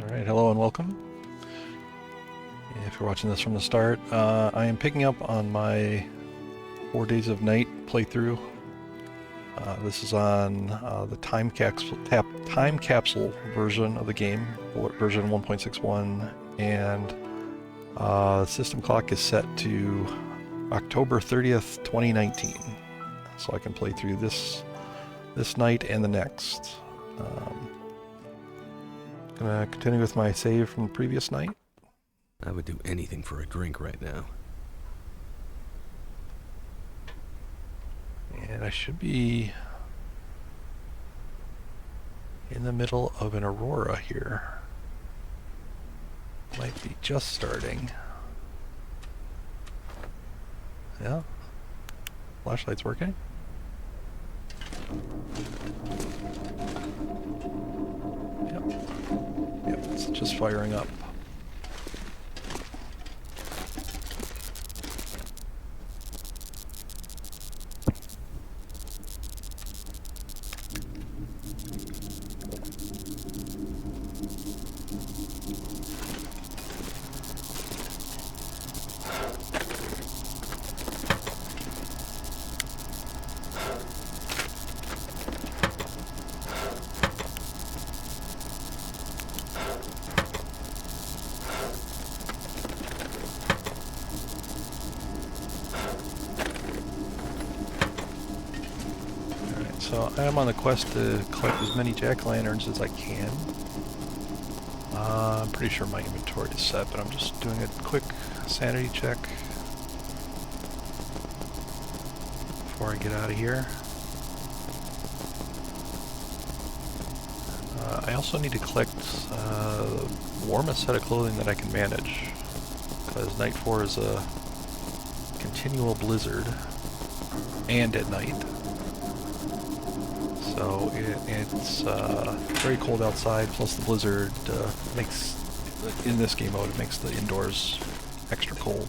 Alright, hello and welcome. If you're watching this from the start, I am picking up on my 4 Days of Night playthrough. This is on the time capsule version of the game, version 1.61, and the system clock is set to October 30th, 2019. So I can play through this night and the next. Gonna continue with my save from the previous night. I would do anything for a drink right now. And I should be in the middle of an aurora here. Might be just starting. Yeah. Flashlight's working. Yep, it's just firing up. So I am on the quest to collect as many jack-o'-lanterns as I can. I'm pretty sure my inventory is set, but I'm just doing a quick sanity check before I get out of here. I also need to collect the warmest set of clothing that I can manage, because Night 4 is a continual blizzard, and at night. So it's very cold outside, plus the blizzard makes, in this game mode, it makes the indoors extra cold.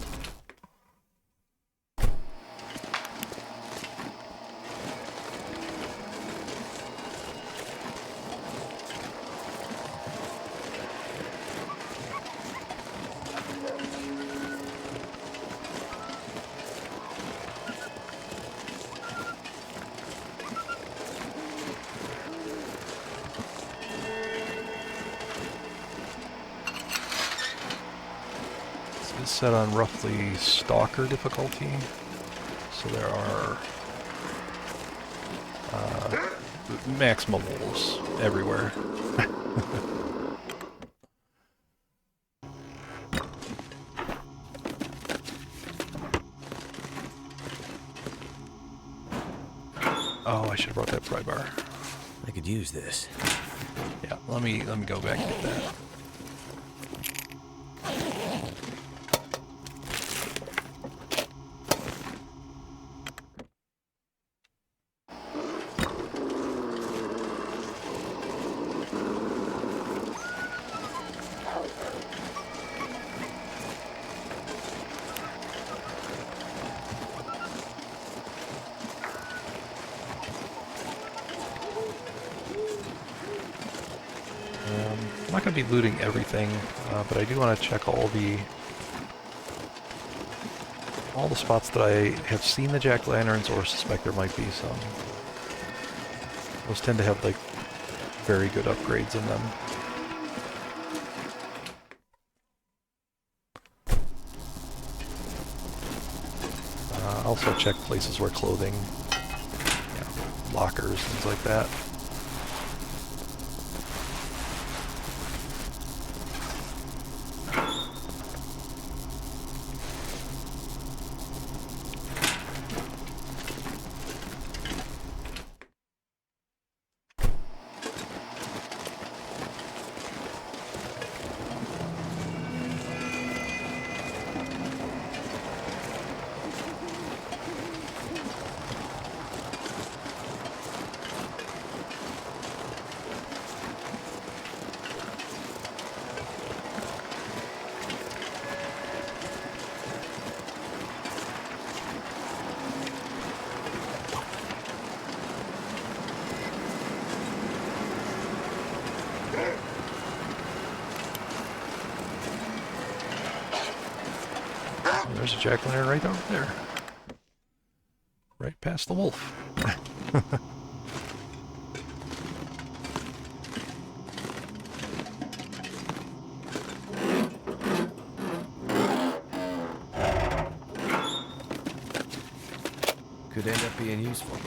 It's set on roughly Stalker difficulty, so there are maximum wolves everywhere. Oh, I should have brought that pry bar. I could use this. Yeah, let me go back and get that. I'm not going to be looting everything, but I do want to check all the spots that I have seen the jack-o'-lanterns or suspect there might be some. Those tend to have like very good upgrades in them. Also check places where clothing, lockers, things like that. There's a jack-o'-lantern right over there. Right past the wolf. Could end up being useful.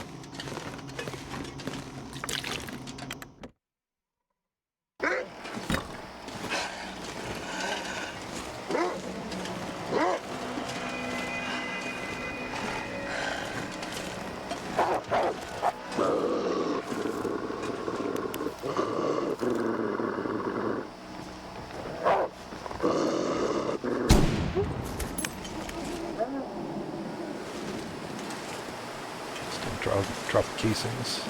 Still drop casings.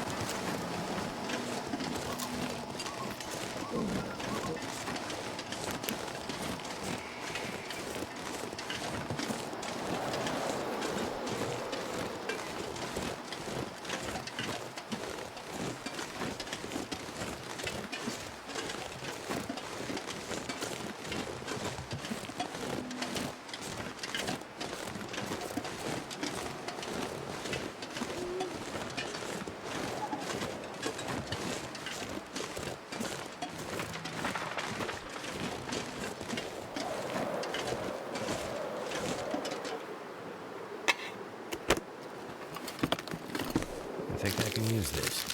I think I can use this.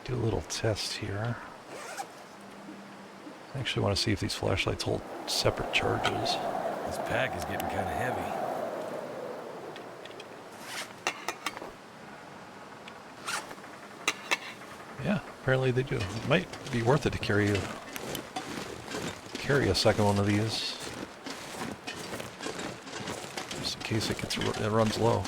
Do a little test here. I actually want to see if these flashlights hold separate charges. This pack is getting kind of heavy. Yeah, apparently they do. It might be worth it to carry a second one of these, just in case it runs low.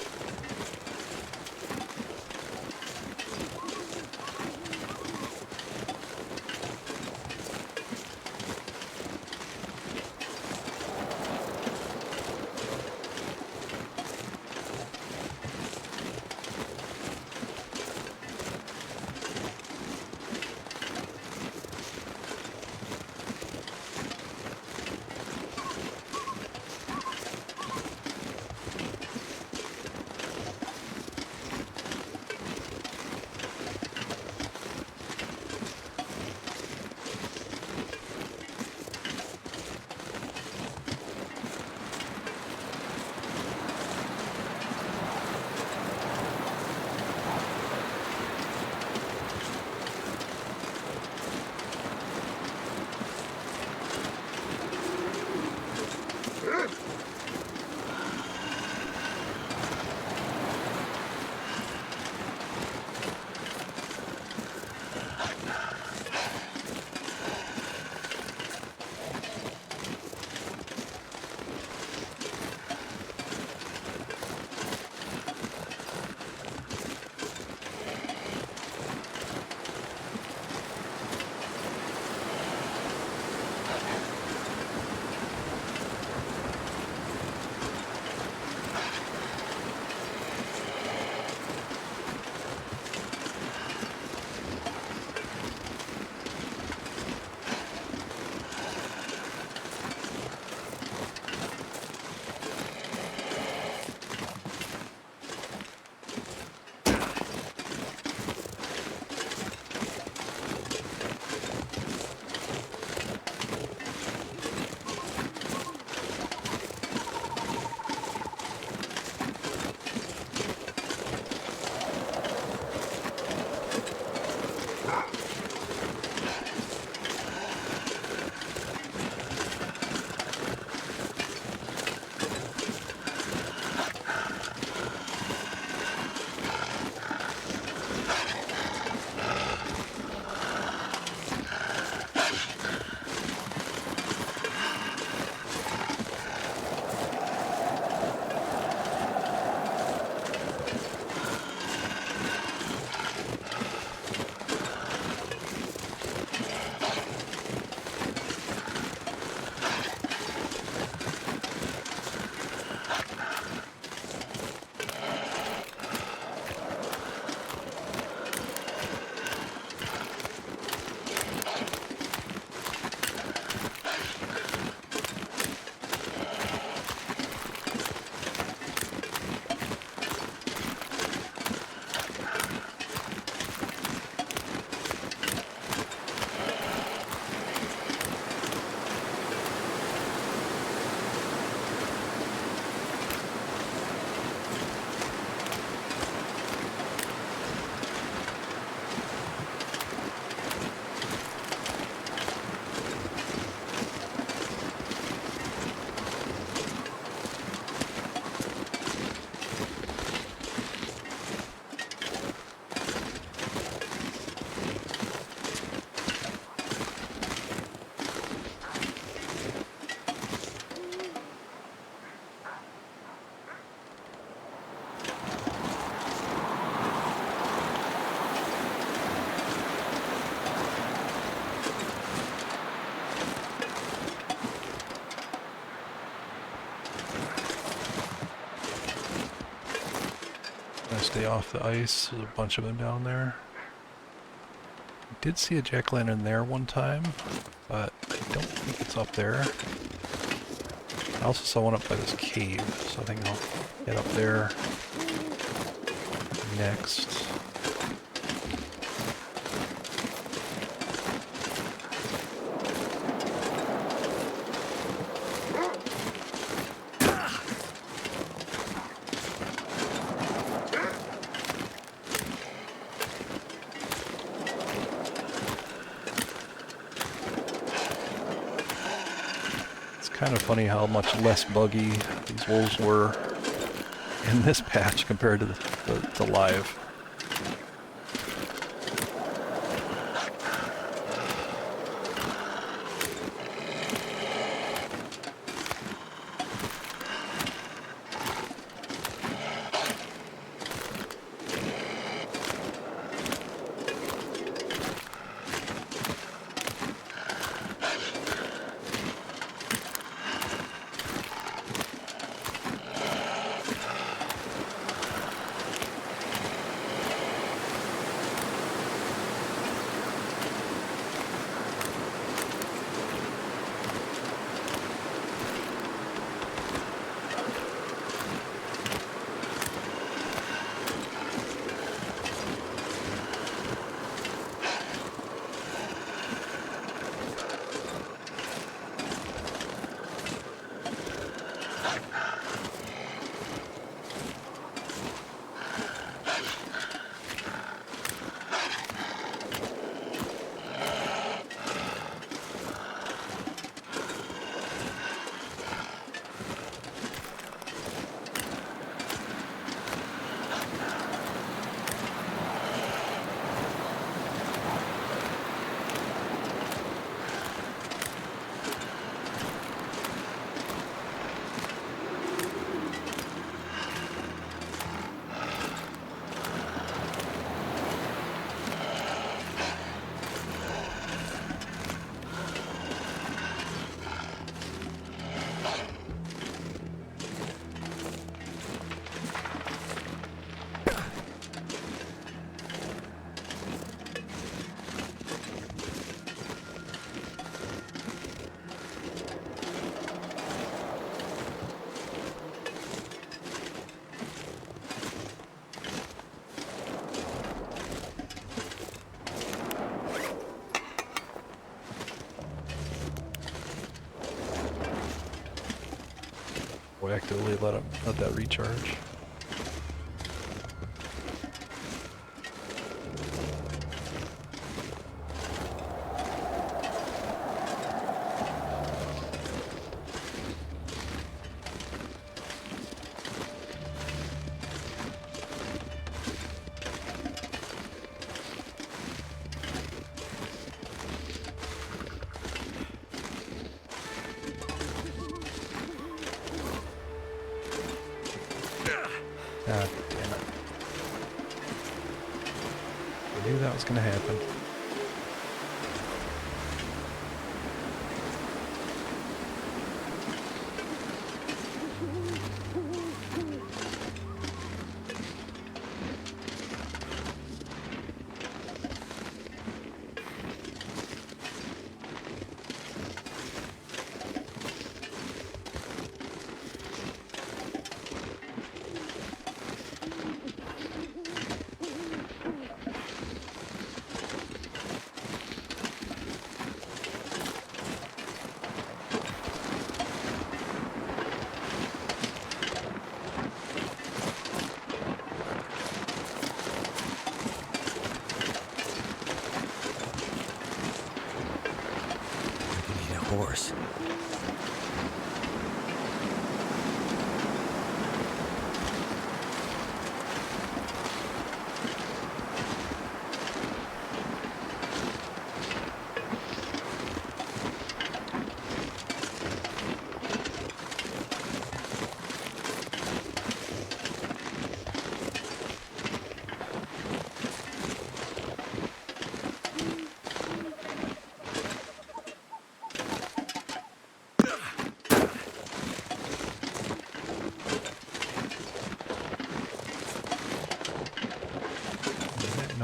stay off the ice. There's a bunch of them down there. I did see a jack-o'-lantern there one time, but I don't think it's up there. I also saw one up by this cave, so I think I'll head up there next. Kind of funny how much less buggy these wolves were in this patch compared to the live. We'll actively let that recharge. God damn it. I knew that was going to happen.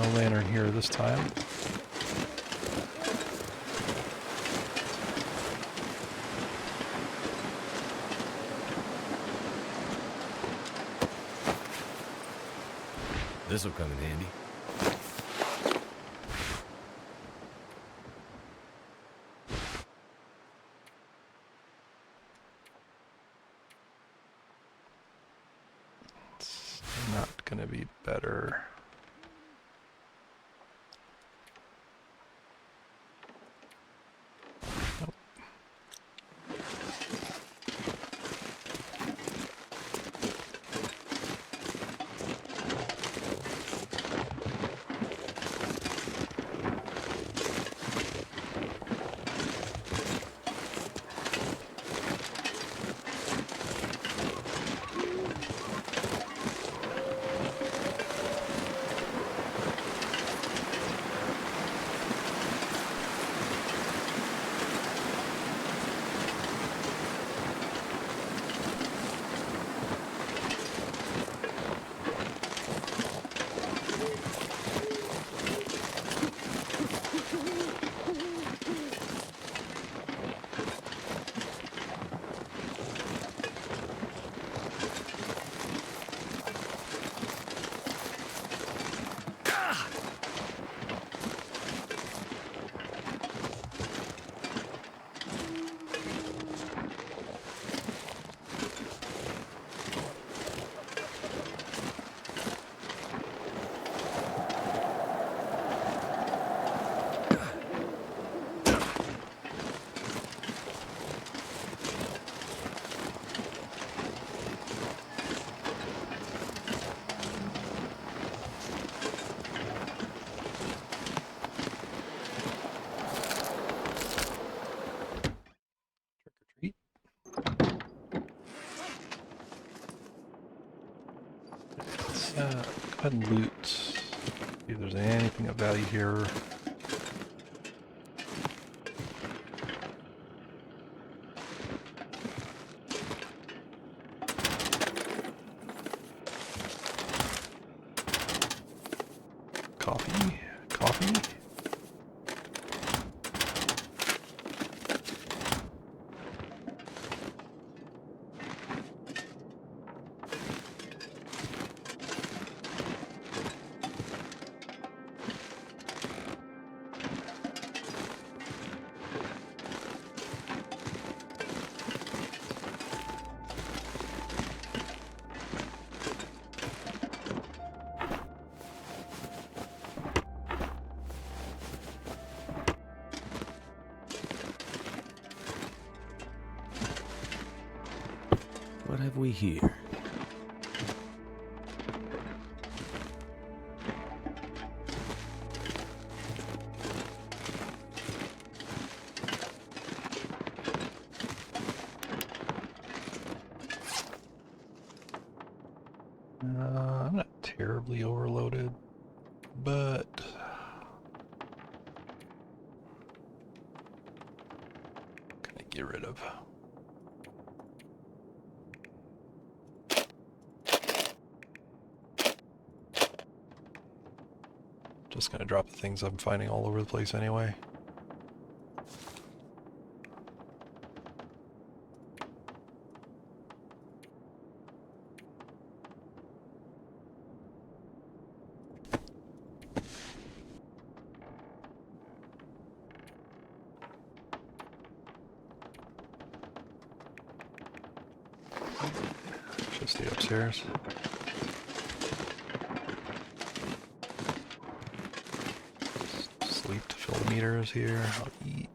No lantern here this time. This'll come in handy. It's not gonna be better. Nope. Trick or treat. Let's go ahead and loot. See if there's anything of value here. Coffee. What have we here? I'm not terribly overloaded, but gonna get rid of. Just gonna drop the things I'm finding all over the place anyway. Should stay upstairs. Sleep to fill the meters here. I'll eat.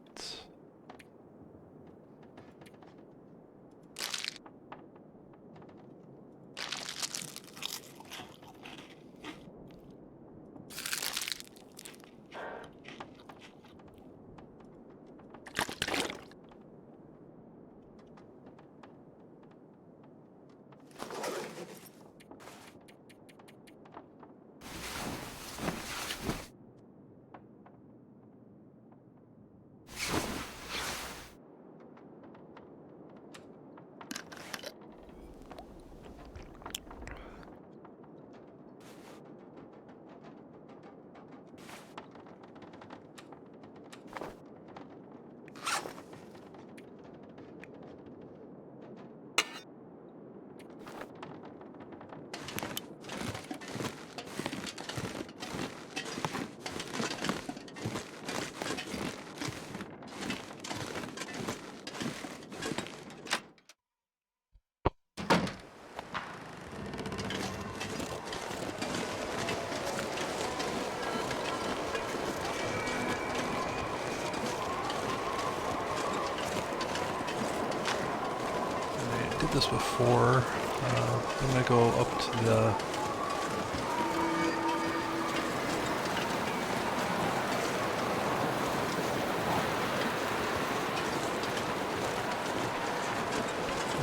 I did this before. I'm going to go up to the...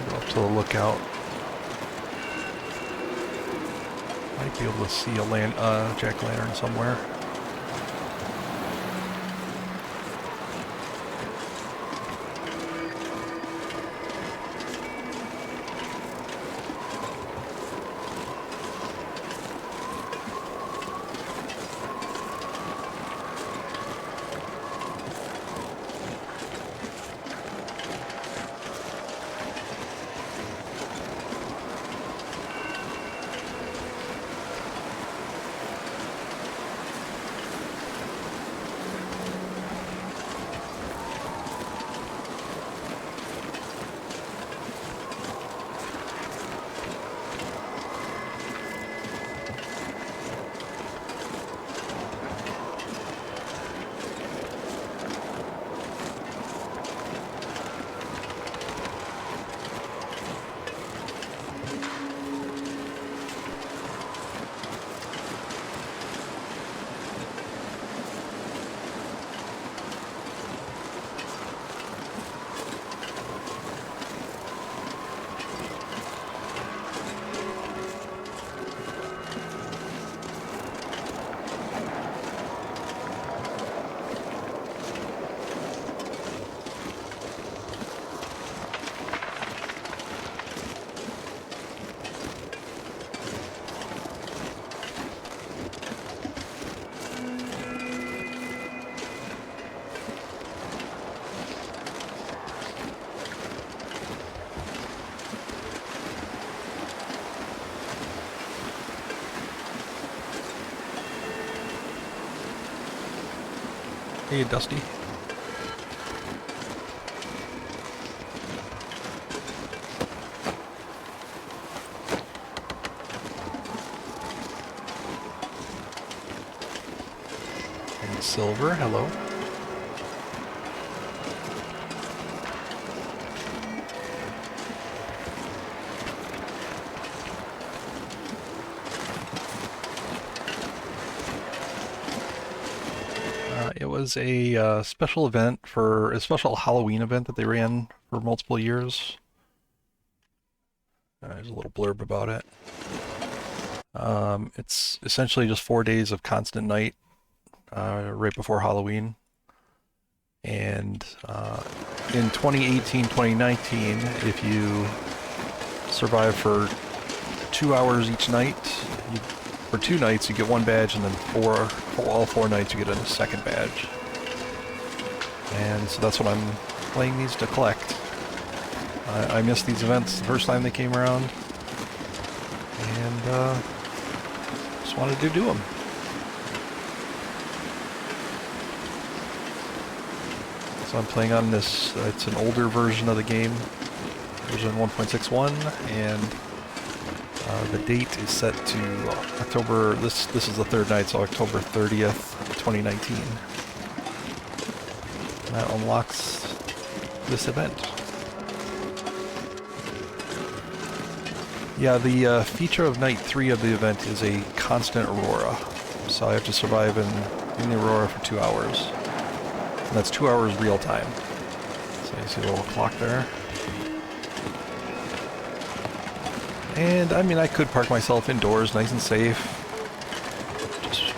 Go up to the lookout. Might be able to see a jack-o'-lantern somewhere. Hey, Dusty. And Silver, hello. It was a special event for a special Halloween event that they ran for multiple years. There's a little blurb about it. It's essentially just 4 days of constant night right before Halloween. And in 2018-2019, if you survive for 2 hours each night, for 2 nights you get 1 badge, and then for all 4 nights you get a second badge. And so that's what I'm playing these to collect. I missed these events the first time they came around, and just wanted to do them. So I'm playing on this, it's an older version of the game, version 1.61, and the date is set to October, this is the 3rd night, so October 30th, 2019. And that unlocks this event. Yeah, the feature of night 3 of the event is a constant aurora. So I have to survive in the aurora for 2 hours. And that's 2 hours real time. So you see the little clock there. And, I mean, I could park myself indoors, nice and safe. Just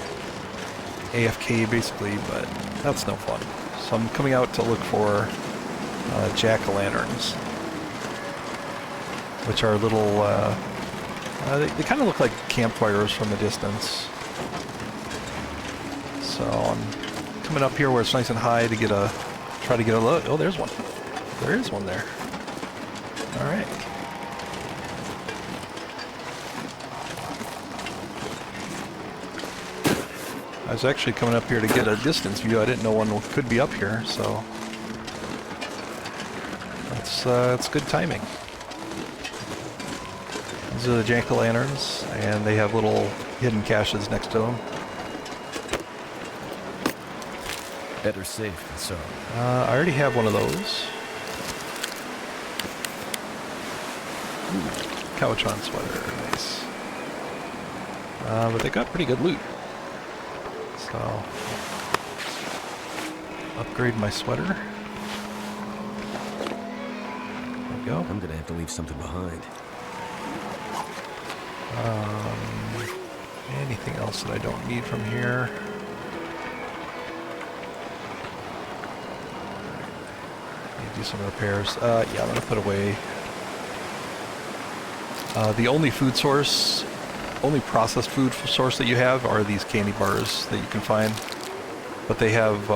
AFK, basically, but that's no fun. So I'm coming out to look for jack-o'-lanterns, which are little, they kind of look like campfires from a distance. So I'm coming up here where it's nice and high to try to get a look. Oh, there's one. There is one there. All right. I was actually coming up here to get a distance view. I didn't know one could be up here, so that's good timing. These are the jack-o'-lanterns, and they have little hidden caches next to them. Better safe than sorry. I already have one of those. Ooh, cabochon sweater, nice. But they got pretty good loot. So, upgrade my sweater. There we go. I'm gonna have to leave something behind. Anything else that I don't need from here? Need to do some repairs. Yeah, I'm gonna put away. The only food source, only processed food source that you have are these candy bars that you can find, but they have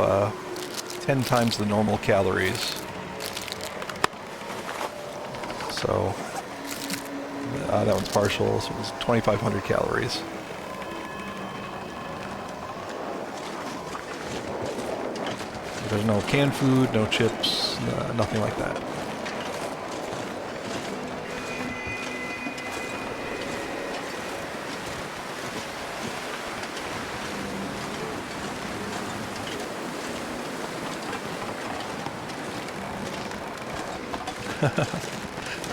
10 times the normal calories. So that one's partial, so it was 2,500 calories. There's no canned food, no chips, nothing like that.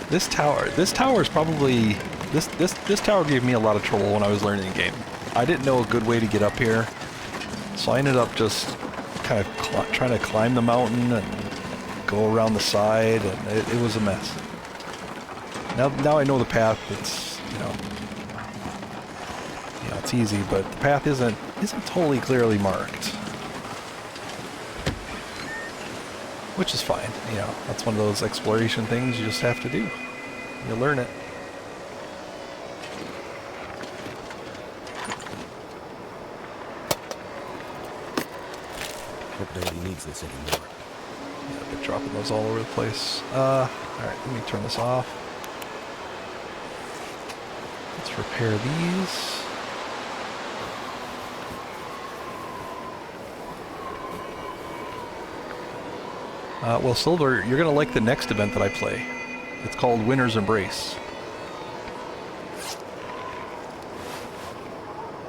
This tower is probably, this tower gave me a lot of trouble when I was learning the game. I didn't know a good way to get up here, so I ended up just kind of trying to climb the mountain and go around the side, and it was a mess. Now I know the path. It's it's easy, but the path isn't totally clearly marked, which is fine. That's one of those exploration things you just have to do. You learn it. Hope nobody needs this anymore. Yeah, I've been dropping those all over the place. Alright, let me turn this off. Let's repair these. Well, Silver, you're going to like the next event that I play. It's called Winter's Embrace.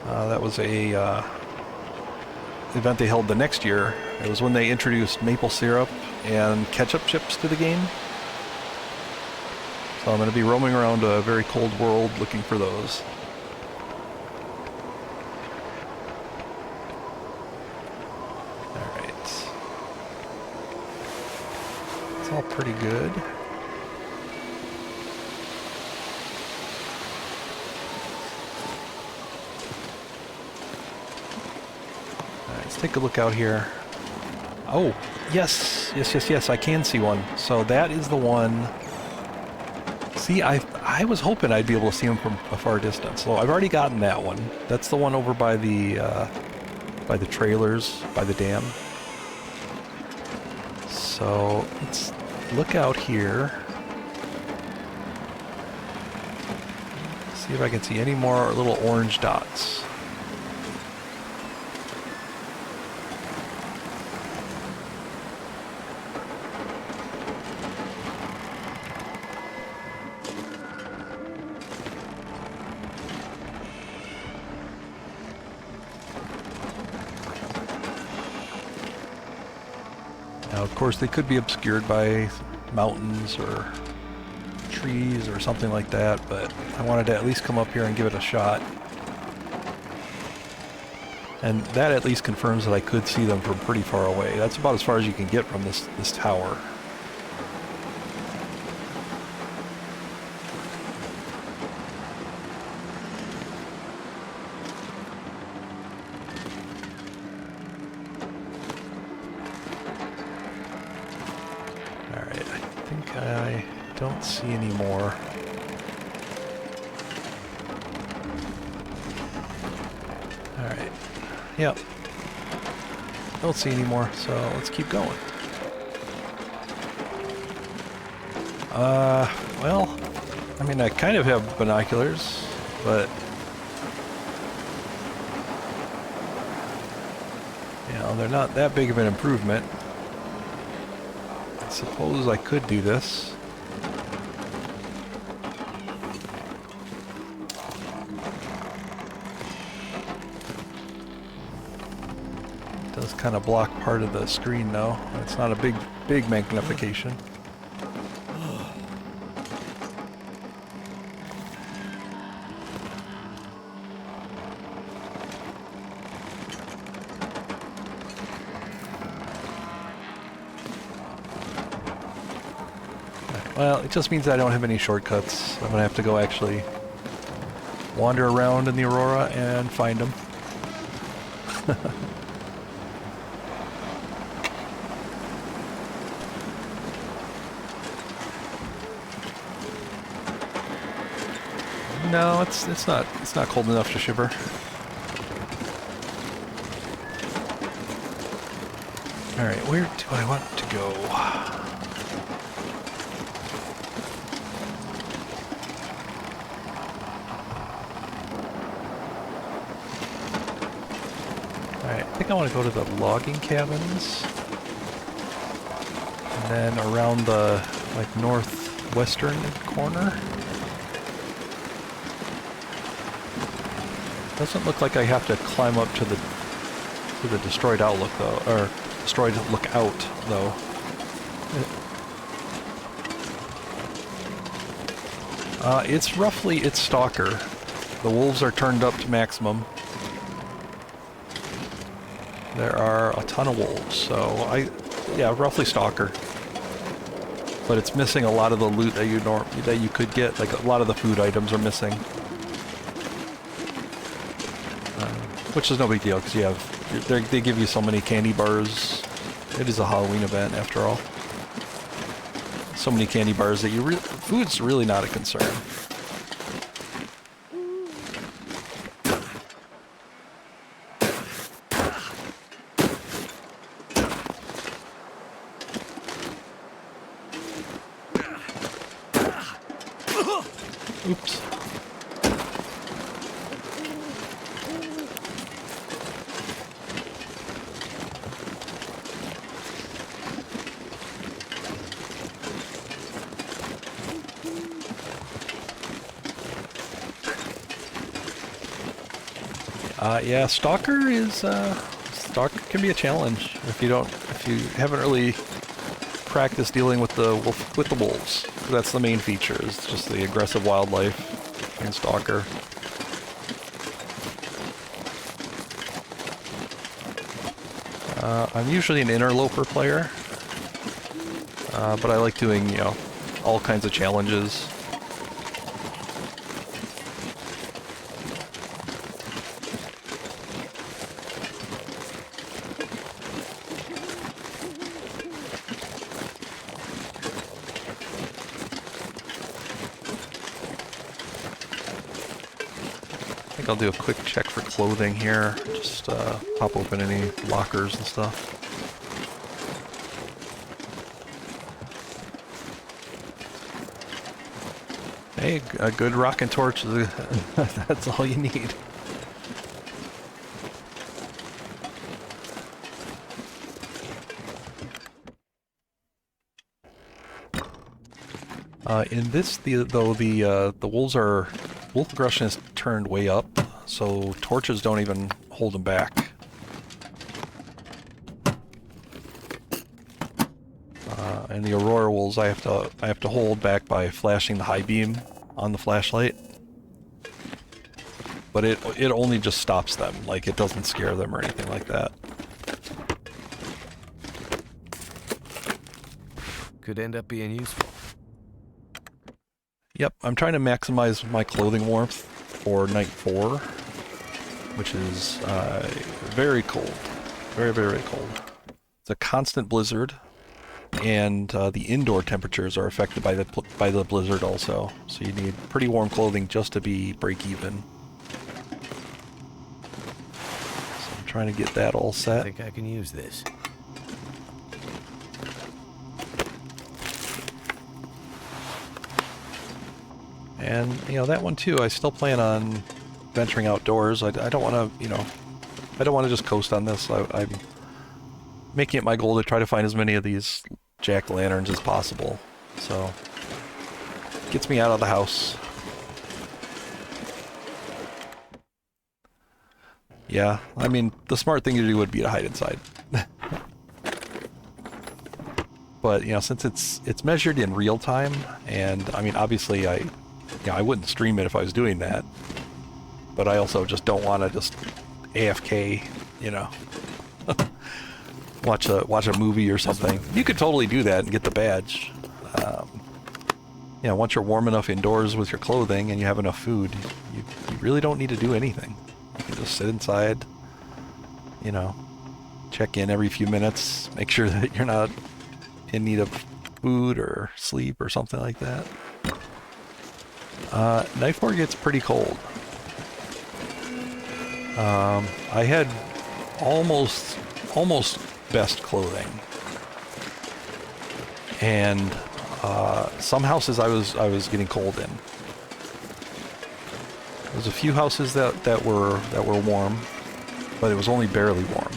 That was a event they held the next year. It was when they introduced maple syrup and ketchup chips to the game. So I'm going to be roaming around a very cold world looking for those. Alright. It's all pretty good. Let's take a look out here. Oh, yes, I can see one. So that is the one. See, I was hoping I'd be able to see him from a far distance. So I've already gotten that one. That's the one over by the trailers, by the dam. So let's look out here. See if I can see any more little orange dots. Now, of course, they could be obscured by mountains or trees or something like that, but I wanted to at least come up here and give it a shot. And that at least confirms that I could see them from pretty far away. That's about as far as you can get from this tower. I don't see any more. Alright. Yep. Don't see any more, so let's keep going. Well, I mean, I kind of have binoculars, but they're not that big of an improvement. I suppose I could do this. It does kind of block part of the screen though. It's not a big magnification. Well, it just means I don't have any shortcuts. I'm gonna have to go actually wander around in the Aurora and find them. No, it's not cold enough to shiver. All right, where do I want to go? Alright, I think I want to go to the logging cabins. And then around the, like, northwestern corner. Doesn't look like I have to climb up to the destroyed outlook, though. Or, destroyed lookout, though. It's Stalker. The wolves are turned up to maximum. There are a ton of wolves, so yeah, roughly Stalker. But it's missing a lot of the loot that you could get. Like a lot of the food items are missing, which is no big deal because they give you so many candy bars. It is a Halloween event after all. So many candy bars that food's really not a concern. Oops. Yeah, Stalker can be a challenge if you haven't really practiced dealing with the wolves. That's the main feature, is just the aggressive wildlife in Stalker. I'm usually an interloper player, but I like doing, all kinds of challenges. I'll do a quick check for clothing here. Just pop open any lockers and stuff. Hey, a good rocking torch, that's all you need. In this, the wolf aggression is turned way up, so torches don't even hold them back. And the Aurora wolves, I have to hold back by flashing the high beam on the flashlight. But it only just stops them, like it doesn't scare them or anything like that. Could end up being useful. Yep, I'm trying to maximize my clothing warmth for night 4, which is very cold. Very, very cold. It's a constant blizzard, and the indoor temperatures are affected by the blizzard also. So you need pretty warm clothing just to be break even. So I'm trying to get that all set. I think I can use this. And, that one too, I still plan on venturing outdoors. I don't want to, I don't want to just coast on this. I'm making it my goal to try to find as many of these jack-o'-lanterns as possible. So, gets me out of the house. Yeah, I mean, the smart thing to do would be to hide inside. But, since it's measured in real time, and, I mean, obviously I wouldn't stream it if I was doing that, but I also just don't want to just AFK, watch a movie or something. You could totally do that and get the badge, you know, once you're warm enough indoors with your clothing and you have enough food, you really don't need to do anything. You can just sit inside, you know, check in every few minutes, make sure that you're not in need of food or sleep or something like that. Night 4 gets pretty cold. I had almost best clothing, and some houses I was getting cold in. There's a few houses that were warm, but it was only barely warm.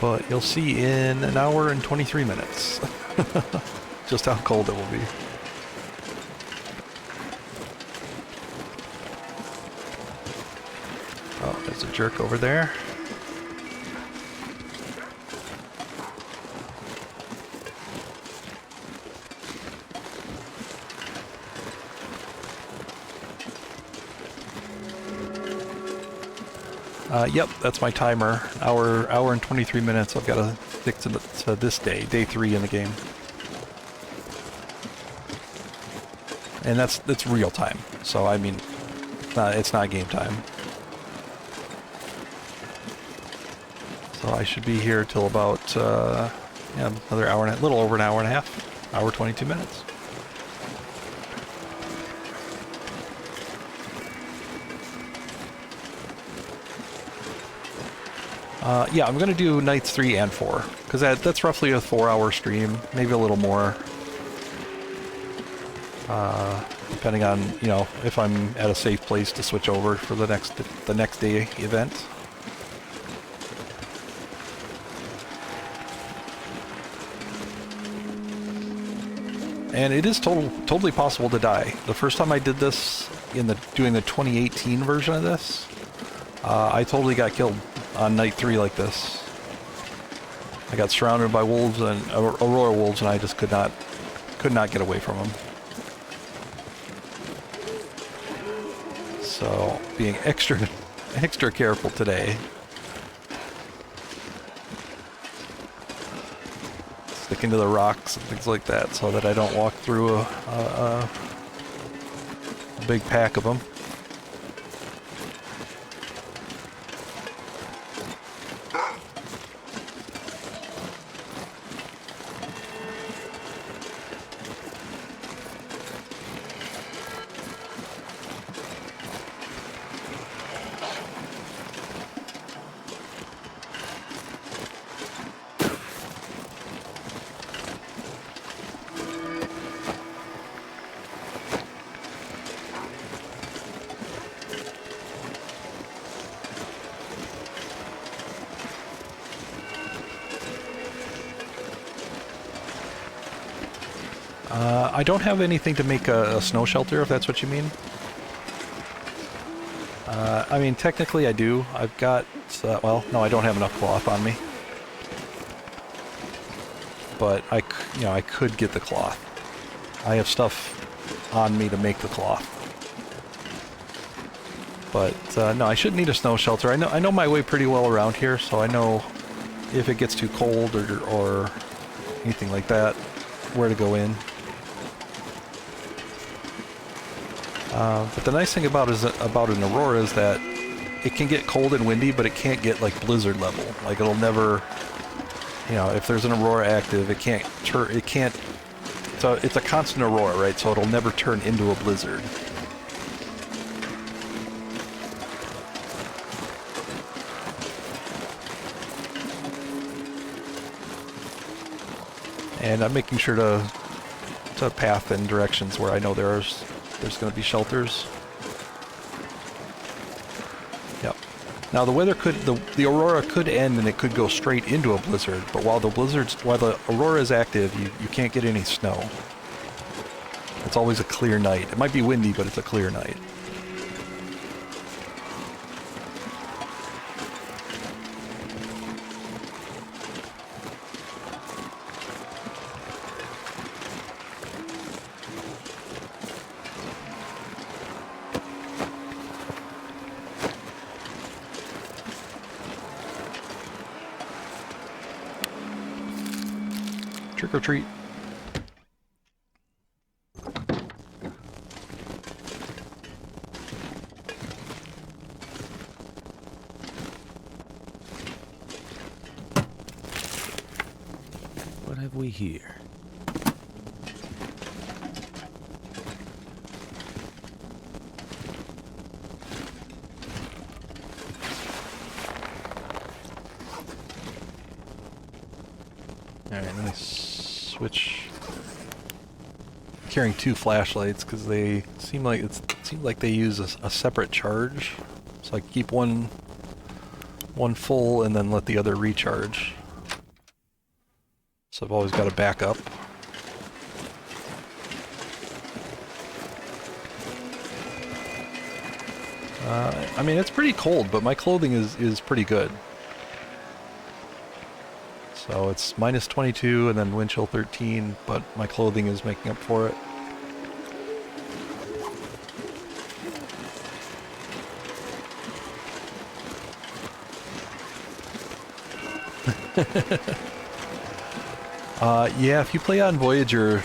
But you'll see in an hour and 23 minutes just how cold it will be. Oh, there's a jerk over there. Yep, that's my timer. Hour and 23 minutes. I've got to stick to this day 3 in the game. And that's real time. So I mean, it's not game time. So I should be here till about yeah, another hour and a little over an hour and a half. Hour 22 minutes. Yeah, I'm going to do nights 3 and 4, because that's roughly a 4-hour stream, maybe a little more. Depending on, you know, if I'm at a safe place to switch over for the next day event. And it is totally possible to die. The first time I did this, doing the 2018 version of this, I totally got killed on night 3 like this. I got surrounded by wolves and Aurora wolves, and I just could not get away from them. So being extra careful today. Sticking to the rocks and things like that, so that I don't walk through a big pack of them. I don't have anything to make a snow shelter, if that's what you mean. I mean, technically I do. I've got, well, no, I don't have enough cloth on me. But I could get the cloth. I have stuff on me to make the cloth. But no, I shouldn't need a snow shelter. I know my way pretty well around here, so I know if it gets too cold or anything like that, where to go in. But the nice thing about an Aurora is that it can get cold and windy, but it can't get like blizzard level. Like it'll never, you know, if there's an Aurora active, it can't turn. It can't. So it's a constant Aurora, right? So it'll never turn into a blizzard. And I'm making sure to path in directions where I know there's going to be shelters. Yep. Now the weather the Aurora could end and it could go straight into a blizzard, but while the Aurora is active, you can't get any snow. It's always a clear night. It might be windy, but it's a clear night. Trick or treat. have we here? Alright, let me switch. Carrying 2 flashlights because they seem like they use a separate charge. So I keep one full and then let the other recharge. So I've always got a backup. I mean, it's pretty cold, but my clothing is pretty good. So it's minus 22 and then wind chill 13, but my clothing is making up for it. Yeah, if you play on Voyager,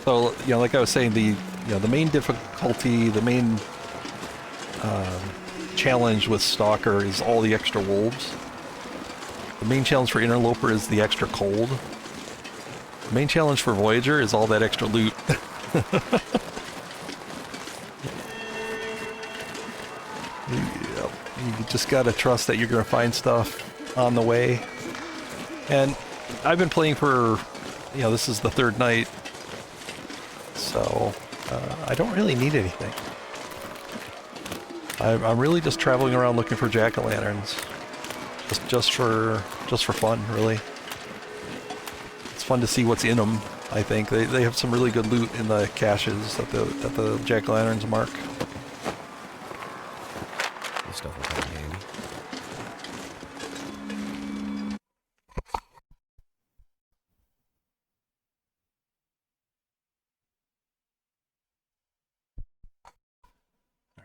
so like I was saying, the main difficulty, the main challenge with Stalker is all the extra wolves. The main challenge for Interloper is the extra cold. The main challenge for Voyager is all that extra loot. You just gotta trust that you're gonna find stuff on the way. And I've been playing for, this is the 3rd night, so I don't really need anything. I'm really just traveling around looking for jack-o'-lanterns, just for fun, really. It's fun to see what's in them. I think they have some really good loot in the caches that the jack-o'-lanterns mark. This stuff will come in handy.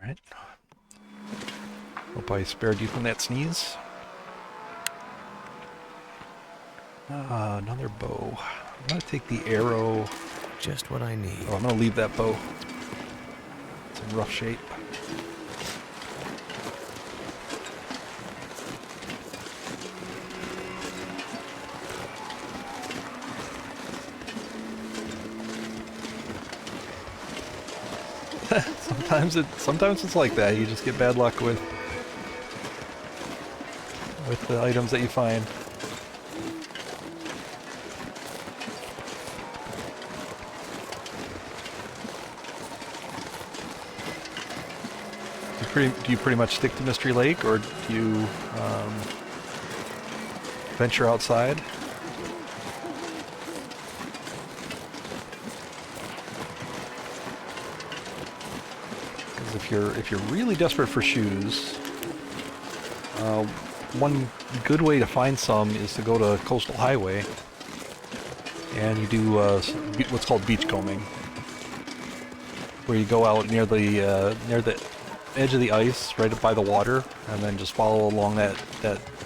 Alright. Hope I spared you from that sneeze. Another bow. I'm gonna take the arrow. Just what I need. Oh, I'm gonna leave that bow. It's in rough shape. Sometimes it's like that. You just get bad luck with the items that you find. Do you pretty much stick to Mystery Lake, or do you venture outside? If you're really desperate for shoes, one good way to find some is to go to Coastal Highway, and you do what's called beachcombing, where you go out near the edge of the ice, right up by the water, and then just follow along that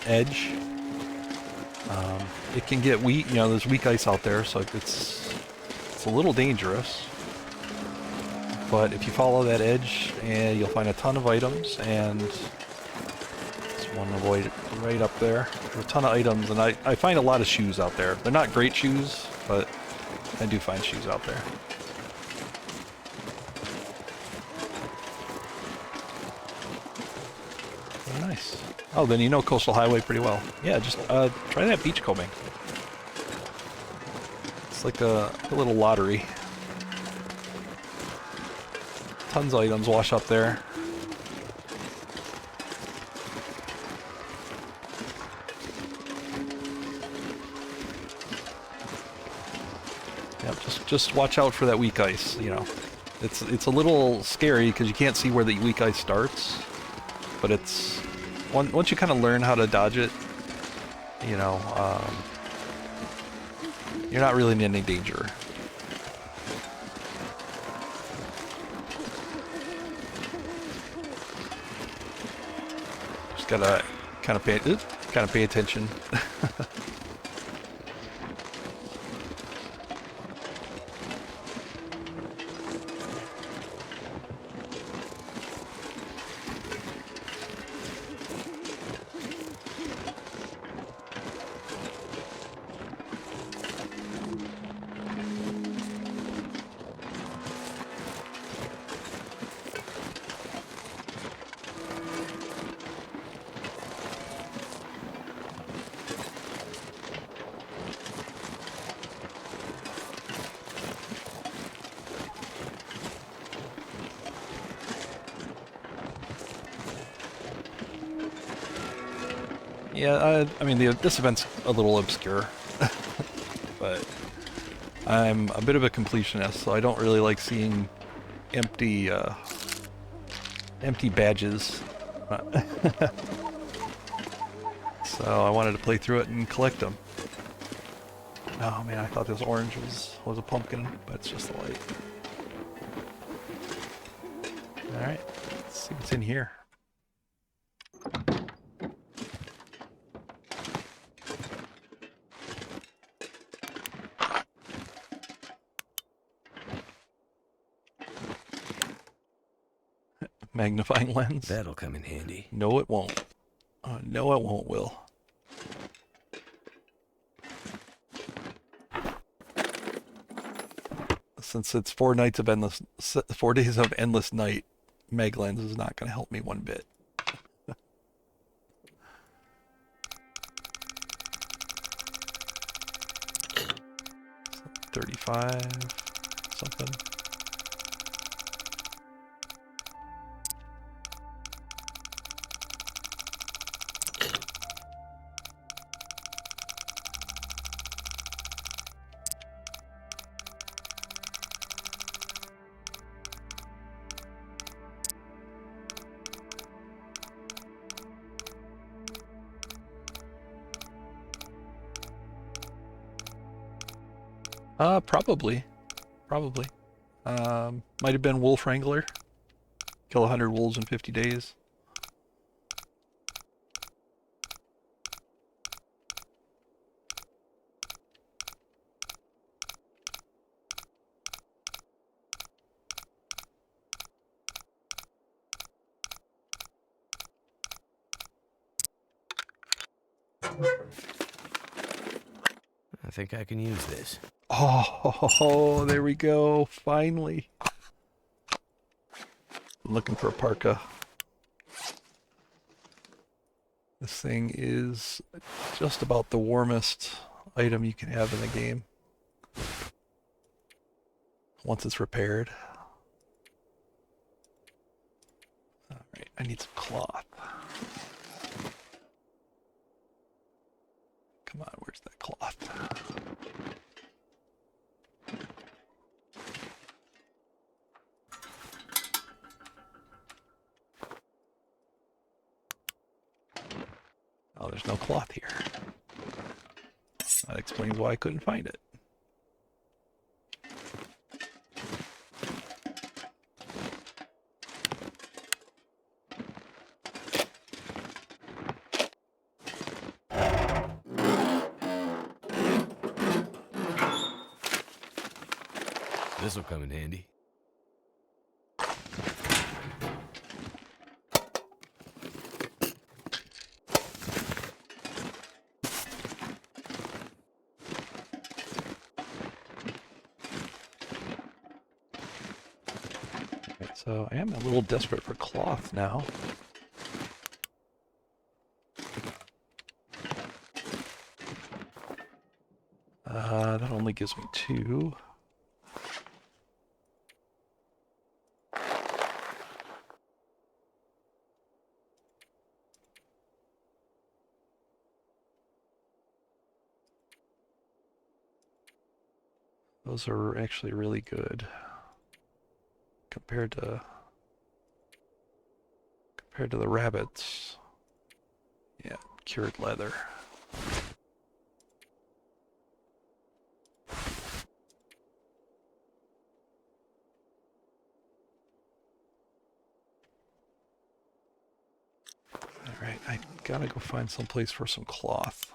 edge. It can get weak, there's weak ice out there, so it's a little dangerous. But if you follow that edge, and you'll find a ton of items, and there's one right up there. There's a ton of items, and I find a lot of shoes out there. They're not great shoes, but I do find shoes out there. Oh, nice. Oh, then you know Coastal Highway pretty well. Yeah, just try that beachcombing. It's like a little lottery. Tons of items wash up there. Yep, just watch out for that weak ice. It's a little scary because you can't see where the weak ice starts, but it's once you kind of learn how to dodge it, you're not really in any danger. Gotta kind of pay attention. Yeah, I mean, this event's a little obscure, but I'm a bit of a completionist, so I don't really like seeing empty, empty badges. So I wanted to play through it and collect them. Oh man, I thought this orange was a pumpkin, but it's just the light. Alright, let's see what's in here. Magnifying lens. That'll come in handy. No, it won't. No, it won't, Will. Since it's 4 days of endless night, Meg lens is not going to help me one bit. 35 something. Probably. Might have been Wolf Wrangler. Kill 100 wolves in 50 days. I think I can use this. Oh, there we go. Finally. I'm looking for a parka. This thing is just about the warmest item you can have in the game. Once it's repaired. Alright, I need some cloth. Come on, where's that cloth? Oh, there's no cloth here. That explains why I couldn't find it. This'll come in handy. Right, so I am a little desperate for cloth now. That only gives me 2. Those are actually really good compared to the rabbits. Yeah, cured leather. Alright, I gotta go find some place for some cloth.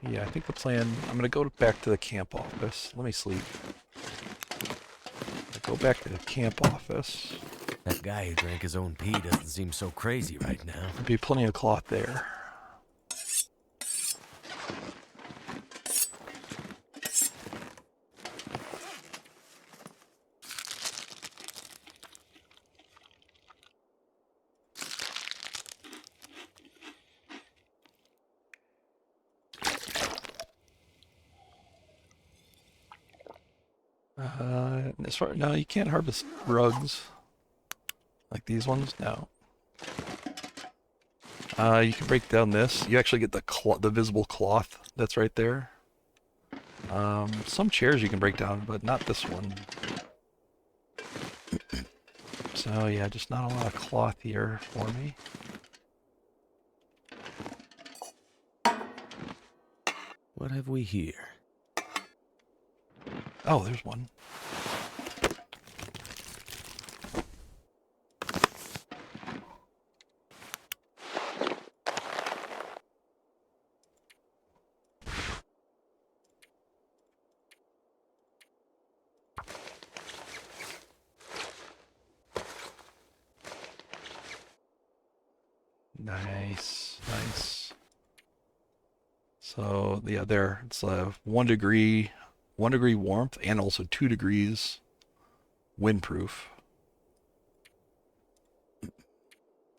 Yeah, I think the plan, I'm gonna go back to the camp office. Let me sleep. Go back to the camp office. That guy who drank his own pee doesn't seem so crazy right now. There'll be plenty of cloth there. No, you can't harvest rugs like these ones. No. You can break down this. You actually get the visible cloth that's right there. Some chairs you can break down, but not this one. So yeah, just not a lot of cloth here for me. What have we here? Oh, there's one. Nice, nice. So yeah, there it's 1 degree warmth and also 2 degrees windproof.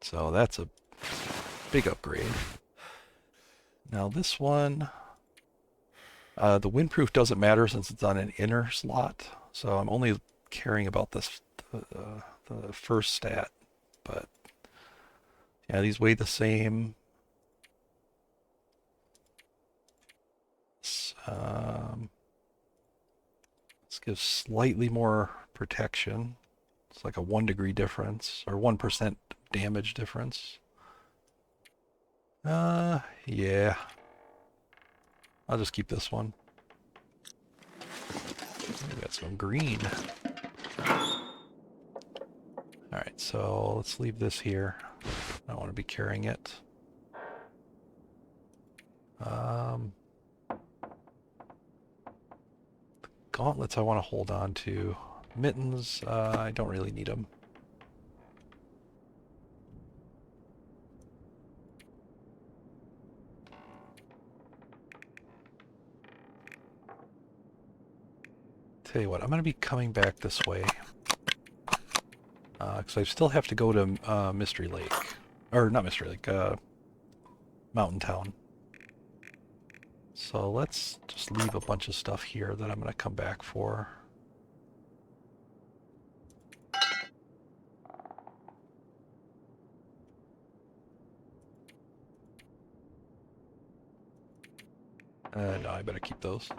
So that's a big upgrade. Now this one, the windproof doesn't matter since it's on an inner slot. So I'm only caring about this the first stat, but yeah, these weigh the same. This gives slightly more protection. It's like a 1 degree difference or 1% damage difference. Yeah. I'll just keep this one. We got some green. Alright, so let's leave this here. I don't want to be carrying it. Gauntlets I want to hold on to. Mittens, I don't really need them. Tell you what, I'm going to be coming back this way. Because I still have to go to Mystery Lake. Or not Mystery Lake, Mountain Town. So let's just leave a bunch of stuff here that I'm going to come back for. No, I better keep those.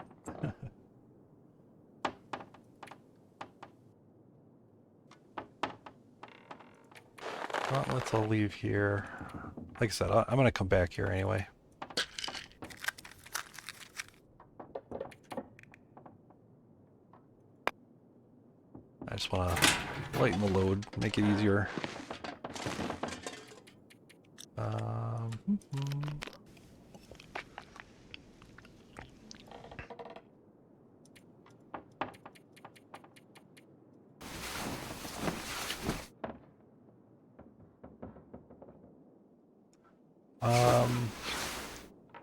Gauntlets I'll leave here. Like I said, I'm going to come back here anyway. I just want to lighten the load, make it easier.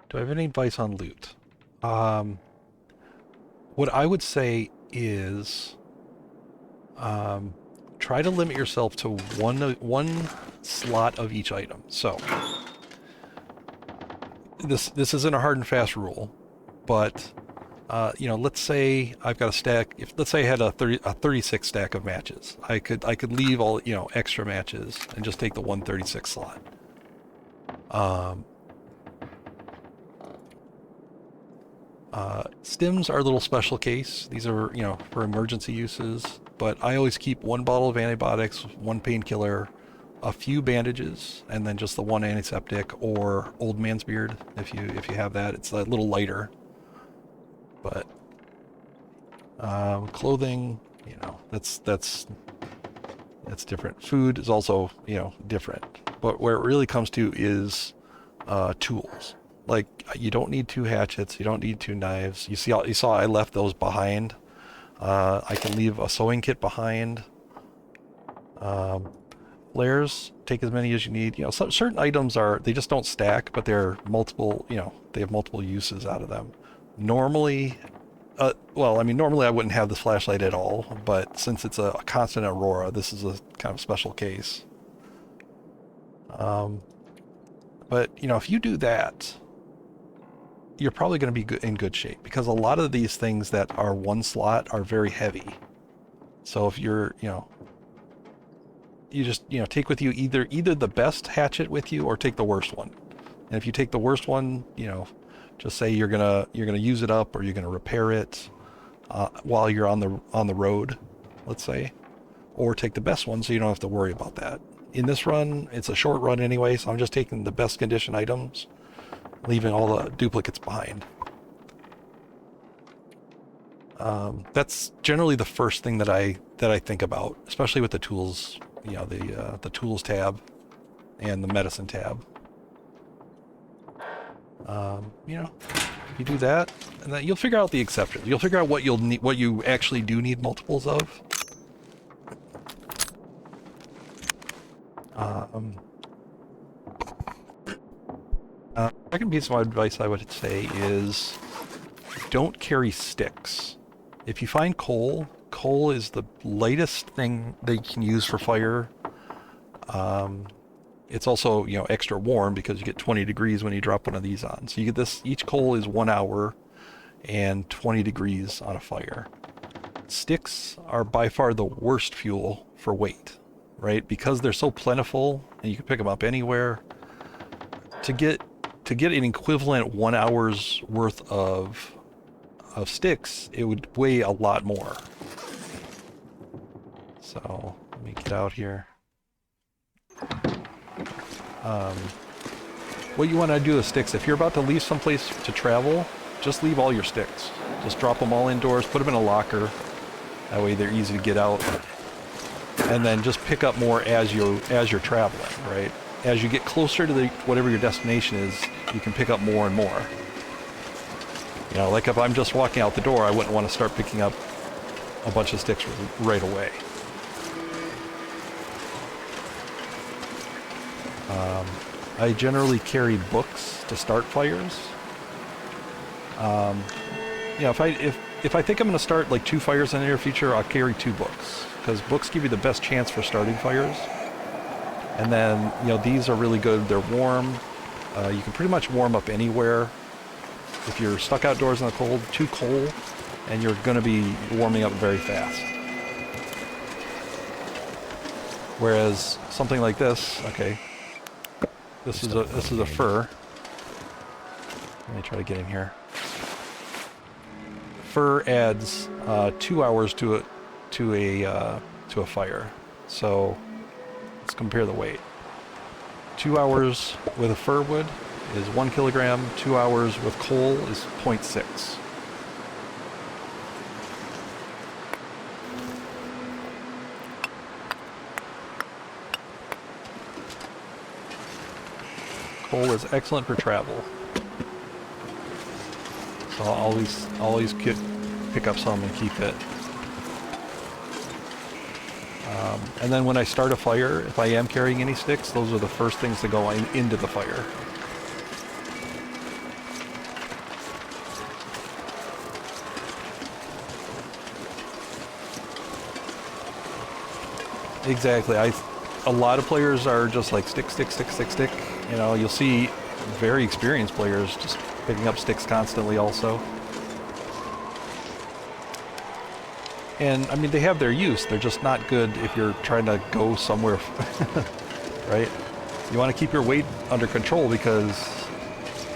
Do I have any advice on loot? What I would say is try to limit yourself to one slot of each item. So this isn't a hard and fast rule, but you know, let's say I've got a stack. Let's say I had a 36 stack of matches, I could leave all, you know, extra matches and just take the 136 slot. Stims are a little special case. These are, you know, for emergency uses, but I always keep 1 bottle of antibiotics, 1 painkiller, a few bandages, and then just the 1 antiseptic or old man's beard if you have that. It's a little lighter. But clothing, you know, that's different. Food is also, you know, different. But where it really comes to is tools. Like, you don't need 2 hatchets, you don't need 2 knives. You saw I left those behind. I can leave a sewing kit behind. Flares, take as many as you need. You know, certain items they just don't stack, but they're multiple, you know, they have multiple uses out of them. Normally, well, I mean, normally I wouldn't have this flashlight at all, but since it's a constant aurora, this is a kind of special case. But, you know, if you do that, you're probably going to be in good shape, because a lot of these things that are one slot are very heavy. So if you're, you just, take with you either the best hatchet with you or take the worst one. And if you take the worst one, just say you're gonna use it up, or you're gonna repair it while you're on the road, let's say, or take the best one so you don't have to worry about that. In this run, it's a short run anyway, so I'm just taking the best condition items, leaving all the duplicates behind. That's generally the first thing that I think about, especially with the tools, the tools tab and the medicine tab. You do that, and then you'll figure out the exceptions. You'll figure out what you'll need, what you actually do need multiples of. Second piece of advice I would say is don't carry sticks. If you find coal is the lightest thing that you can use for fire. It's also, extra warm because you get 20 degrees when you drop one of these on. So you get this, each coal is 1 hour and 20 degrees on a fire. Sticks are by far the worst fuel for weight, right? Because they're so plentiful and you can pick them up anywhere. To get an equivalent 1 hour's worth of sticks, it would weigh a lot more. So let me get out here. What you want to do with sticks, if you're about to leave someplace to travel, just leave all your sticks. Just drop them all indoors, put them in a locker. That way they're easy to get out. And then just pick up more as you're traveling, right? As you get closer to whatever your destination is, you can pick up more and more. Like if I'm just walking out the door, I wouldn't want to start picking up a bunch of sticks right away. I generally carry books to start fires. If I think I'm going to start like 2 fires in the near future, I'll carry 2 books, because books give you the best chance for starting fires. And then, these are really good. They're warm. You can pretty much warm up anywhere. If you're stuck outdoors in the cold, too cold, and you're going to be warming up very fast. Whereas something like this, okay, this is a fur. Let me try to get in here. Fur adds 2 hours to a fire. So let's compare the weight. 2 hours with a fir wood is 1 kilogram. 2 hours with coal is 0.6. Coal is excellent for travel. So I'll always pick up some and keep it. And then when I start a fire, if I am carrying any sticks, those are the first things to go into the fire. Exactly. A lot of players are just like stick. You'll see very experienced players just picking up sticks constantly also. And, they have their use. They're just not good if you're trying to go somewhere, right? You want to keep your weight under control because,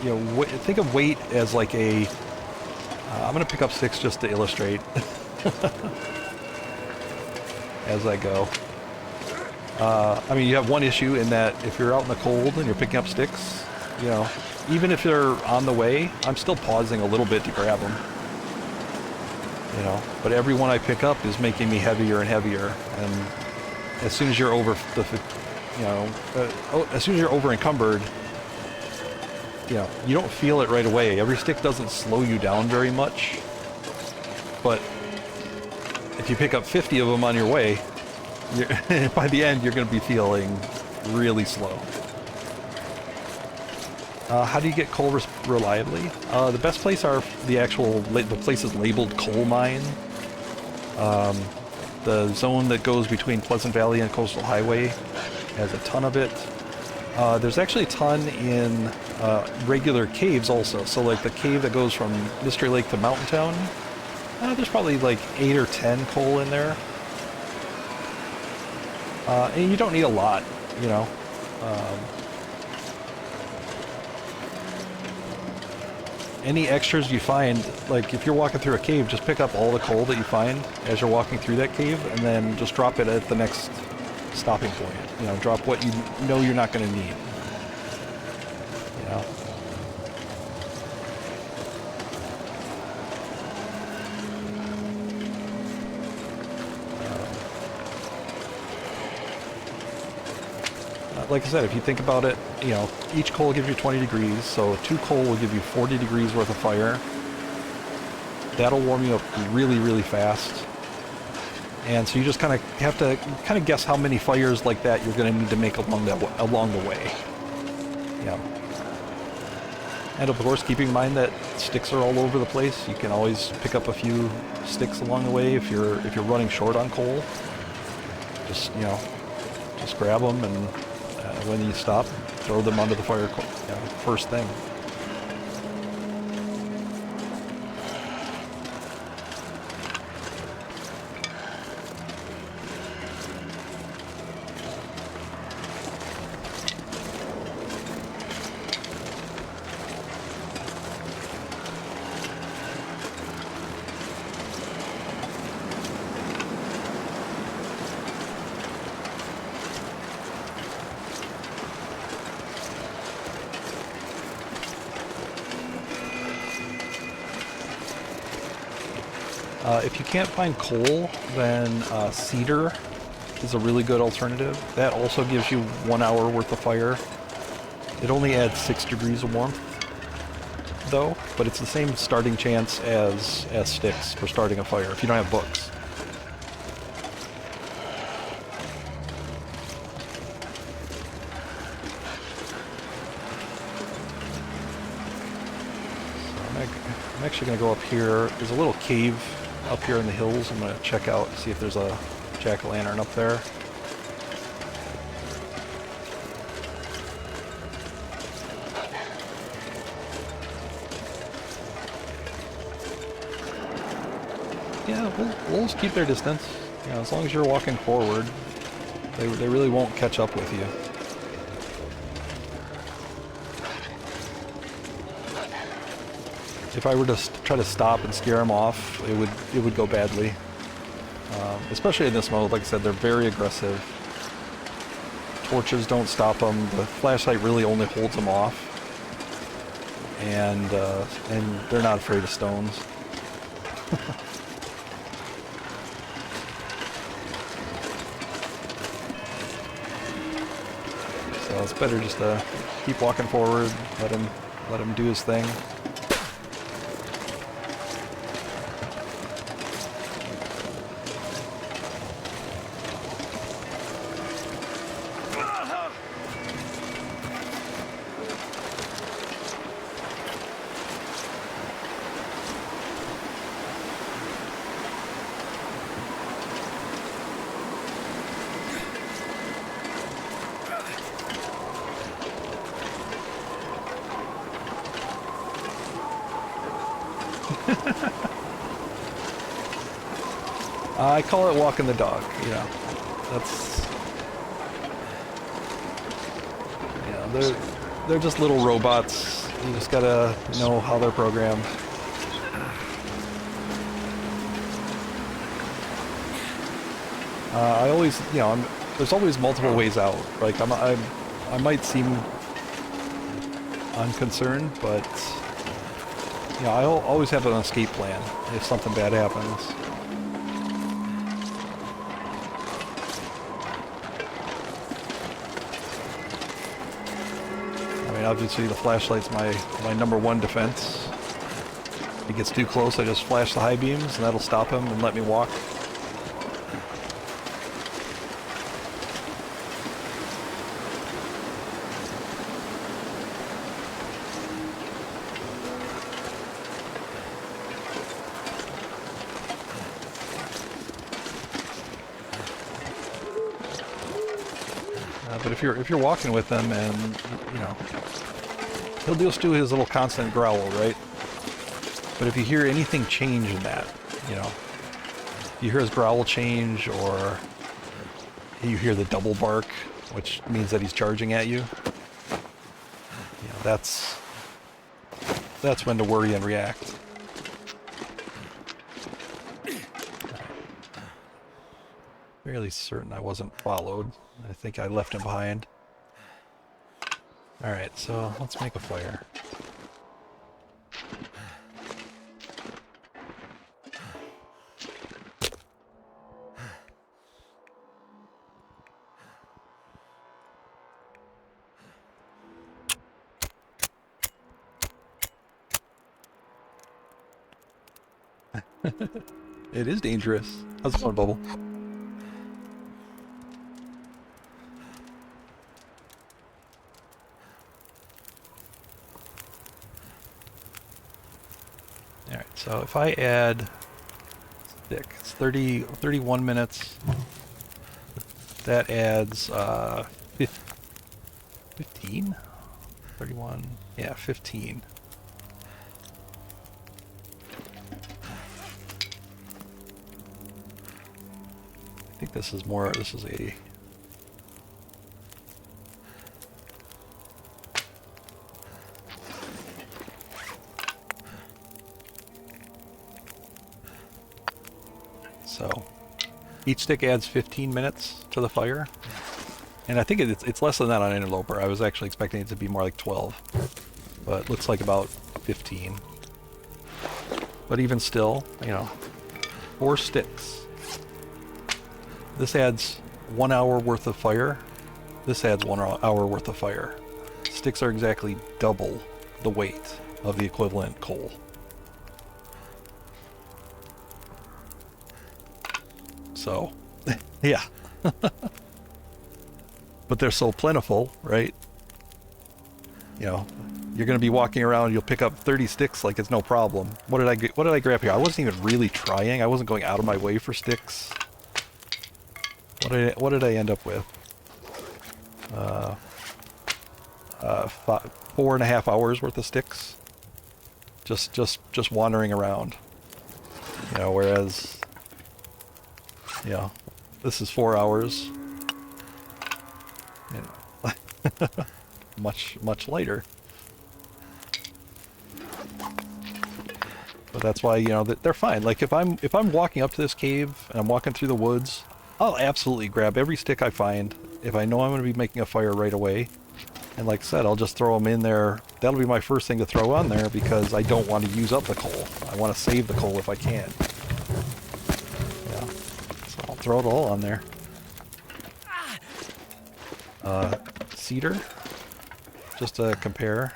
think of weight as like a... I'm going to pick up sticks just to illustrate as I go. You have one issue in that if you're out in the cold and you're picking up sticks, even if they're on the way, I'm still pausing a little bit to grab them. But every one I pick up is making me heavier and heavier, and as soon as you're over as soon as you're over encumbered, you don't feel it right away. Every stick doesn't slow you down very much, but if you pick up 50 of them on your way, by the end you're going to be feeling really slow. How do you get coal reliably? The best place are the places labeled coal mine. The zone that goes between Pleasant Valley and Coastal Highway has a ton of it. There's actually a ton in regular caves also. So like the cave that goes from Mystery Lake to Mountain Town, there's probably like 8 or 10 coal in there. And you don't need a lot, you know. Any extras you find, like if you're walking through a cave, just pick up all the coal that you find as you're walking through that cave, and then just drop it at the next stopping point. You know, drop what you know you're not going to need. You know. Like I said, if you think about it, you know, each coal gives you 20 degrees, so 2 coal will give you 40 degrees worth of fire. That'll warm you up really, really fast. And so you just kind of have to guess how many fires like that you're going to need to make along the way. Yeah. And of course, keeping in mind that sticks are all over the place. You can always pick up a few sticks along the way if you're running short on coal. Just, you know, just grab them, and when you stop, throw them onto the fire, you know, first thing. If you can't find coal, then cedar is a really good alternative. That also gives you 1 hour worth of fire. It only adds 6 degrees of warmth, though, but it's the same starting chance as sticks for starting a fire if you don't have books. So I'm actually going to go up here. There's a little cave up here in the hills. I'm going to check out, see if there's a jack-o'-lantern up there. Yeah, we'll just keep their distance. You know, as long as you're walking forward, they really won't catch up with you. If I were to try to stop and scare them off, it would go badly. Especially in this mode, like I said, they're very aggressive. Torches don't stop them. The flashlight really only holds them off, and they're not afraid of stones. So it's better just to keep walking forward, let him do his thing. I call it walking the dog, you know. That's, you know, they're just little robots. You just gotta know how they're programmed. I always, you know, there's always multiple ways out. Like I might seem unconcerned, but you know, I'll always have an escape plan if something bad happens. Obviously the flashlight's my #1 defense. If he gets too close, I just flash the high beams and that'll stop him and let me walk. But if you're walking with them and, you know, he'll just do his little constant growl, right? But if you hear anything change in that, you know, you hear his growl change, or you hear the double bark, which means that he's charging at you, you know, that's when to worry and react. Fairly certain I wasn't followed. I think I left him behind. Alright, so let's make a fire. It is dangerous. How's it going, Bubble? Alright, so if I add stick, it's 31 minutes. That adds 15? 31? Yeah, 15. I think this is more, this is a... So, each stick adds 15 minutes to the fire. And I think it's less than that on Interloper. I was actually expecting it to be more like 12. But it looks like about 15. But even still, you know, 4 sticks. This adds 1 hour worth of fire. This adds 1 hour worth of fire. Sticks are exactly double the weight of the equivalent coal. So, yeah. But they're so plentiful, right? You know, you're going to be walking around, you'll pick up 30 sticks like it's no problem. What did I grab here? I wasn't even really trying. I wasn't going out of my way for sticks. What did I end up with? 4.5 hours worth of sticks. Just wandering around. You know, whereas, you know, this is 4 hours. You know, much lighter. But that's why, you know, they're fine. Like if I'm walking up to this cave and I'm walking through the woods, I'll absolutely grab every stick I find if I know I'm going to be making a fire right away. And like I said, I'll just throw them in there. That'll be my first thing to throw on there because I don't want to use up the coal. I want to save the coal if I can. Yeah. So I'll throw it all on there. Cedar, just to compare.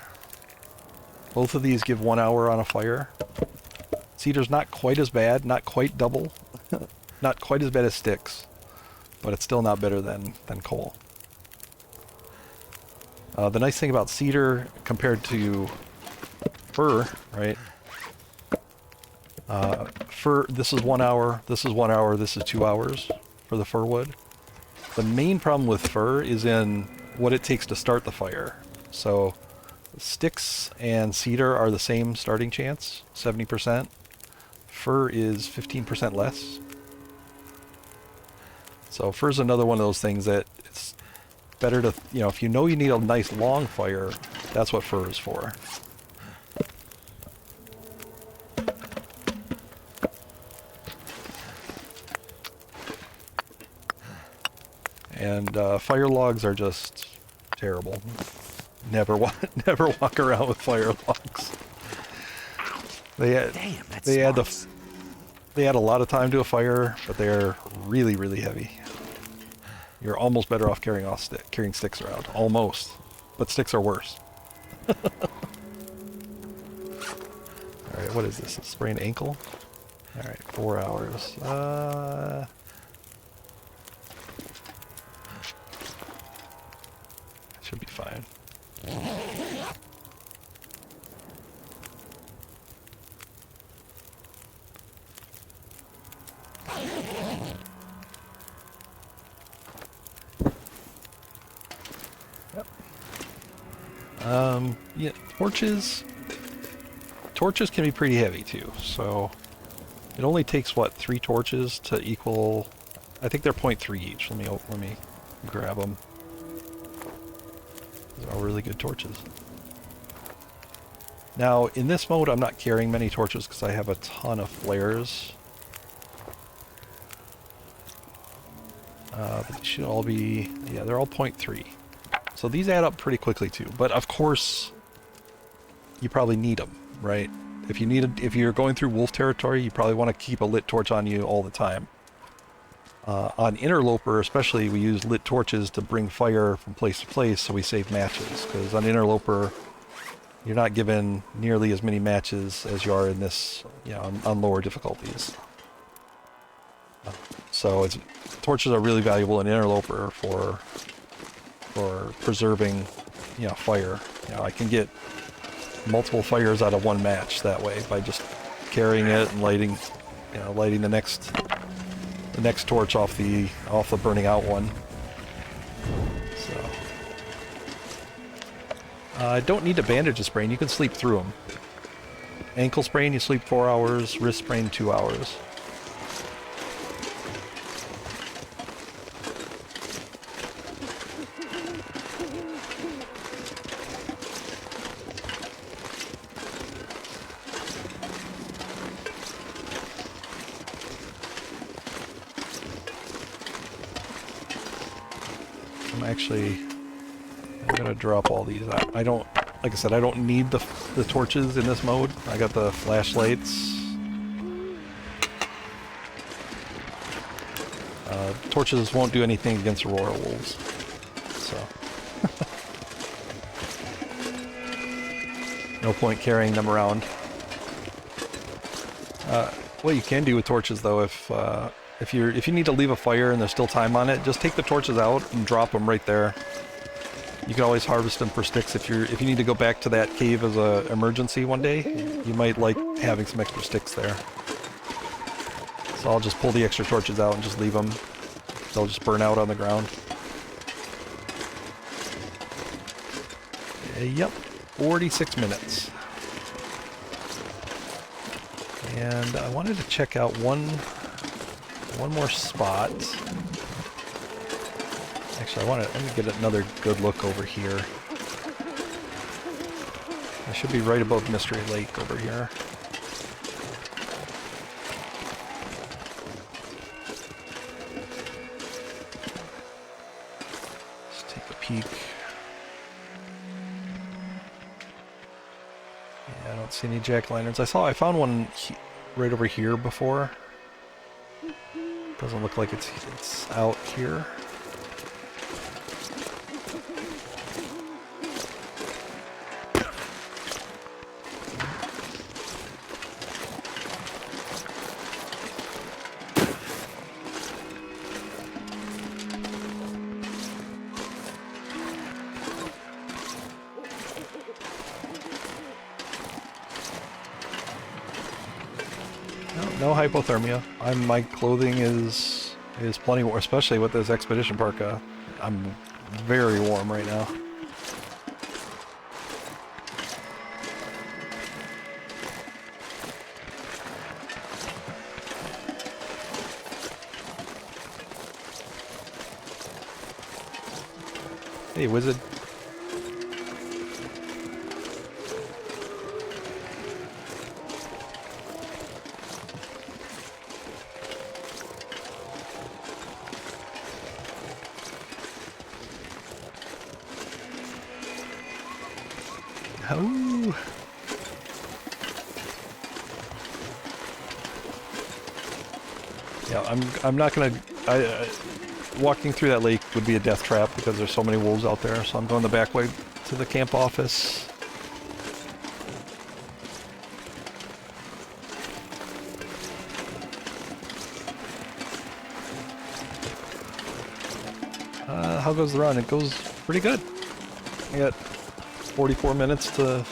Both of these give 1 hour on a fire. Cedar's not quite as bad, not quite double, not quite as bad as sticks, but it's still not better than coal. The nice thing about cedar compared to fir, right? Fir, this is 1 hour, this is 1 hour, this is 2 hours for the fir wood. The main problem with fir is in what it takes to start the fire. So sticks and cedar are the same starting chance, 70%. Fir is 15% less. So fir's another one of those things that it's better to, you know, if you know you need a nice long fire, that's what fir is for. And fire logs are just terrible. Never walk around with fire logs. They add a lot of time to a fire, but they're really, really heavy. You're almost better off carrying sticks around. Almost. But sticks are worse. Alright, what is this? A sprained ankle? Alright, 4 hours. Should be fine. Yeah, torches can be pretty heavy too, so it only takes, what, 3 torches to equal, I think they're 0.3 each. Let me grab them. These are all really good torches. Now, in this mode, I'm not carrying many torches because I have a ton of flares. But they should all be, yeah, they're all 0.3. So these add up pretty quickly too. But of course, you probably need them, right? If you're going through wolf territory, you probably want to keep a lit torch on you all the time. On Interloper especially, we use lit torches to bring fire from place to place, so we save matches. Because on Interloper, you're not given nearly as many matches as you are in this, on lower difficulties. So torches are really valuable in Interloper for preserving, fire. I can get multiple fires out of one match that way by just carrying it and lighting the next torch off the burning out one. So I don't need to bandage a sprain. You can sleep through them. Ankle sprain, you sleep 4 hours. Wrist sprain, 2 hours. I'm gonna drop all these. I don't, like I said, I don't need the torches in this mode. I got the flashlights. Torches won't do anything against Aurora wolves, so no point carrying them around. What you can do with torches, though, if you need to leave a fire and there's still time on it, just take the torches out and drop them right there. You can always harvest them for sticks if you need to go back to that cave as an emergency one day. You might like having some extra sticks there. So I'll just pull the extra torches out and just leave them. They'll just burn out on the ground. Yep, 46 minutes. And I wanted to check out one more spot. Actually, let me get another good look over here. I should be right above Mystery Lake over here. Let's take a peek. Yeah, I don't see any jack-o'-lanterns. I found one right over here before. Doesn't look like it's out here. No hypothermia. My clothing is plenty warm, especially with this expedition parka. I'm very warm right now. Hey, wizard. Oh. Yeah, I'm not gonna. Walking through that lake would be a death trap because there's so many wolves out there. So I'm going the back way to the camp office. How goes the run? It goes pretty good. I got 44 minutes to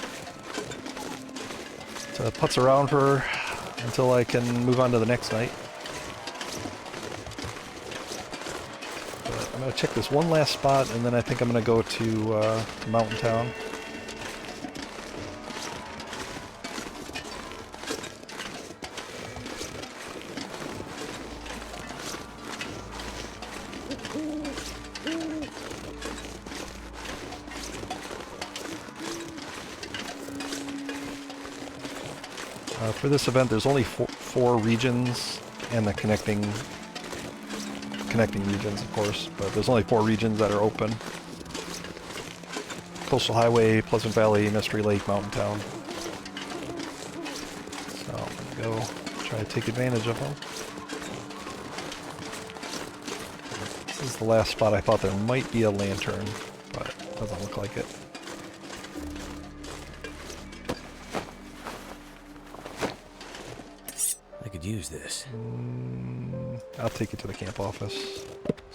putz around for until I can move on to the next night. But I'm going to check this one last spot, and then I think I'm going to go to Mountain Town. For this event, there's only four regions and the connecting regions, of course, but there's only 4 regions that are open. Coastal Highway, Pleasant Valley, Mystery Lake, Mountain Town. So I'm going to go try to take advantage of them. This is the last spot I thought there might be a lantern, but it doesn't look like it. I could use this. I'll take it to the camp office.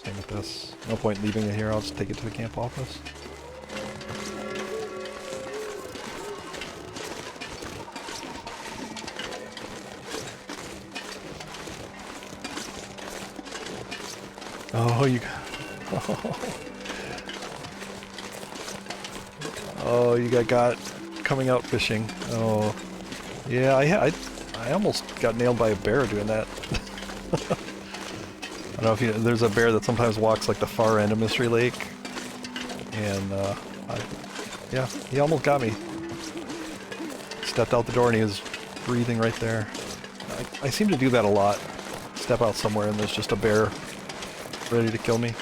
Same with this. No point leaving it here, I'll just take it to the camp office. Oh, you got... Oh, you got coming out fishing. Oh, yeah, I almost got nailed by a bear doing that. I don't know if you... There's a bear that sometimes walks like the far end of Mystery Lake. And, yeah, he almost got me. Stepped out the door and he was breathing right there. I seem to do that a lot. Step out somewhere and there's just a bear ready to kill me.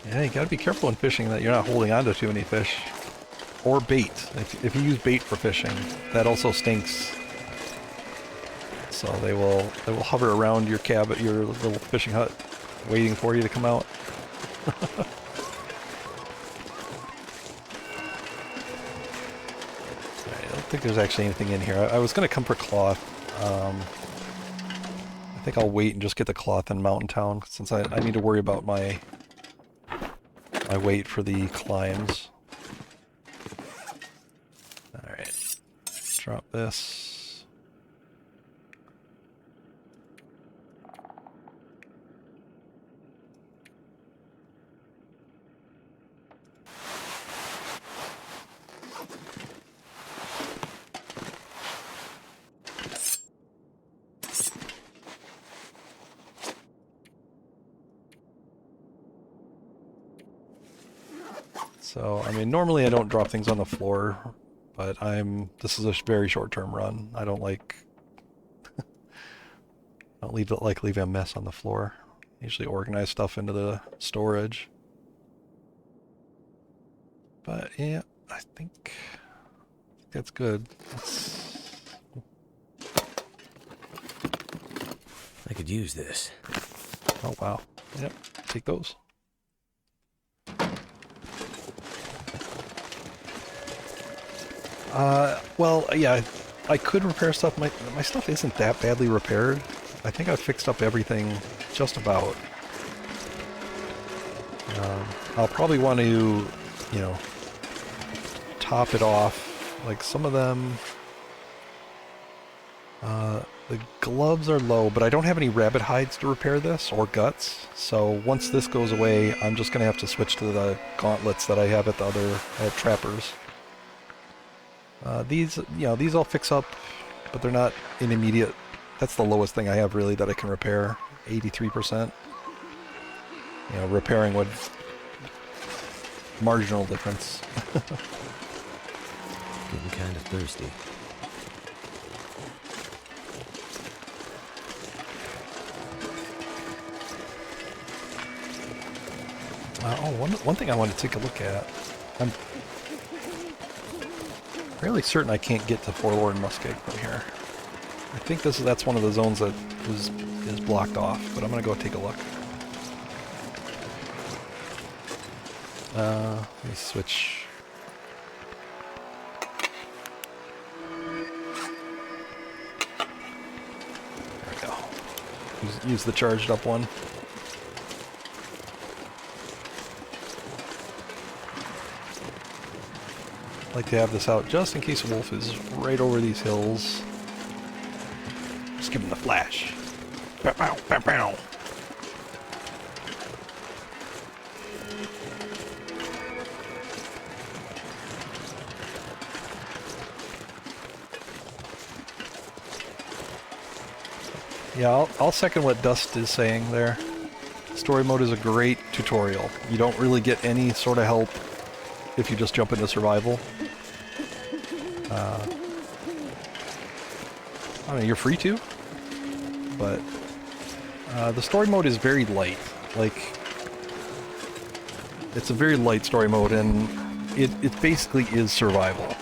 Yeah, you gotta be careful in fishing that you're not holding on to too many fish. Or bait. If you use bait for fishing, that also stinks. So they will hover around your cabin, your little fishing hut, waiting for you to come out. Alright, I don't think there's actually anything in here. I was gonna come for cloth. I think I'll wait and just get the cloth in Mountain Town since I need to worry about my weight for the climbs. Alright. Drop this. So, I mean, normally I don't drop things on the floor, but this is a very short-term run. I don't like, leaving a mess on the floor. I usually organize stuff into the storage. But yeah, I think that's good. I could use this. Oh wow. Yep, take those. Well, yeah, I could repair stuff. My stuff isn't that badly repaired. I think I've fixed up everything just about. I'll probably want to, you know, top it off. Like some of them, the gloves are low, but I don't have any rabbit hides to repair this, or guts. So once this goes away, I'm just gonna have to switch to the gauntlets that I have at Trappers. These I'll fix up, but they're not in immediate. That's the lowest thing I have really that I can repair. 83%. You know, repairing would marginal difference. Getting kind of thirsty. One thing I want to take a look at. I'm fairly certain I can't get to Forlorn Muskeg from here. I think that's one of the zones that is blocked off, but I'm gonna go take a look. Let me switch. There we go. Use the charged up one. I'd like to have this out just in case a wolf is right over these hills. Just give him the flash. Pow, pow, pow, pow. Yeah, I'll second what Dust is saying there. Story mode is a great tutorial. You don't really get any sort of help if you just jump into survival. I don't know, you're free to, but the story mode is very light. Like, it's a very light story mode, and it basically is survival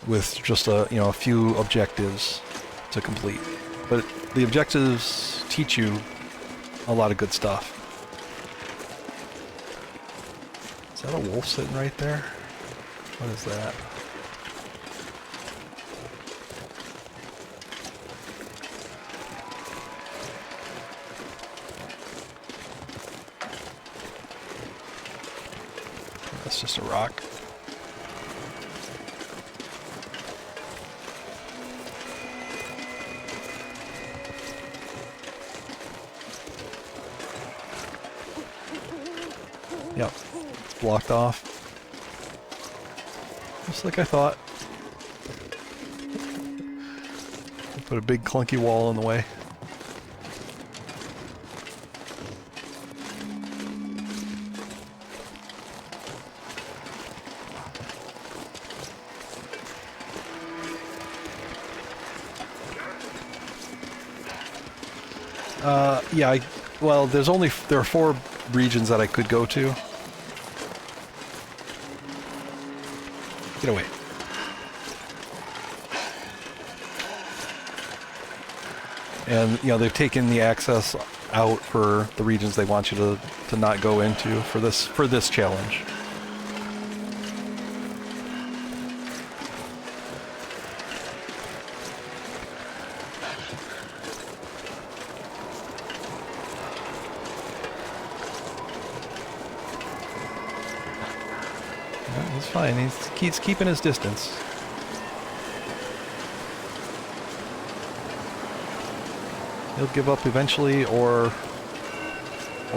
with just a few objectives to complete. But the objectives teach you a lot of good stuff. Is that a wolf sitting right there? What is that? That's just a rock. Yep, it's blocked off. Just like I thought. Put a big clunky wall in the way. Yeah, well, there are 4 regions that I could go to. Get away. And, they've taken the access out for the regions they want you to not go into for this challenge. He's fine. He's keeping his distance. He'll give up eventually, or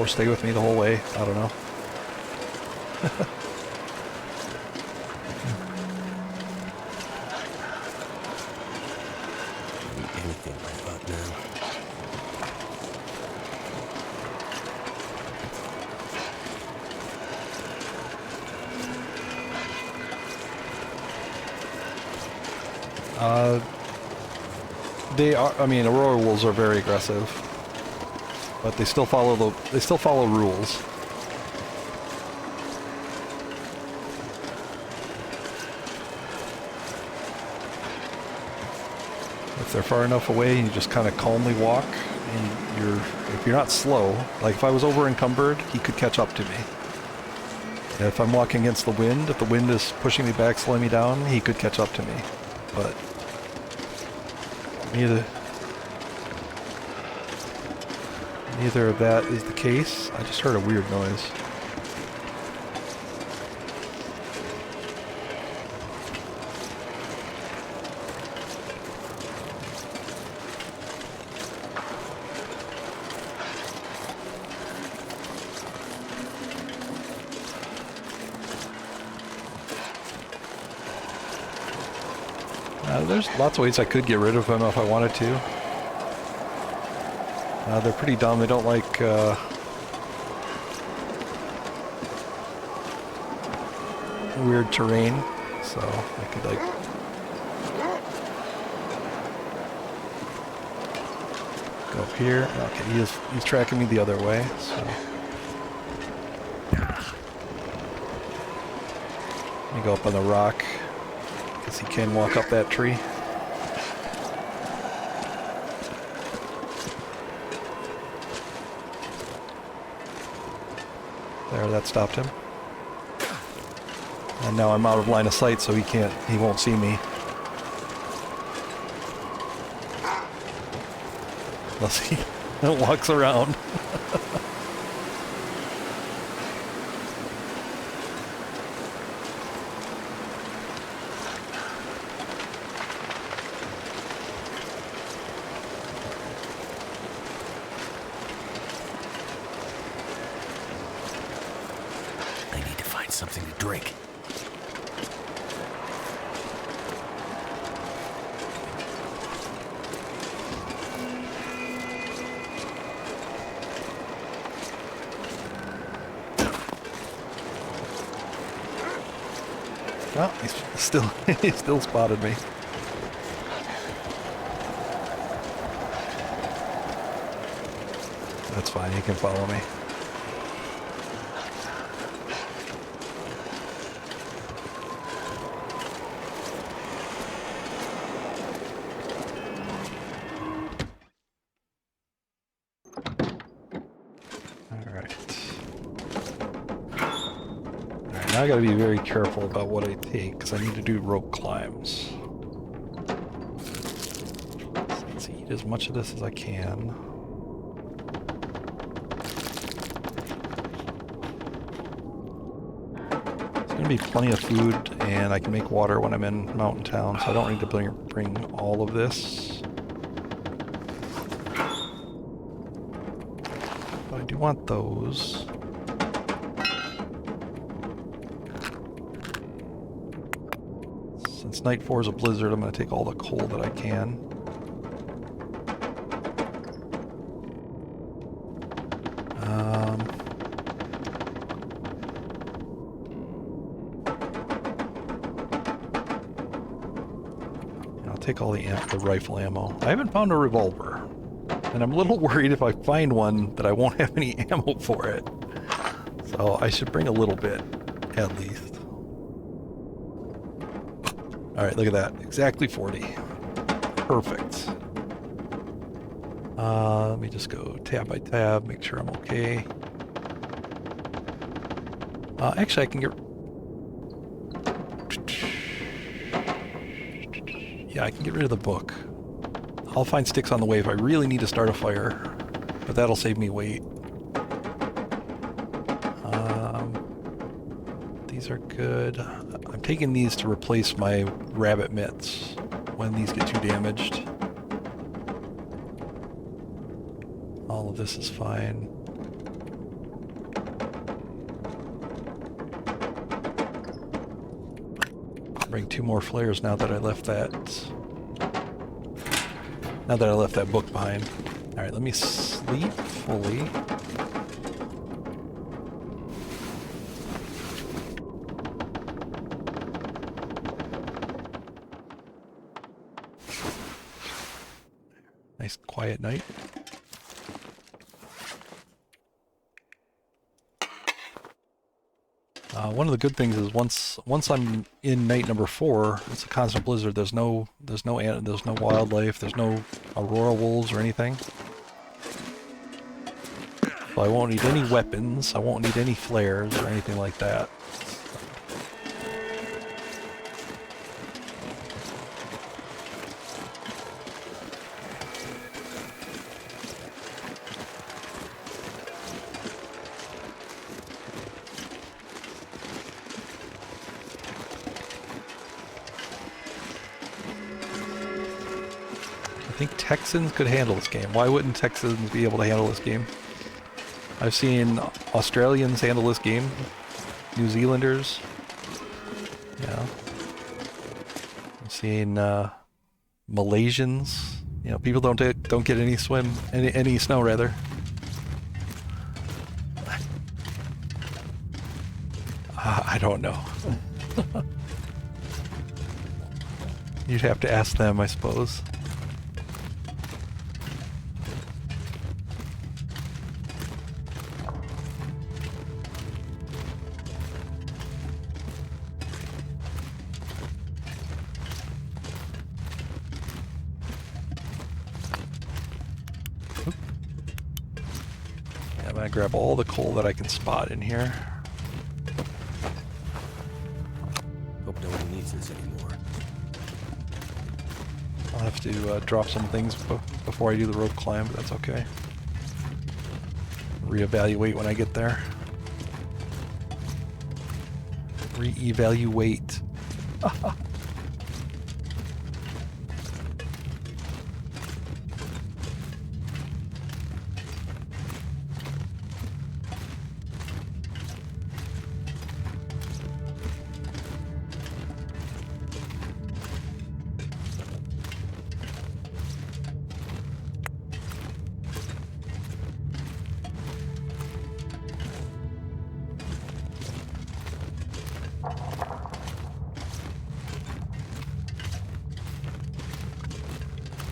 stay with me the whole way. I don't know. Anything right about now. They are. I mean, Aurora wolves are very aggressive, but they still follow rules. If they're far enough away, you just kind of calmly walk, and if you're not slow, like if I was over encumbered, he could catch up to me. And if I'm walking against the wind, if the wind is pushing me back, slowing me down, he could catch up to me. But neither of that is the case. I just heard a weird noise. There's lots of ways I could get rid of them if I wanted to. They're pretty dumb. They don't like weird terrain, so I could like go up here. Okay, he's tracking me the other way. So let me go up on the rock. Because he can walk up that tree. There, that stopped him. And now I'm out of line of sight, so he won't see me. Unless he walks around. I need to find something to drink. Oh, he still spotted me. That's fine, he can follow me. Now I gotta be very careful about what I take, because I need to do rope climbs. So let's eat as much of this as I can. There's gonna be plenty of food, and I can make water when I'm in Mountain Town, so I don't need to bring all of this. But I do want those. Since night 4 is a blizzard, I'm going to take all the coal that I can. I'll take all the rifle ammo. I haven't found a revolver, and I'm a little worried if I find one that I won't have any ammo for it. So I should bring a little bit, at least. Alright, look at that. Exactly 40. Perfect. Let me just go tab by tab, make sure I'm okay. Actually, I can get... Yeah, I can get rid of the book. I'll find sticks on the way if I really need to start a fire, but that'll save me weight. These are good. I'm taking these to replace my rabbit mitts when these get too damaged. All of this is fine. Bring 2 more flares now that I left that. Now that I left that book behind. All right, let me sleep fully. Nice quiet night. One of the good things is once I'm in night number 4, it's a constant blizzard. There's no wildlife. There's no aurora wolves or anything. So I won't need any weapons. I won't need any flares or anything like that. I think Texans could handle this game. Why wouldn't Texans be able to handle this game? I've seen Australians handle this game. New Zealanders. Yeah. I've seen Malaysians. You know, people don't get any snow rather. I don't know. You'd have to ask them, I suppose. gonna grab all the coal that I can spot in here. Hope no one needs this anymore. I'll have to drop some things before I do the rope climb, but that's okay. Reevaluate when I get there. Reevaluate.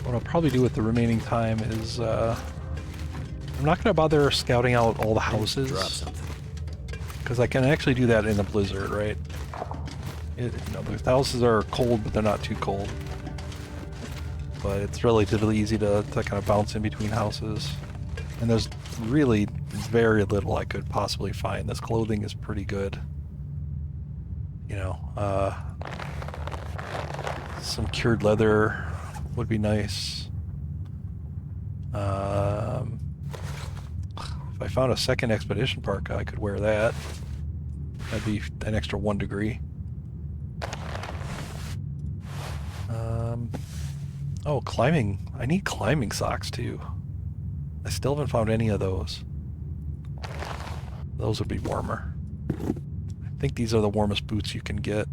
What I'll probably do with the remaining time is, I'm not going to bother scouting out all the houses. Drop something. Because I can actually do that in a blizzard, right? You know, the houses are cold, but they're not too cold. But it's relatively easy to kind of bounce in between houses. And there's really very little I could possibly find. This clothing is pretty good. You know, some cured leather would be nice. If I found a second expedition parka, I could wear that. That'd be an extra 1 degree. Oh, climbing. I need climbing socks too. I still haven't found any of those. Those would be warmer. I think these are the warmest boots you can get.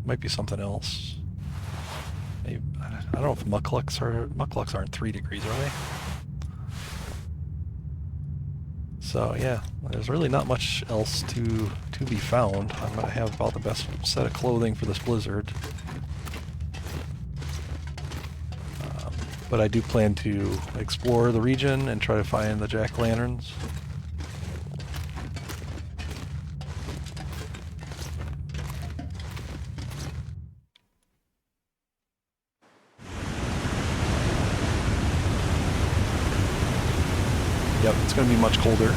Might be something else. Maybe, I don't know if mucklucks aren't 3 degrees, are they? So yeah, there's really not much else to be found. I'm gonna have about the best set of clothing for this blizzard. But I do plan to explore the region and try to find the jack-o'-lanterns. Yep, it's going to be much colder.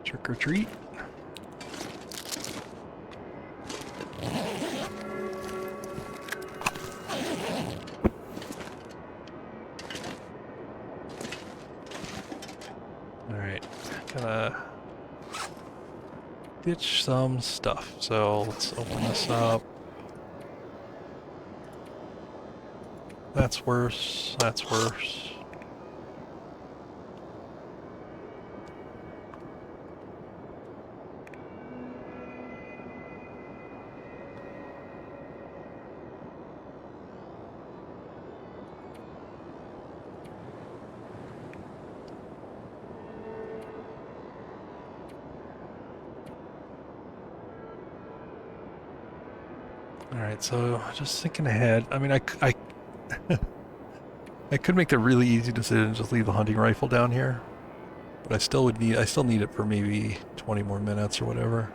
Trick or treat. gonna ditch some stuff. So let's open this up. That's worse. That's worse. Alright, so just thinking ahead. I mean, I could make the really easy decision, just leave the hunting rifle down here. But I still need it for maybe 20 more minutes or whatever.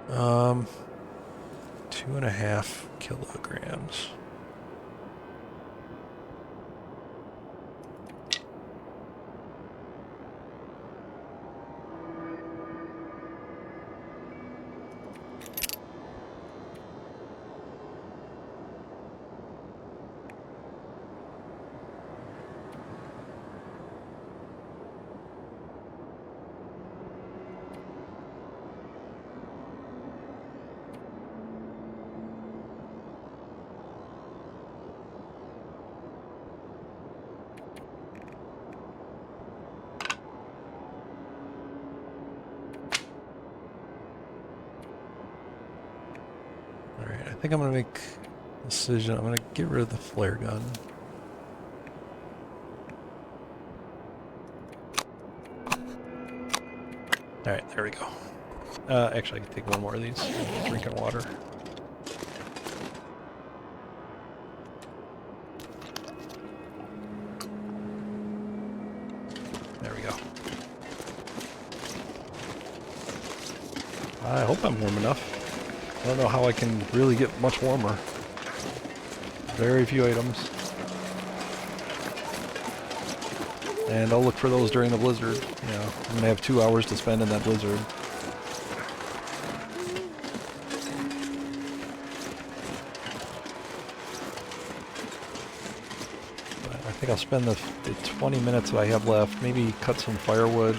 2.5 kilograms. Alright, I think I'm going to make a decision. I'm going to get rid of the flare gun. Alright, there we go. Actually, I can take one more of these. Drinking water. There we go. I hope I'm warm enough. I don't know how I can really get much warmer. Very few items. And I'll look for those during the blizzard. You know, I'm gonna have 2 hours to spend in that blizzard. But I think I'll spend the 20 minutes that I have left, maybe cut some firewood.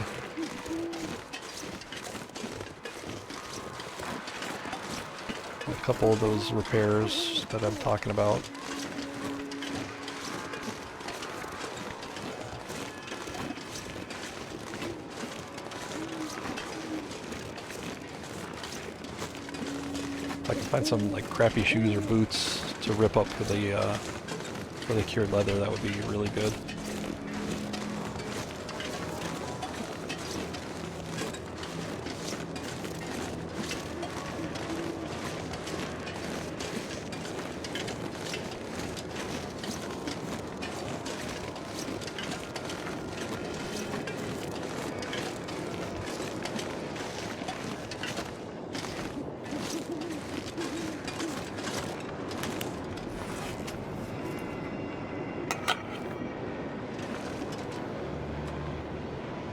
A couple of those repairs that I'm talking about. If I can find some like crappy shoes or boots to rip up for the cured leather, that would be really good.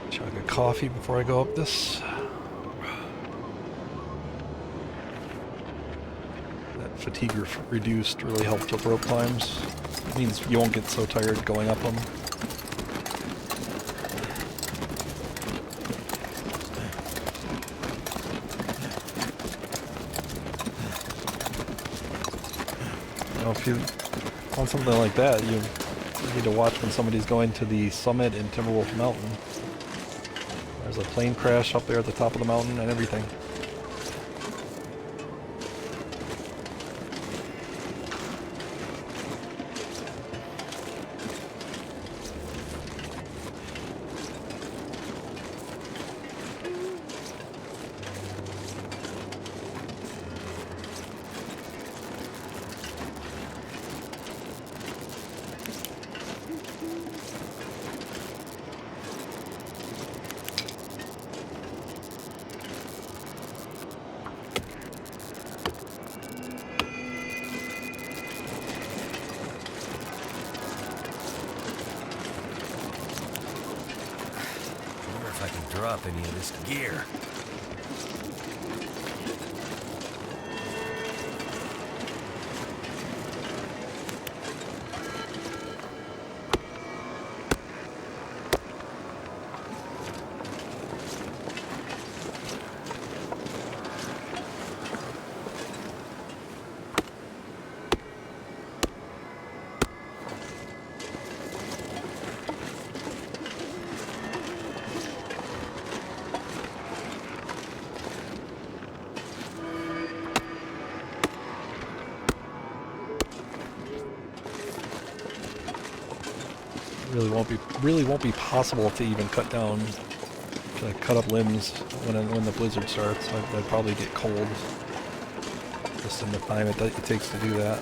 Chug a coffee before I go up this. That fatigue reduced really helped with rope climbs. It means you won't get so tired going up them. You know, if you want something like that, you need to watch when somebody's going to the summit in Timberwolf Mountain. There's a plane crash up there at the top of the mountain and everything. Drop any of this gear. really won't be possible to even cut up limbs when the blizzard starts. I'd probably get cold just in the time it takes to do that.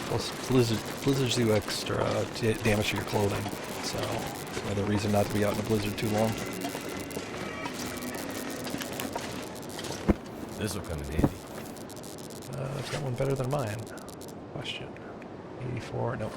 Plus, blizzards do extra damage to your clothing, so another reason not to be out in a blizzard too long. This will come in handy. Is that one better than mine? Question. 84, nope.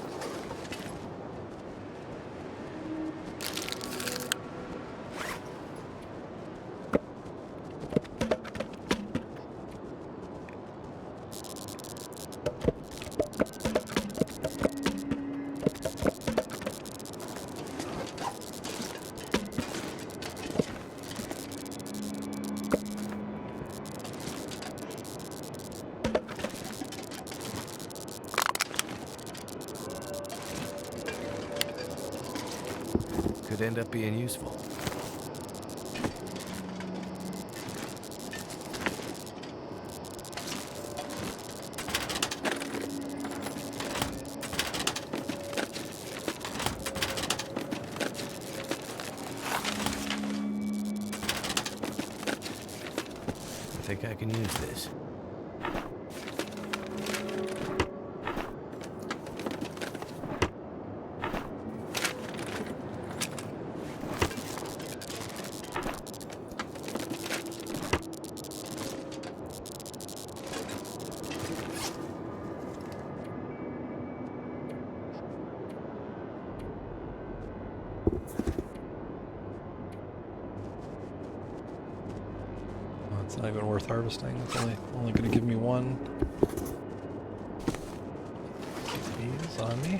Could end up being useful. I think I can use this. It's not even worth harvesting. It's only going to give me one. Keep these on me.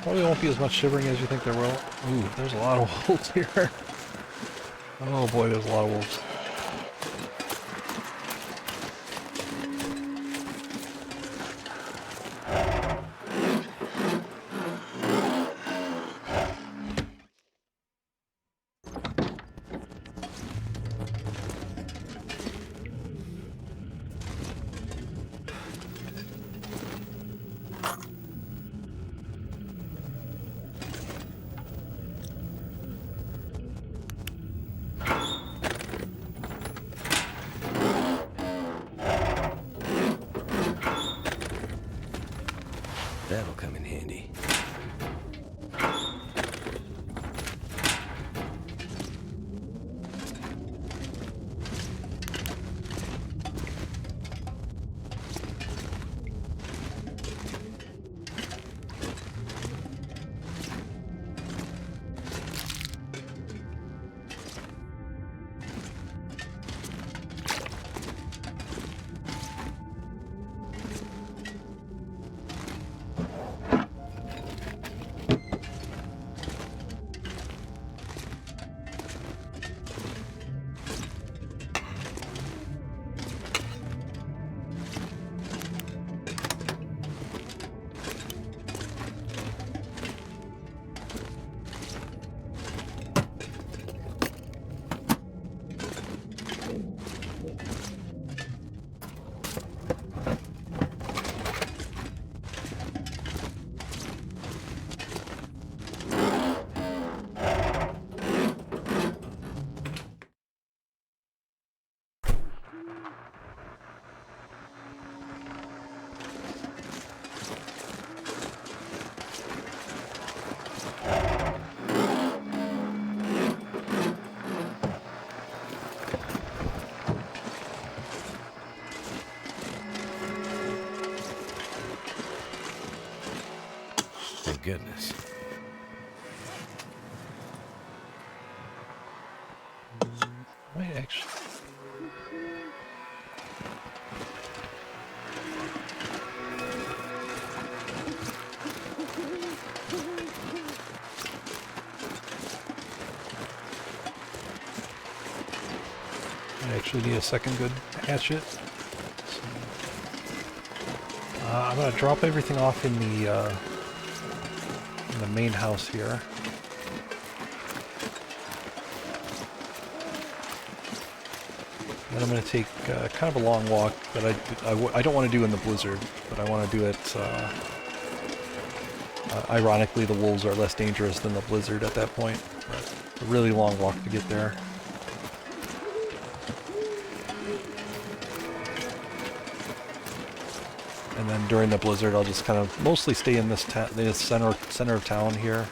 Probably won't be as much shivering as you think there will. Ooh, there's a lot of wolves here. Oh boy, there's a lot of wolves. That'll come in handy. Thank goodness. Might actually. I actually need a second good hatchet. So, I'm gonna drop everything off in the main house here. Then I'm going to take kind of a long walk that I don't want to do in the blizzard, but I want to do it, ironically the wolves are less dangerous than the blizzard at that point, but a really long walk to get there. And then during the blizzard I'll just kind of mostly stay in this center of town here.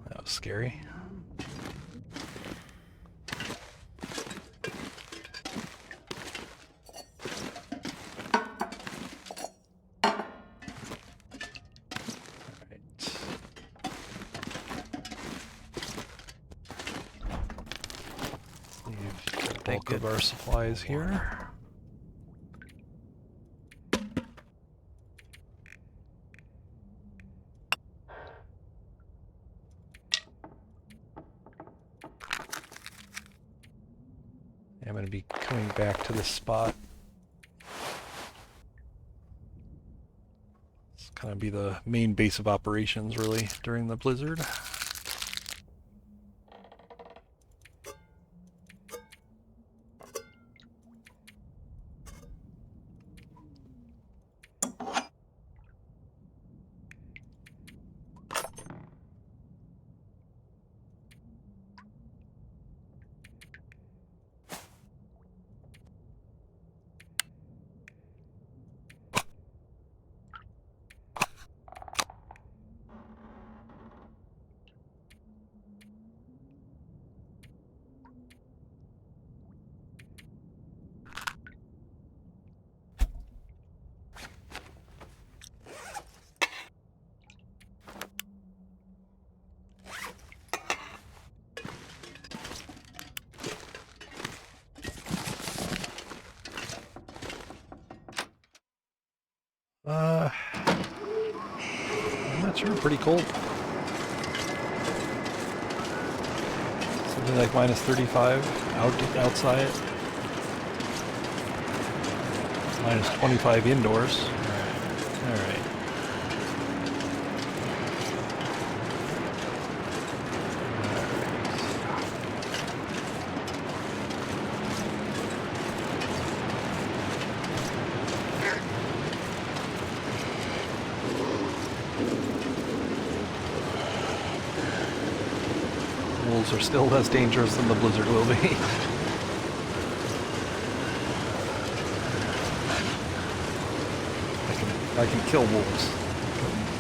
That was scary. Bulk of our supplies here. I'm going to be coming back to this spot. It's kind of be the main base of operations really during the blizzard. I'm not sure, pretty cold. Something like minus 35 outside. Minus 25 indoors. Alright. Wolves are still less dangerous than the blizzard will be. I can kill wolves,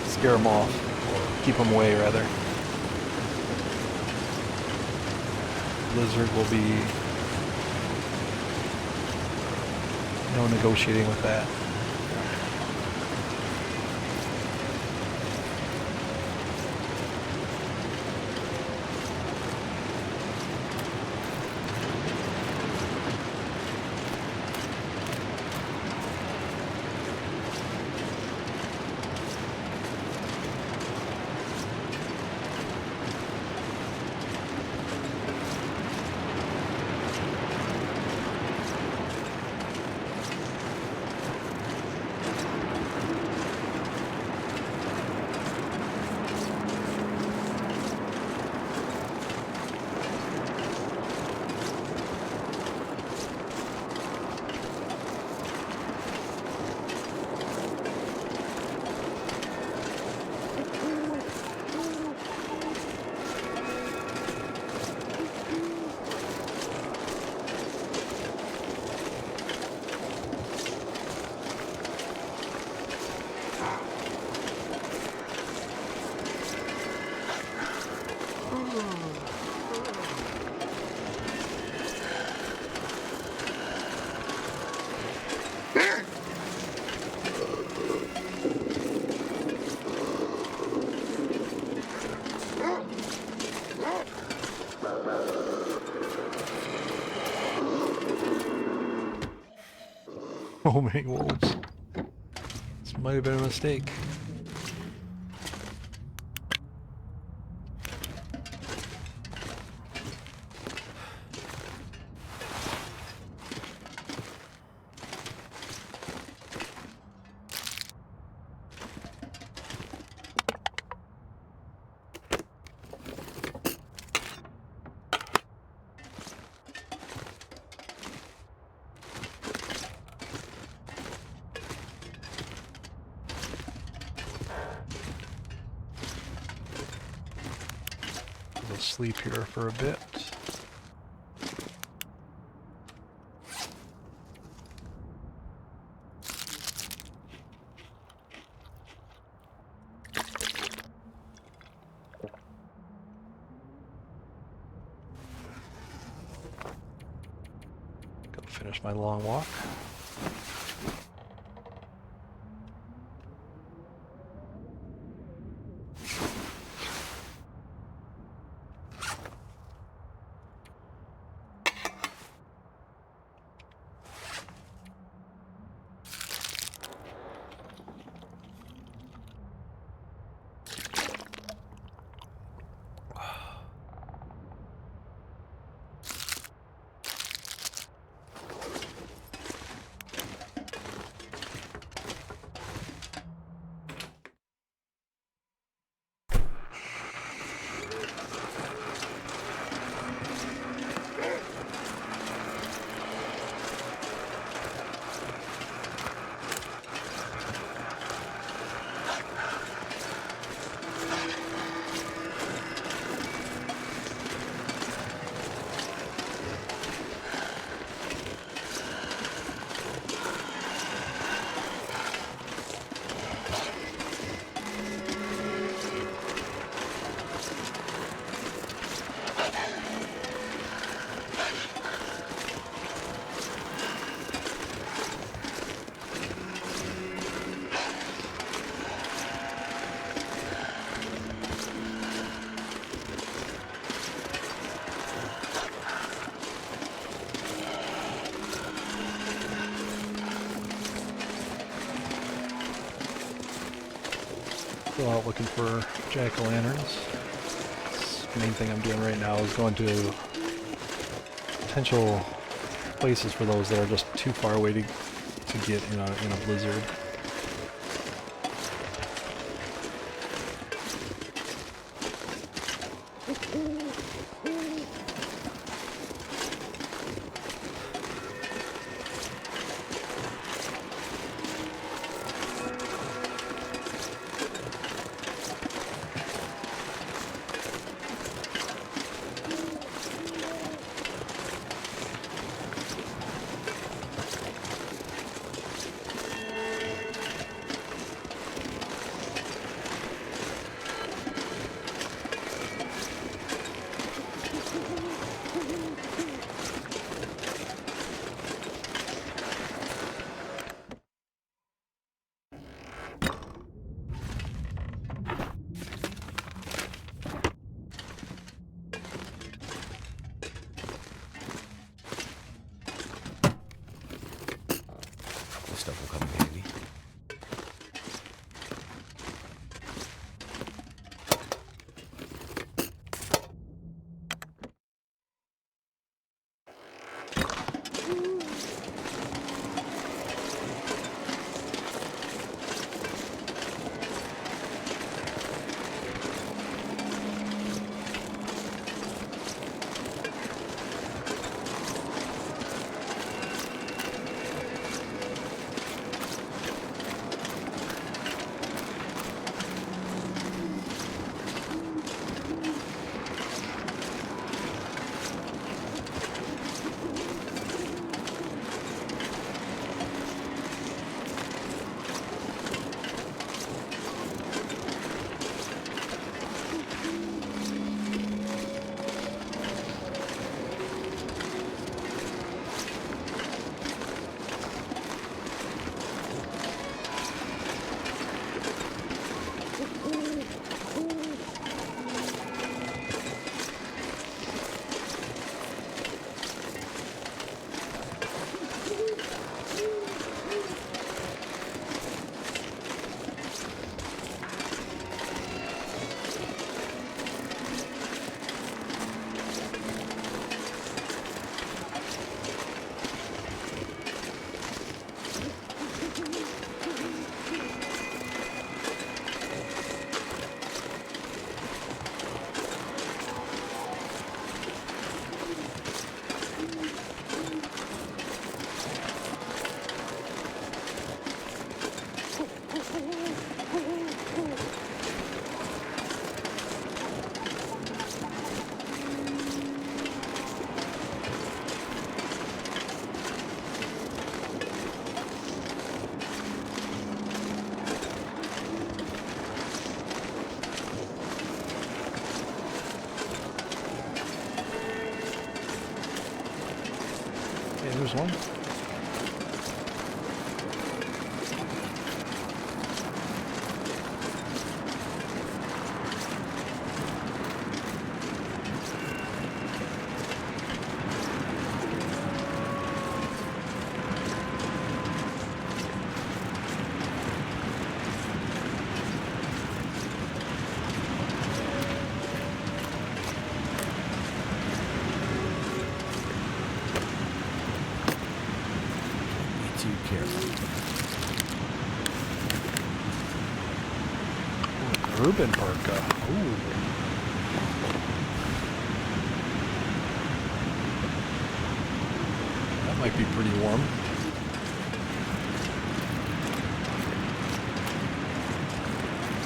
scare them off, or keep them away rather. Blizzard will be no negotiating with that. So many wolves. This might have been a mistake. We'll sleep here for a bit. Go finish my long walk. Go out looking for jack-o'-lanterns. The main thing I'm doing right now is going to potential places for those that are just too far away to get in a blizzard. This stuff will come in handy. There's one. Be too careful. Reuben parka. Ooh. That might be pretty warm.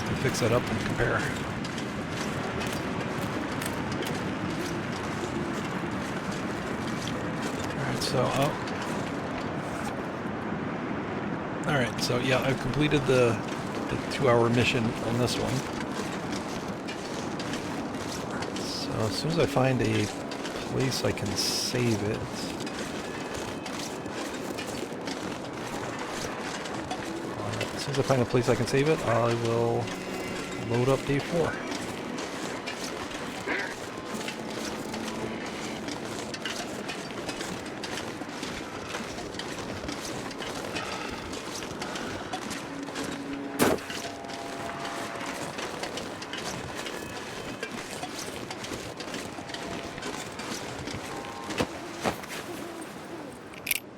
We'll fix that up and compare. Alright, so alright, so yeah, I've completed the 2-hour mission on this one. So as soon as I find a place I can save it. As soon as I find a place I can save it, I will load up day 4.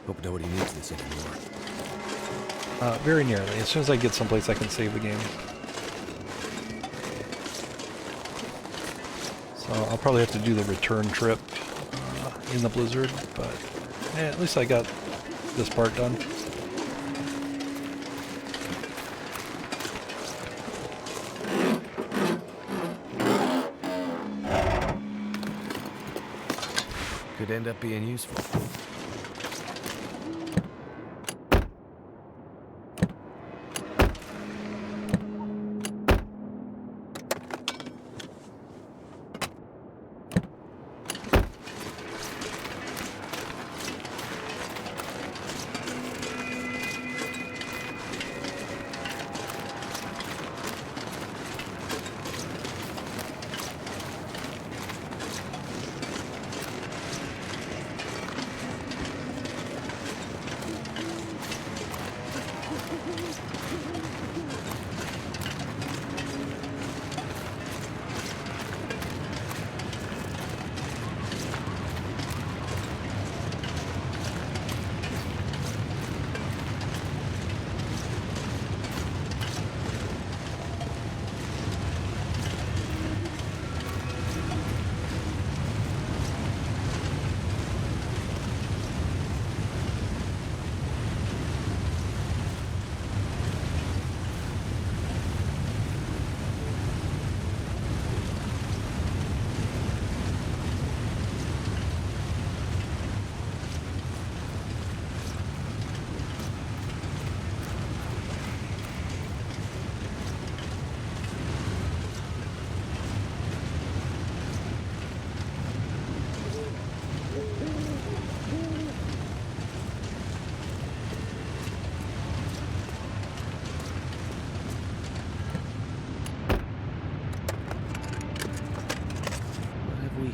Hope nobody needs this anymore. Very nearly. As soon as I get someplace I can save the game. So I'll probably have to do the return trip in the blizzard, but at least I got this part done. Could end up being useful.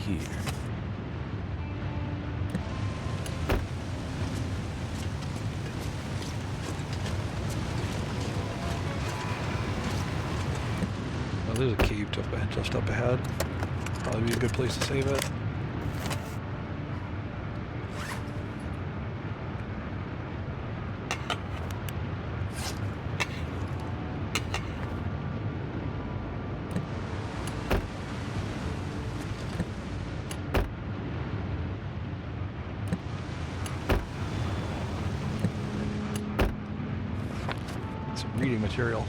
Here. Oh, there's a cave just up ahead. Probably be a good place to save it. Reading material.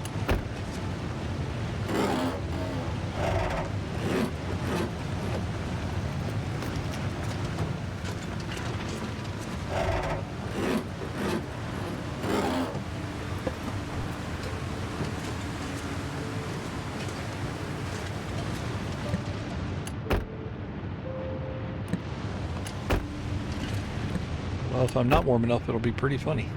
Well, Well, if I'm not warm enough, it'll be pretty funny.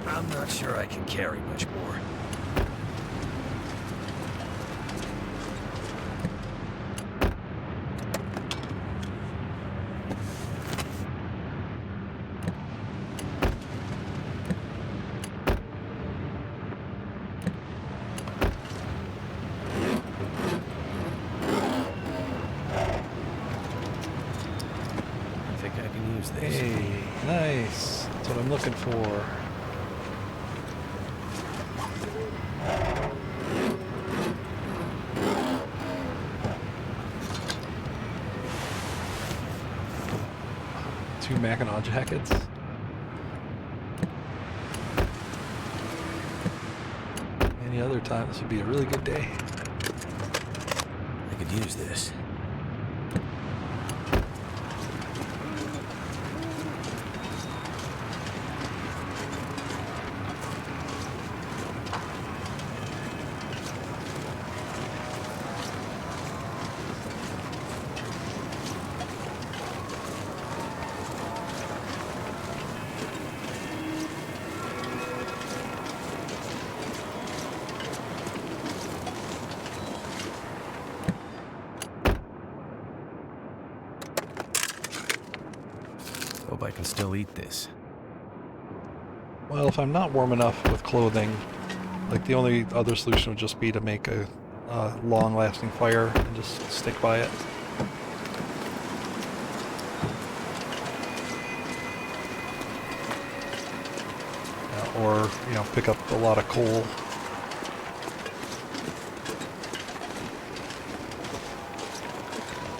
I'm not sure I can carry much more. I think I can use this. Hey, nice. That's what I'm looking for. Two Mackinac jackets. Any other time, this would be a really good day. I could use this. Hope I can still eat this. Well, if I'm not warm enough with clothing, like the only other solution would just be to make a long-lasting fire and just stick by it. Or, you know, pick up a lot of coal.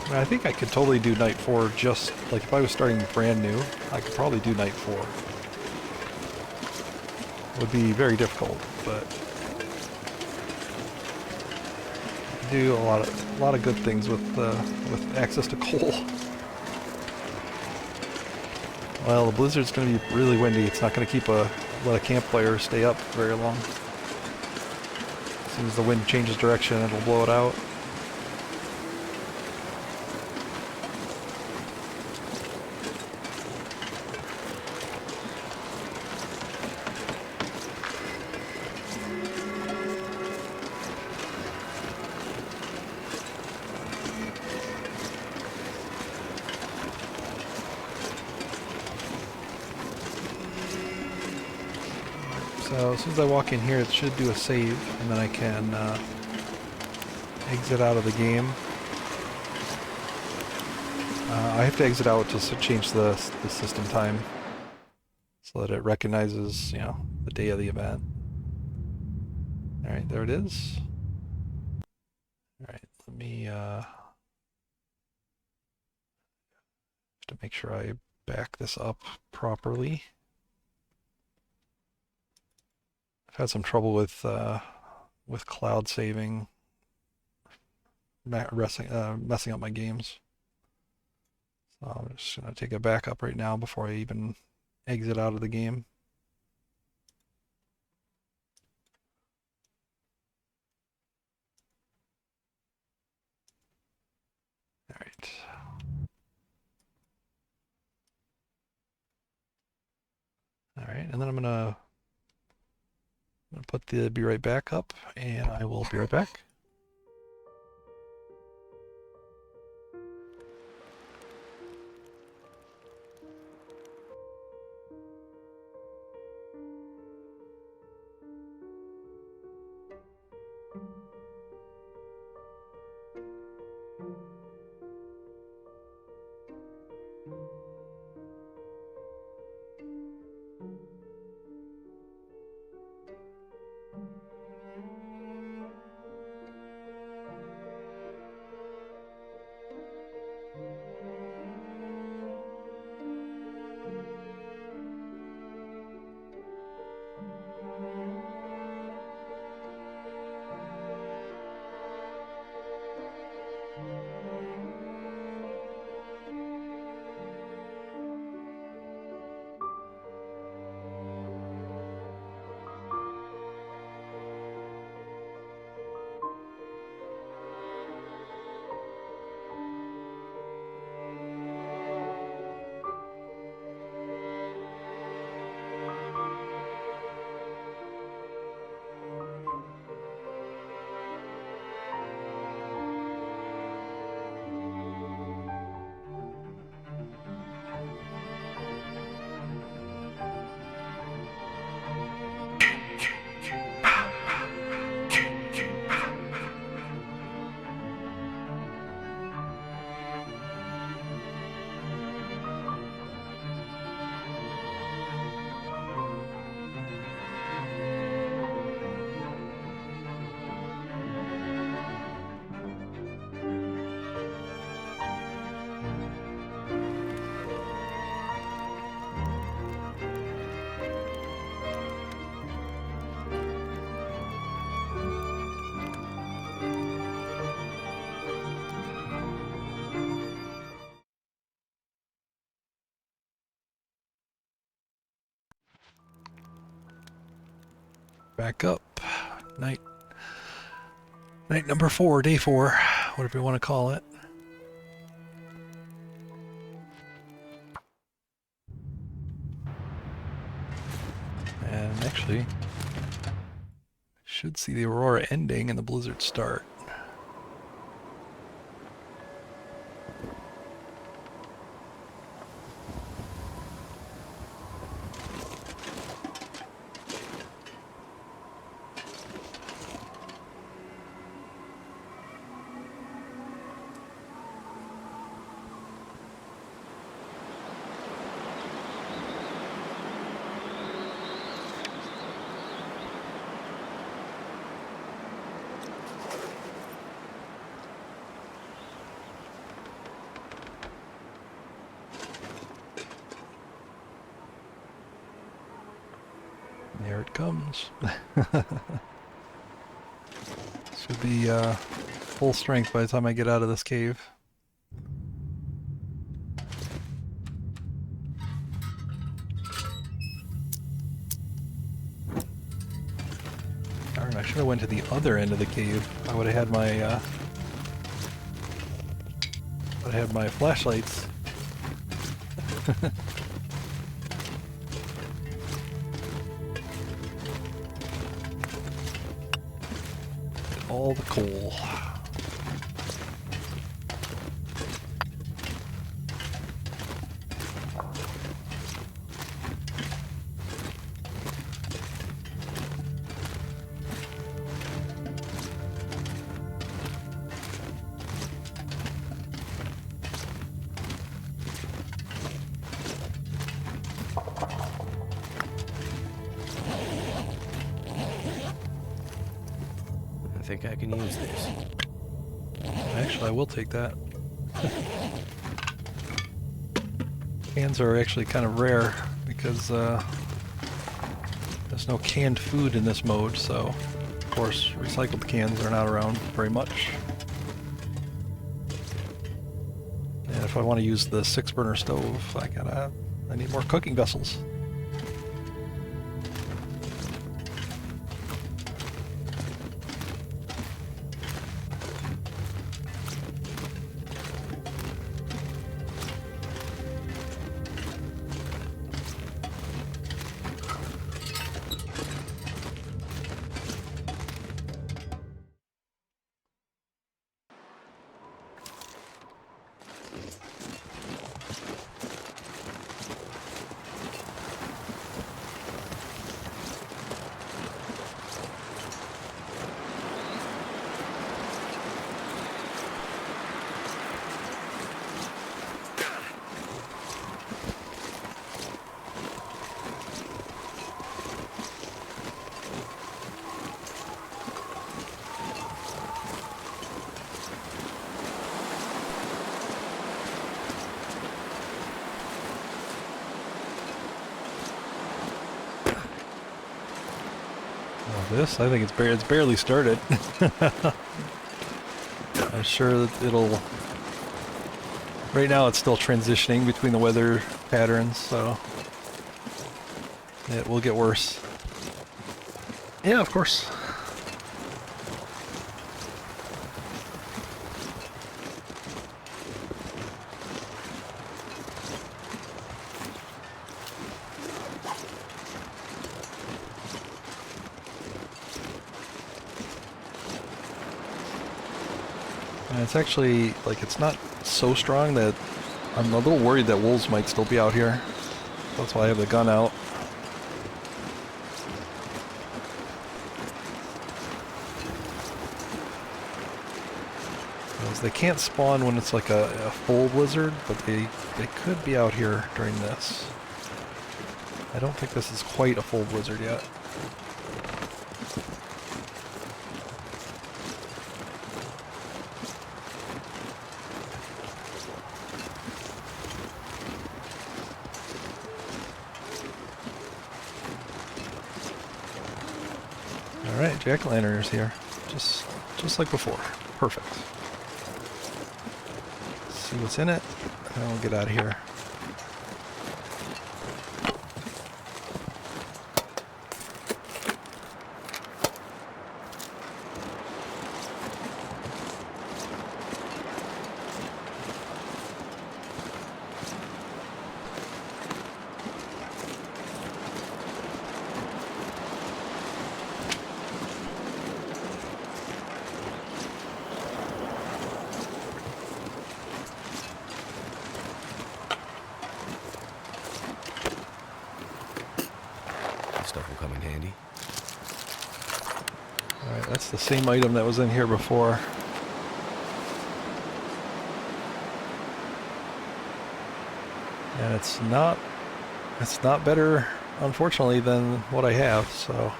I mean, I think I could totally do night 4 just, like if I was starting brand new, I could probably do night 4. It would be very difficult, but you can do a lot of good things with access to coal. Well, the blizzard's going to be really windy. It's not going to keep let a campfire stay up very long. As soon as the wind changes direction, it'll blow it out. So as soon as I walk in here, it should do a save, and then I can exit out of the game. I have to exit out to change the system time so that it recognizes, you know, the day of the event. All right, there it is. All right, let me have to make sure I back this up properly. I've had some trouble with cloud saving, messing up my games. So I'm just gonna take a backup right now before I even exit out of the game. All right. All right, and then I'm gonna put the be right back up, and I will be right back. Back up. Night number 4, day 4, whatever you want to call it. And actually, should see the aurora ending and the blizzard start. There it comes. Should be full strength by the time I get out of this cave. Darn, I should have went to the other end of the cave. I would have had my flashlights. All the coal. I think I can use this. Actually, I will take that. Cans are actually kind of rare because there's no canned food in this mode, so of course recycled cans are not around very much. And if I want to use the 6-burner stove, I need more cooking vessels. This, I think it's barely started. I'm sure that it'll... Right now it's still transitioning between the weather patterns, so it will get worse. Yeah, of course. And it's actually, like, it's not so strong that I'm a little worried that wolves might still be out here. That's why I have the gun out. Because they can't spawn when it's like a full blizzard, but they could be out here during this. I don't think this is quite a full blizzard yet. Alright, jack-o'-lantern is here. Just like before. Perfect. Let's see what's in it, and then we'll get out of here. same item that was in here before. And it's not better, unfortunately, than what I have, so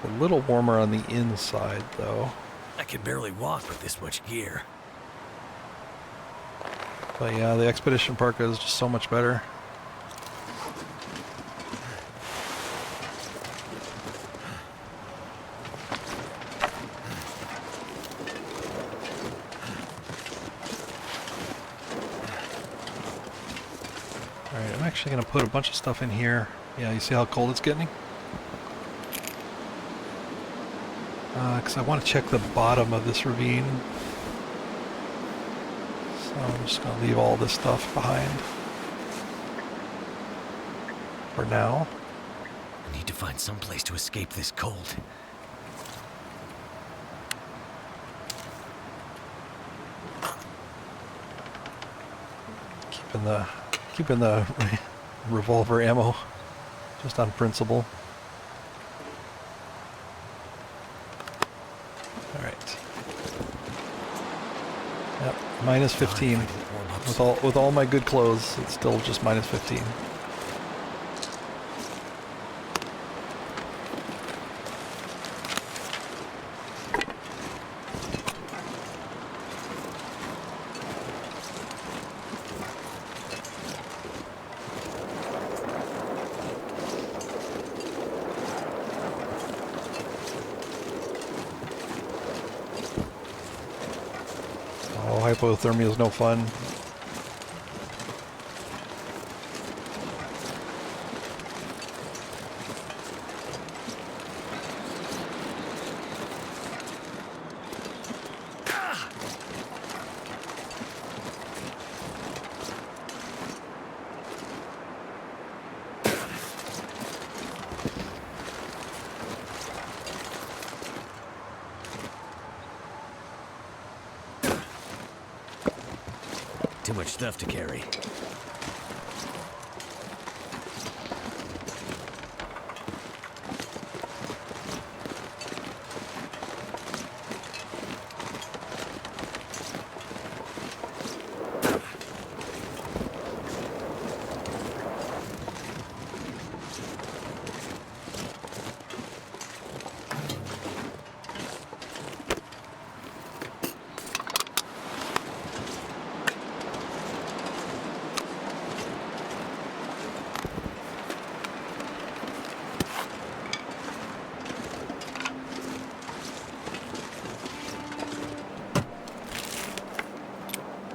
a little warmer on the inside, though. I can barely walk with this much gear. But yeah, the Expedition Parka is just so much better. Alright, I'm actually going to put a bunch of stuff in here. Yeah, you see how cold it's getting? Because I want to check the bottom of this ravine. So I'm just going to leave all this stuff behind for now. I need to find some place to escape this cold. Keeping the revolver ammo just on principle. Alright. Yep, minus 15. With all my good clothes, it's still just minus 15. Oh, hypothermia is no fun. Too much stuff to carry.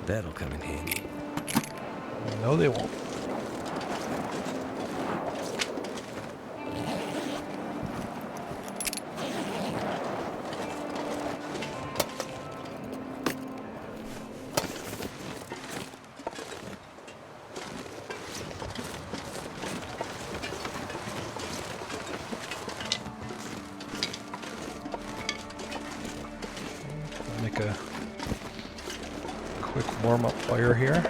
That'll come in handy. No, they won't. Make a quick warm-up fire here.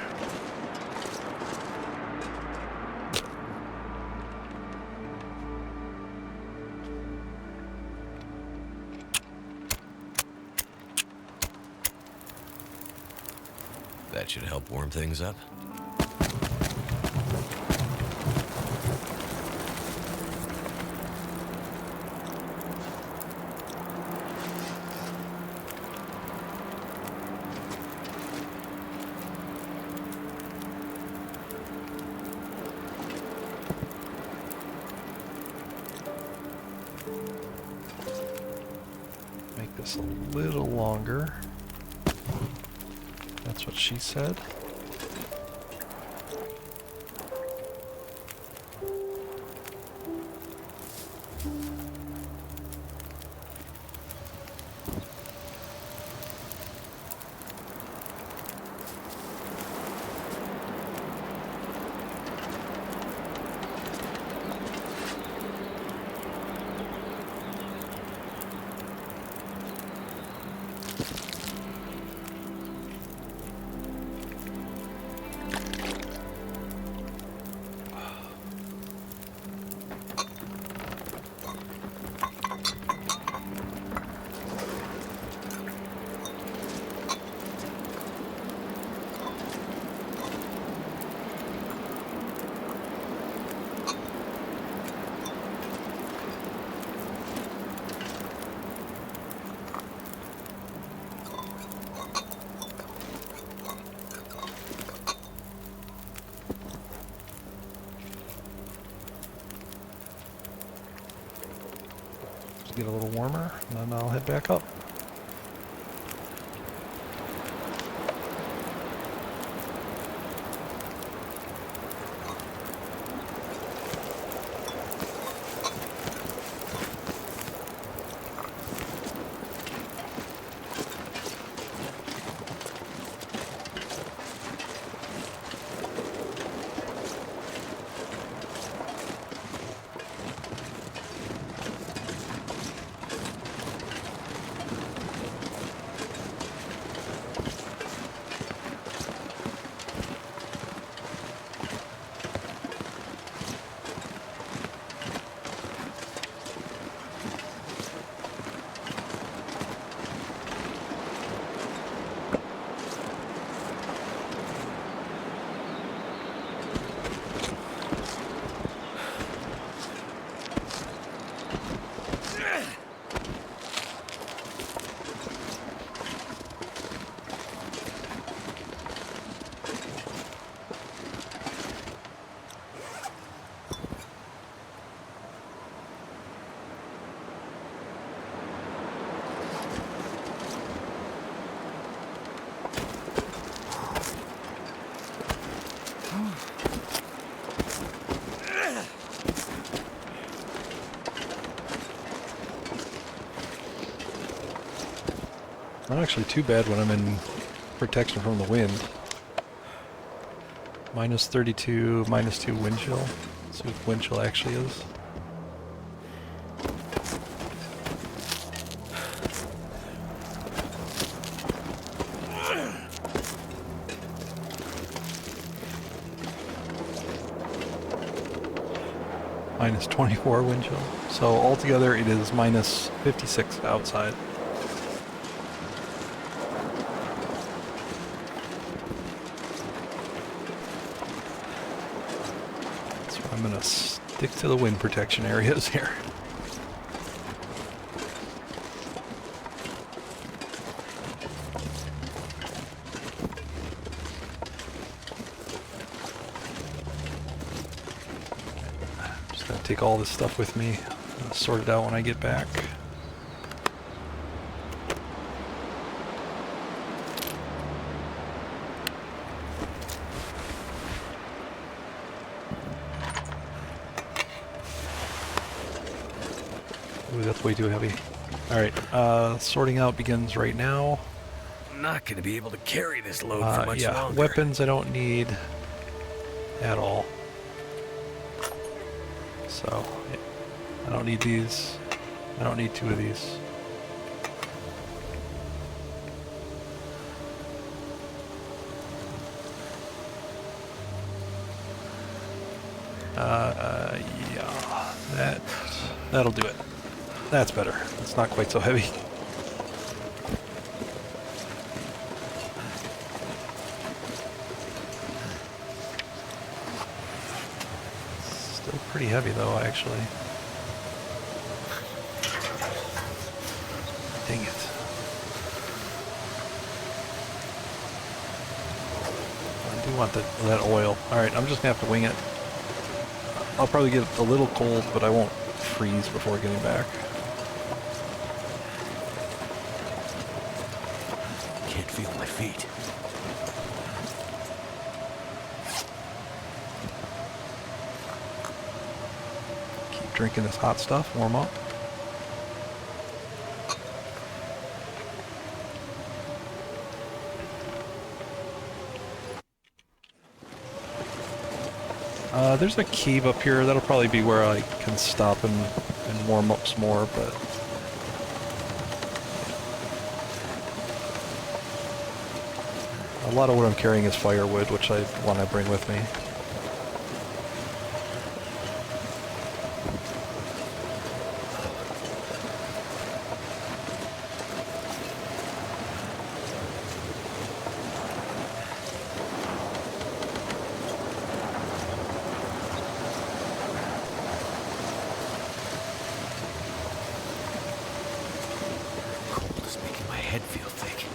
That should help warm things up. Make this a little longer. That's what she said. get a little warmer, and then I'll head back up. Not actually too bad when I'm in protection from the wind. Minus 32, minus 2 wind chill. Let's see what wind chill actually is. Minus 24 wind chill. So altogether it is minus 56 outside. I'm going to stick to the wind protection areas here. I'm just going to take all this stuff with me and sort it out when I get back. Ooh, that's way too heavy. Alright, sorting out begins right now. I'm not going to be able to carry this load for much yeah, longer. weapons I don't need at all. So, yeah, I don't need these. I don't need 2 of these. Yeah, that'll do it. That's better. It's not quite so heavy. Still pretty heavy though, actually. Dang it. I do want that oil. Alright, I'm just gonna have to wing it. I'll probably get a little cold, but I won't freeze before getting back. Can't feel my feet. Keep drinking this hot stuff, warm up. There's a cave up here. That'll probably be where I can stop and warm up some more, but... a lot of what I'm carrying is firewood, which I want to bring with me. Head feel thick.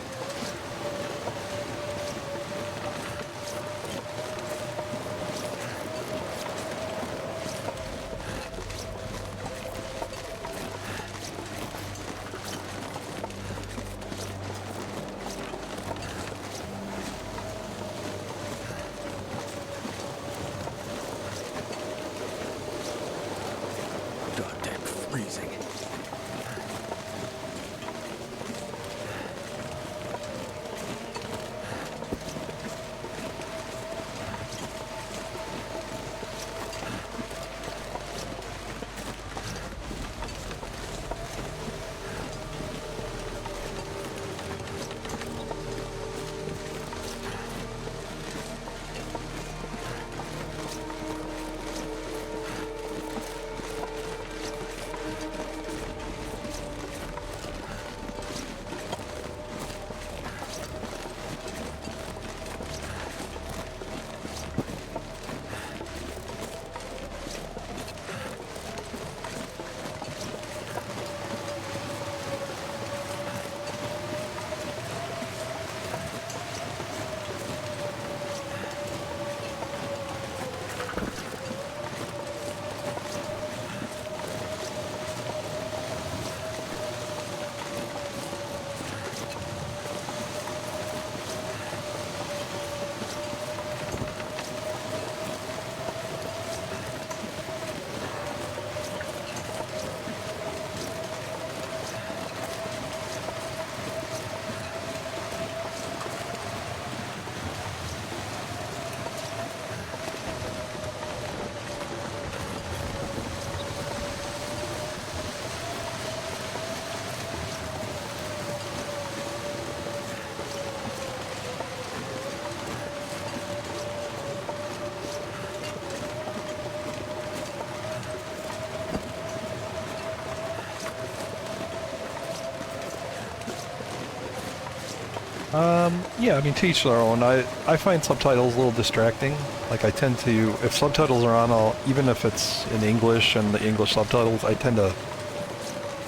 Yeah, I mean, to each their own. I find subtitles a little distracting. Like, I tend to, if subtitles are on, even if it's in English and the English subtitles, I tend to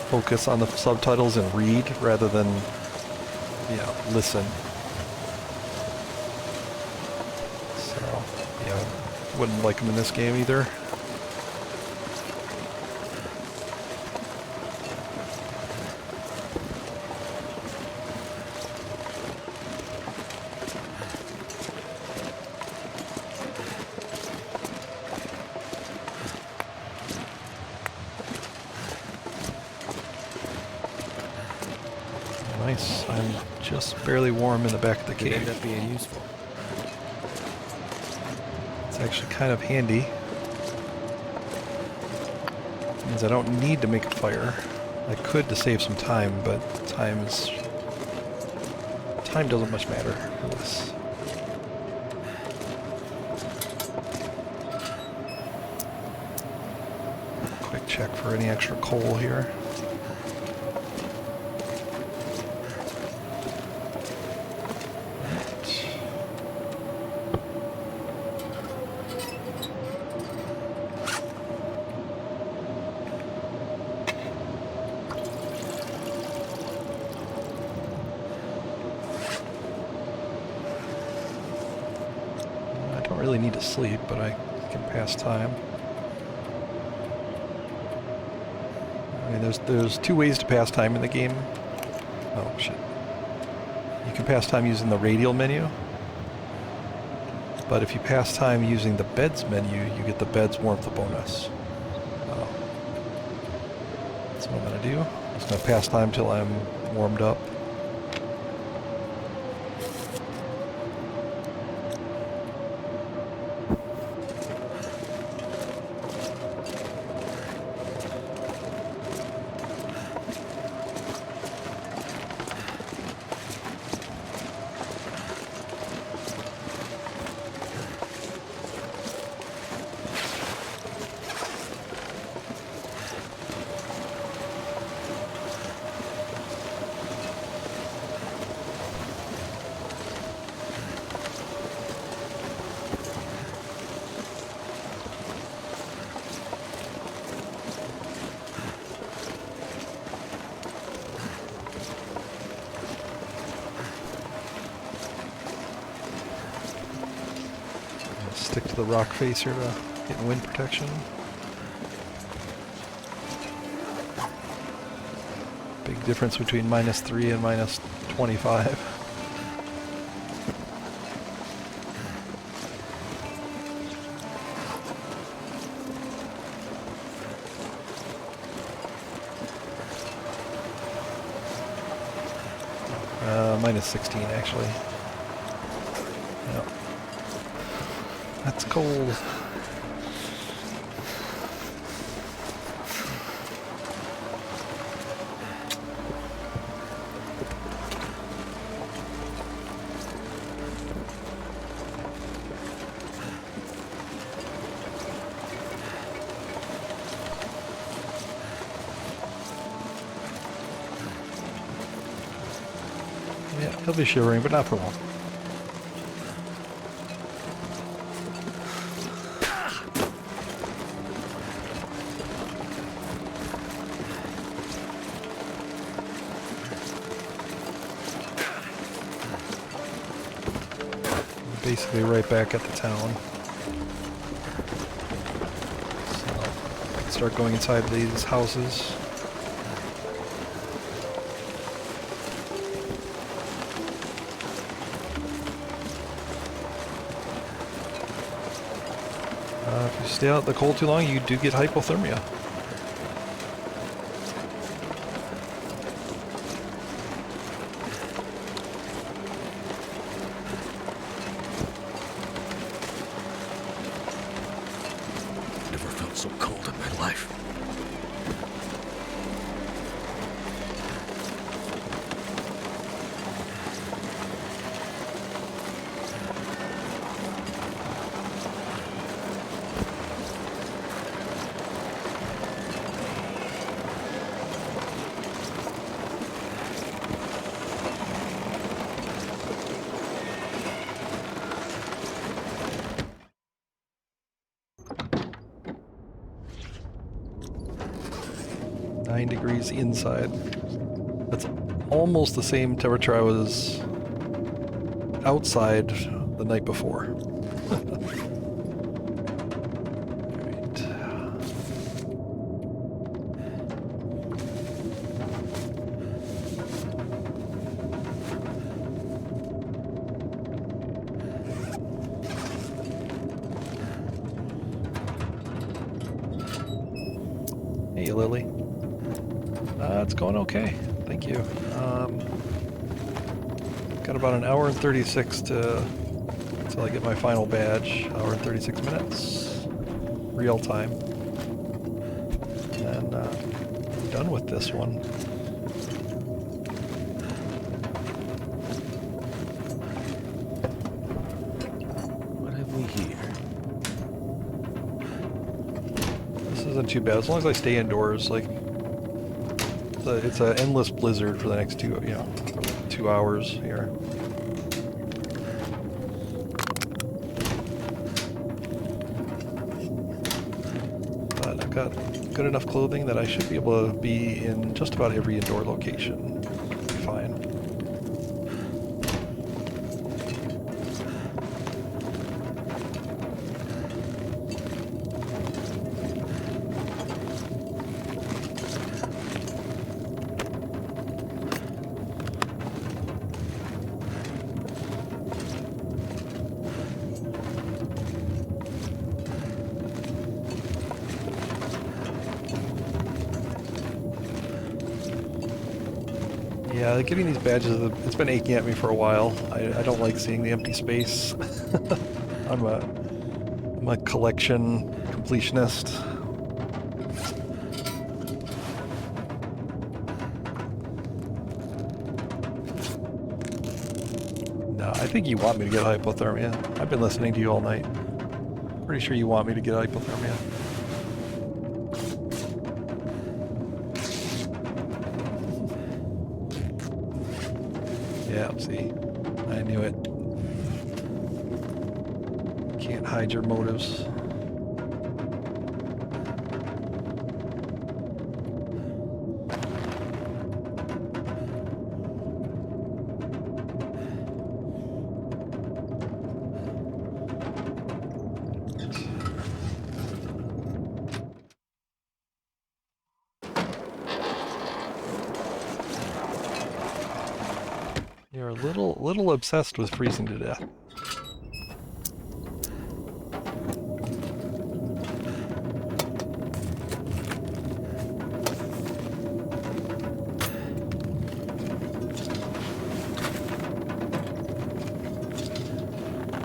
focus on the subtitles and read rather than, listen. So, yeah, wouldn't like them in this game either. Nice. I'm just barely warm in the back of the Could end cave. up being useful. It's actually kind of handy. Means I don't need to make a fire. I could to save some time, but time doesn't much matter for this. Quick check for any extra coal here. I don't really need to sleep, but I can pass time. I mean, there's two ways to pass time in the game. Oh shit! You can pass time using the radial menu, but if you pass time using the beds menu, you get the bed's warmth bonus. That's what I'm gonna do. I'm just gonna pass time till I'm warmed up. Stick to the rock face here to get wind protection. Big difference between -3 and -25. -16 actually. Yep. That's cold. Yeah, he'll be shivering, but not for long. Basically right back at the town. So I can start going inside these houses. If you stay out in the cold too long, you do get hypothermia. Never felt so cold in my life. 9 degrees inside. That's almost the same temperature I was outside the night before. Hey, Lily. It's going okay. Thank you. Got about an hour and 36 till I get my final badge. Hour and 36 minutes. Real time. And I'm done with this one. What have we here? Isn't too bad as long as I stay indoors. Like it's an endless blizzard for the next 2 hours here. But I've got good enough clothing that I should be able to be in just about every indoor location. Be fine. Yeah, getting these badges, it's been aching at me for a while. I don't like seeing the empty space. I'm a collection completionist. No, I think you want me to get hypothermia. I've been listening to you all night. Pretty sure you want me to get hypothermia. Yeah, see, I knew it. Can't hide your motives. You're a little obsessed with freezing to death.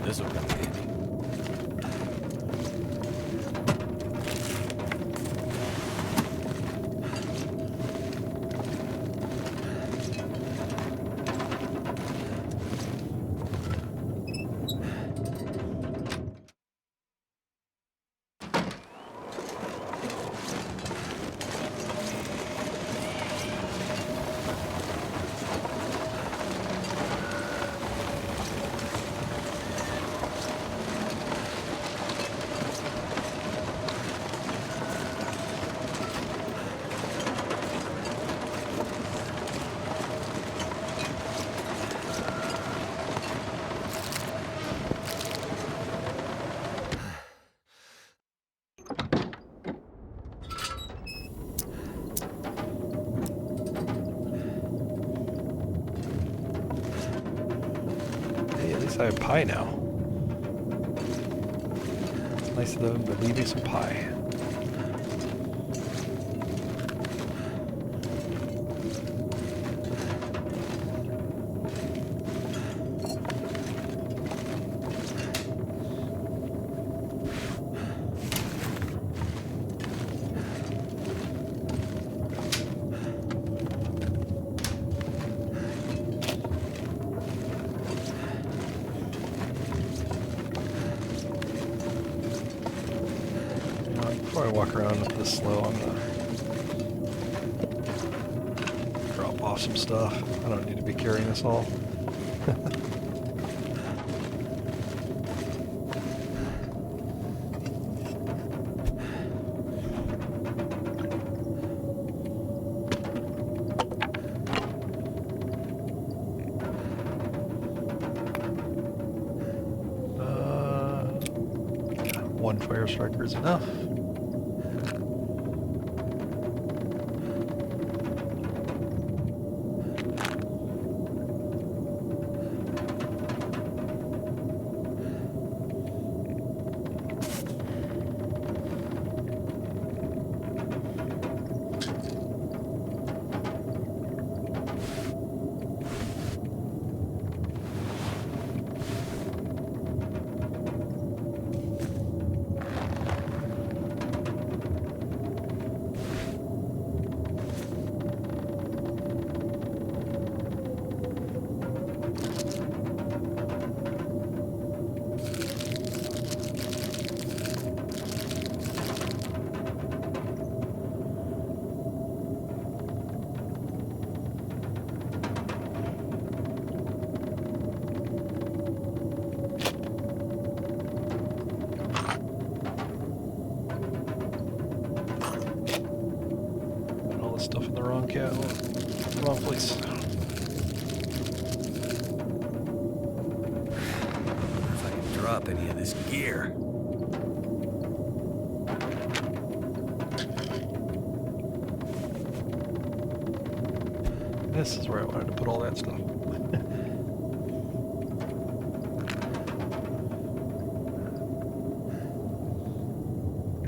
This'll come in handy. I have pie now. It's nice of them to leave me some pie. Before I walk around this slow, I'm gonna drop off some stuff. I don't need to be carrying this all. one fire striker is enough. Stuff in the wrong wrong place. If I can drop any of this gear. This is where I wanted to put all that stuff.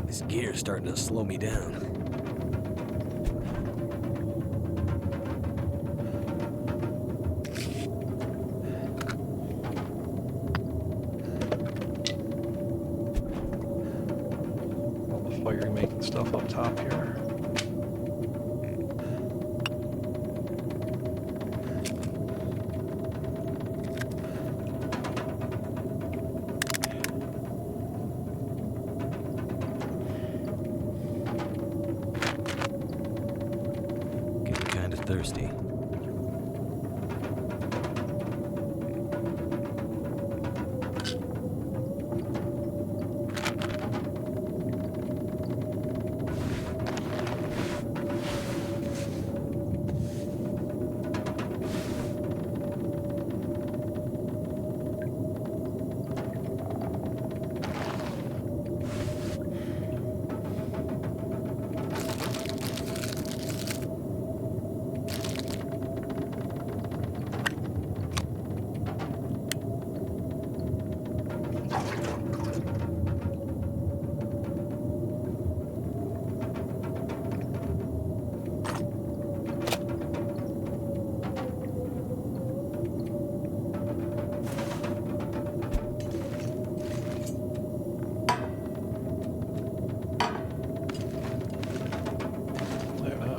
This gear's starting to slow me down. Firing, making stuff up top here. Getting kind of thirsty.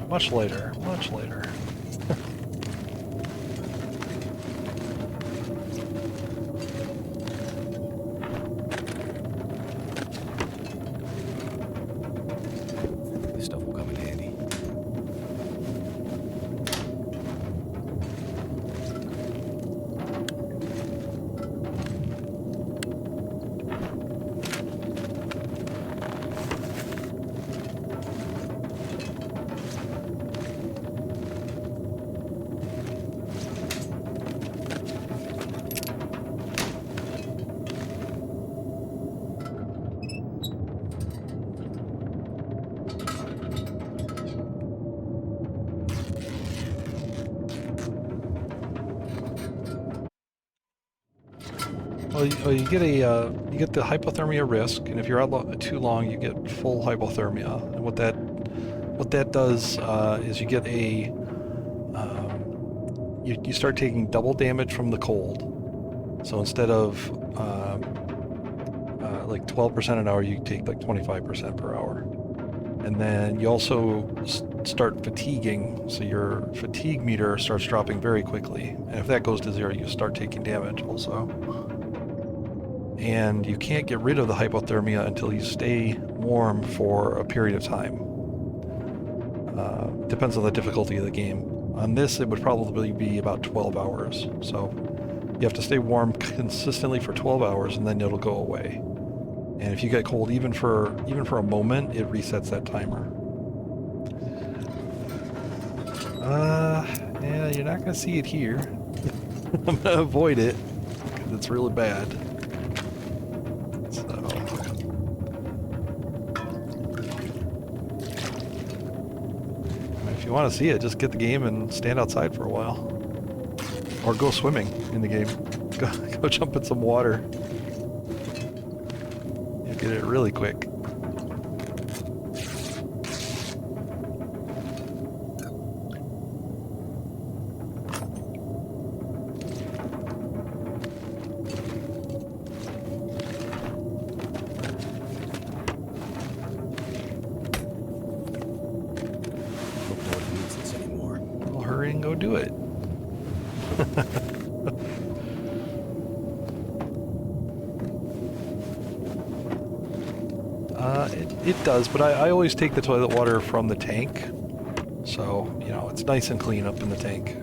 Much later, much later. This stuff will come in handy. Well, you get you get the hypothermia risk, and if you're out too long, you get full hypothermia. And what that does is you get you start taking double damage from the cold. So instead of like 12% an hour, you take like 25% per hour. And then you also start fatiguing, so your fatigue meter starts dropping very quickly. And if that goes to 0, you start taking damage also. And you can't get rid of the hypothermia until you stay warm for a period of time. Depends on the difficulty of the game. On this, it would probably be about 12 hours. So you have to stay warm consistently for 12 hours, and then it'll go away. And if you get cold even for a moment, it resets that timer. Yeah, you're not gonna see it here. I'm gonna avoid it because it's really bad. So you want to see it, just get the game and stand outside for a while. Or go swimming in the game. Go jump in some water. You'll get it really quick. Go do it. It does, but I always take the toilet water from the tank, so you know it's nice and clean up in the tank.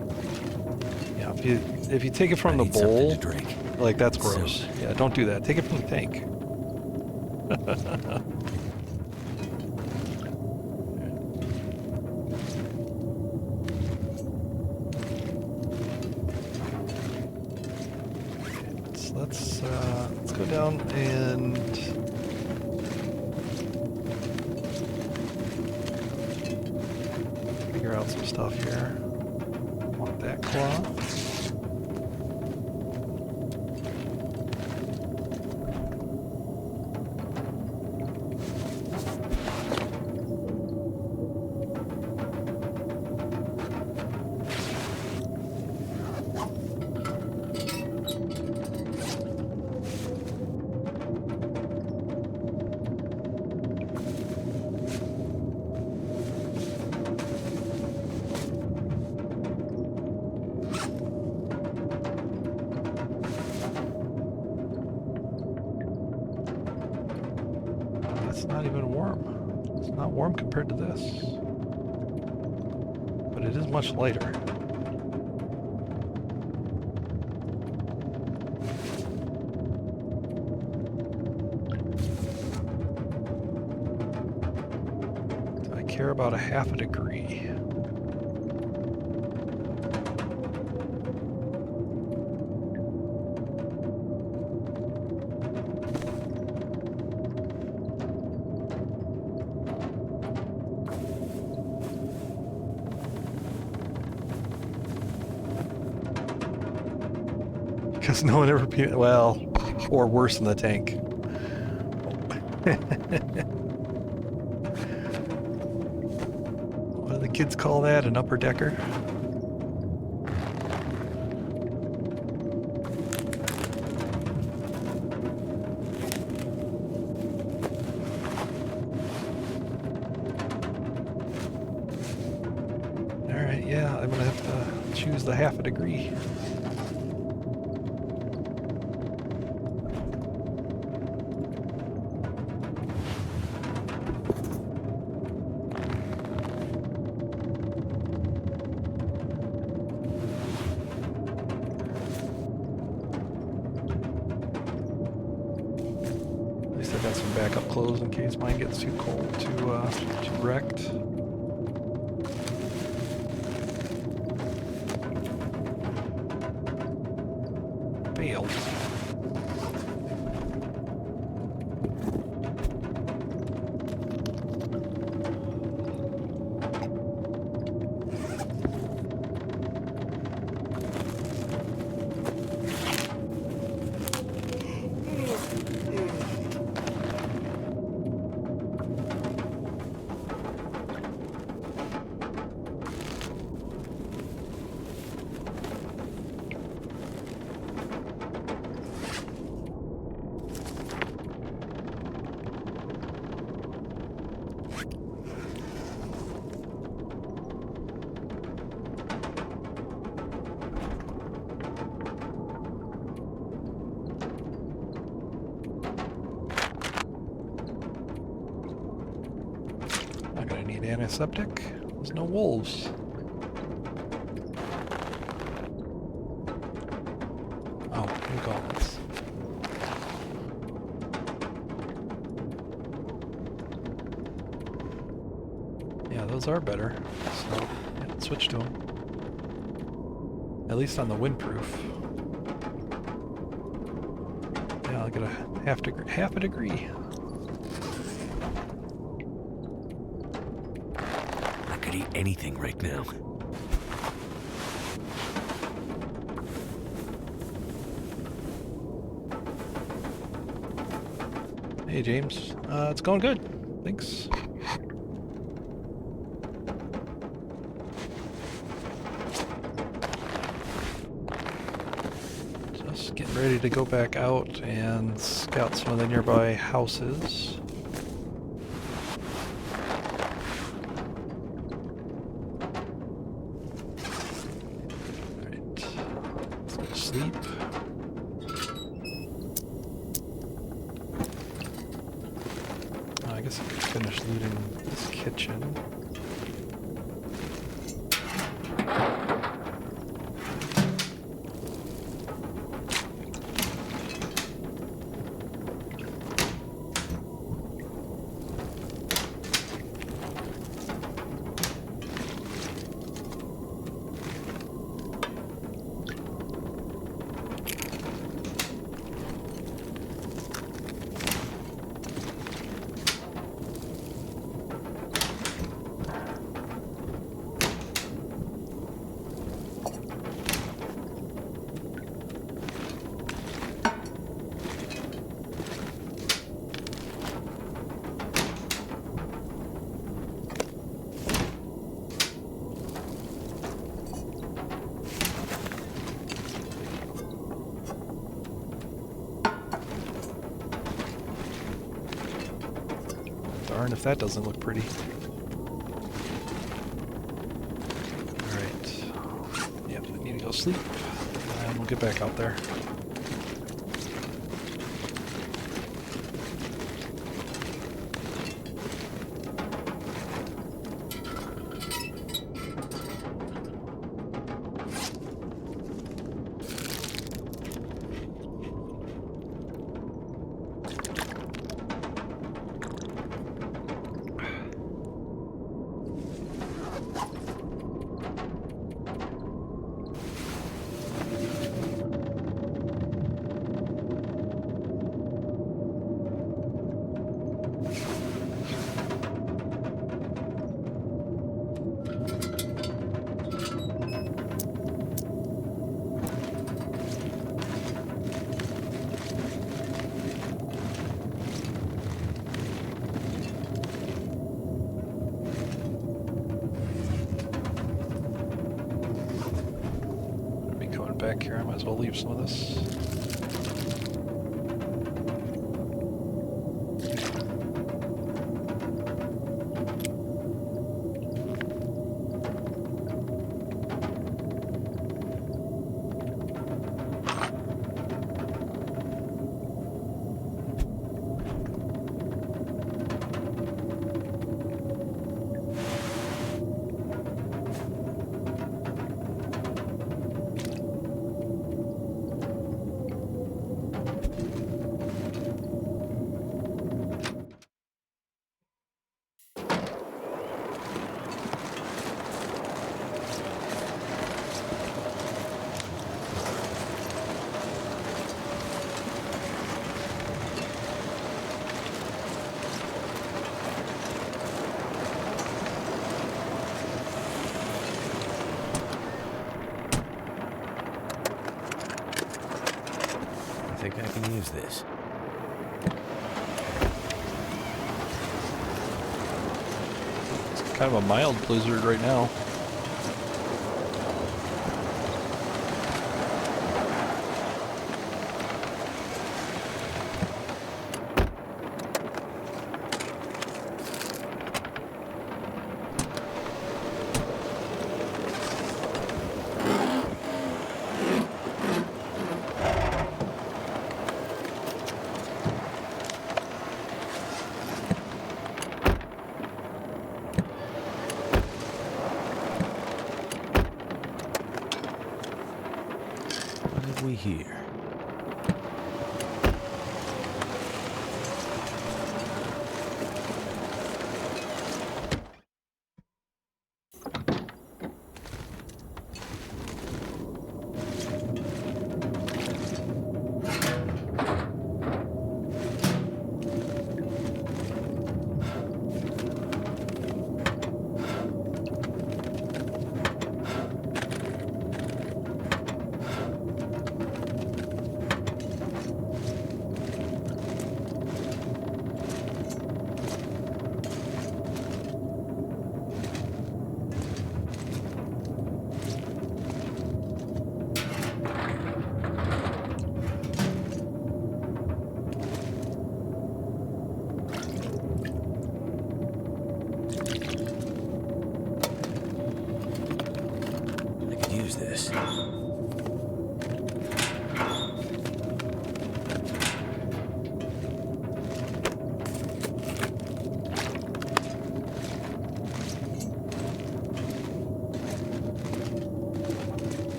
Yeah, if you take it from the bowl, like that's gross. Yeah, don't do that. Take it from the tank. Let's go down and figure out some stuff here. Want that cloth. It's not even warm. It's not warm compared to this. But it is much lighter. I care about a half a degree. Because no one ever, well, or worse than the tank. What do the kids call that? An upper decker? Alright, yeah, I'm gonna have to choose the half a degree. I got some backup clothes in case mine gets too cold, too wrecked. Failed. Not gonna need antiseptic. There's no wolves. Oh, new gauntlets. Yeah, those are better. So, yeah, let's switch to them. At least on the windproof. Yeah, I'll get a half a degree. I'd eat anything right now. Hey, James. It's going good. Thanks. Just getting ready to go back out and scout some of the nearby houses. Alright. Let's go to sleep. I guess I could finish looting this kitchen. Darn if that doesn't look pretty. Alright. Yep, I need to go sleep. And we'll get back out there. Back here, I might as well leave some of this. I think I can use this. It's kind of a mild blizzard right now.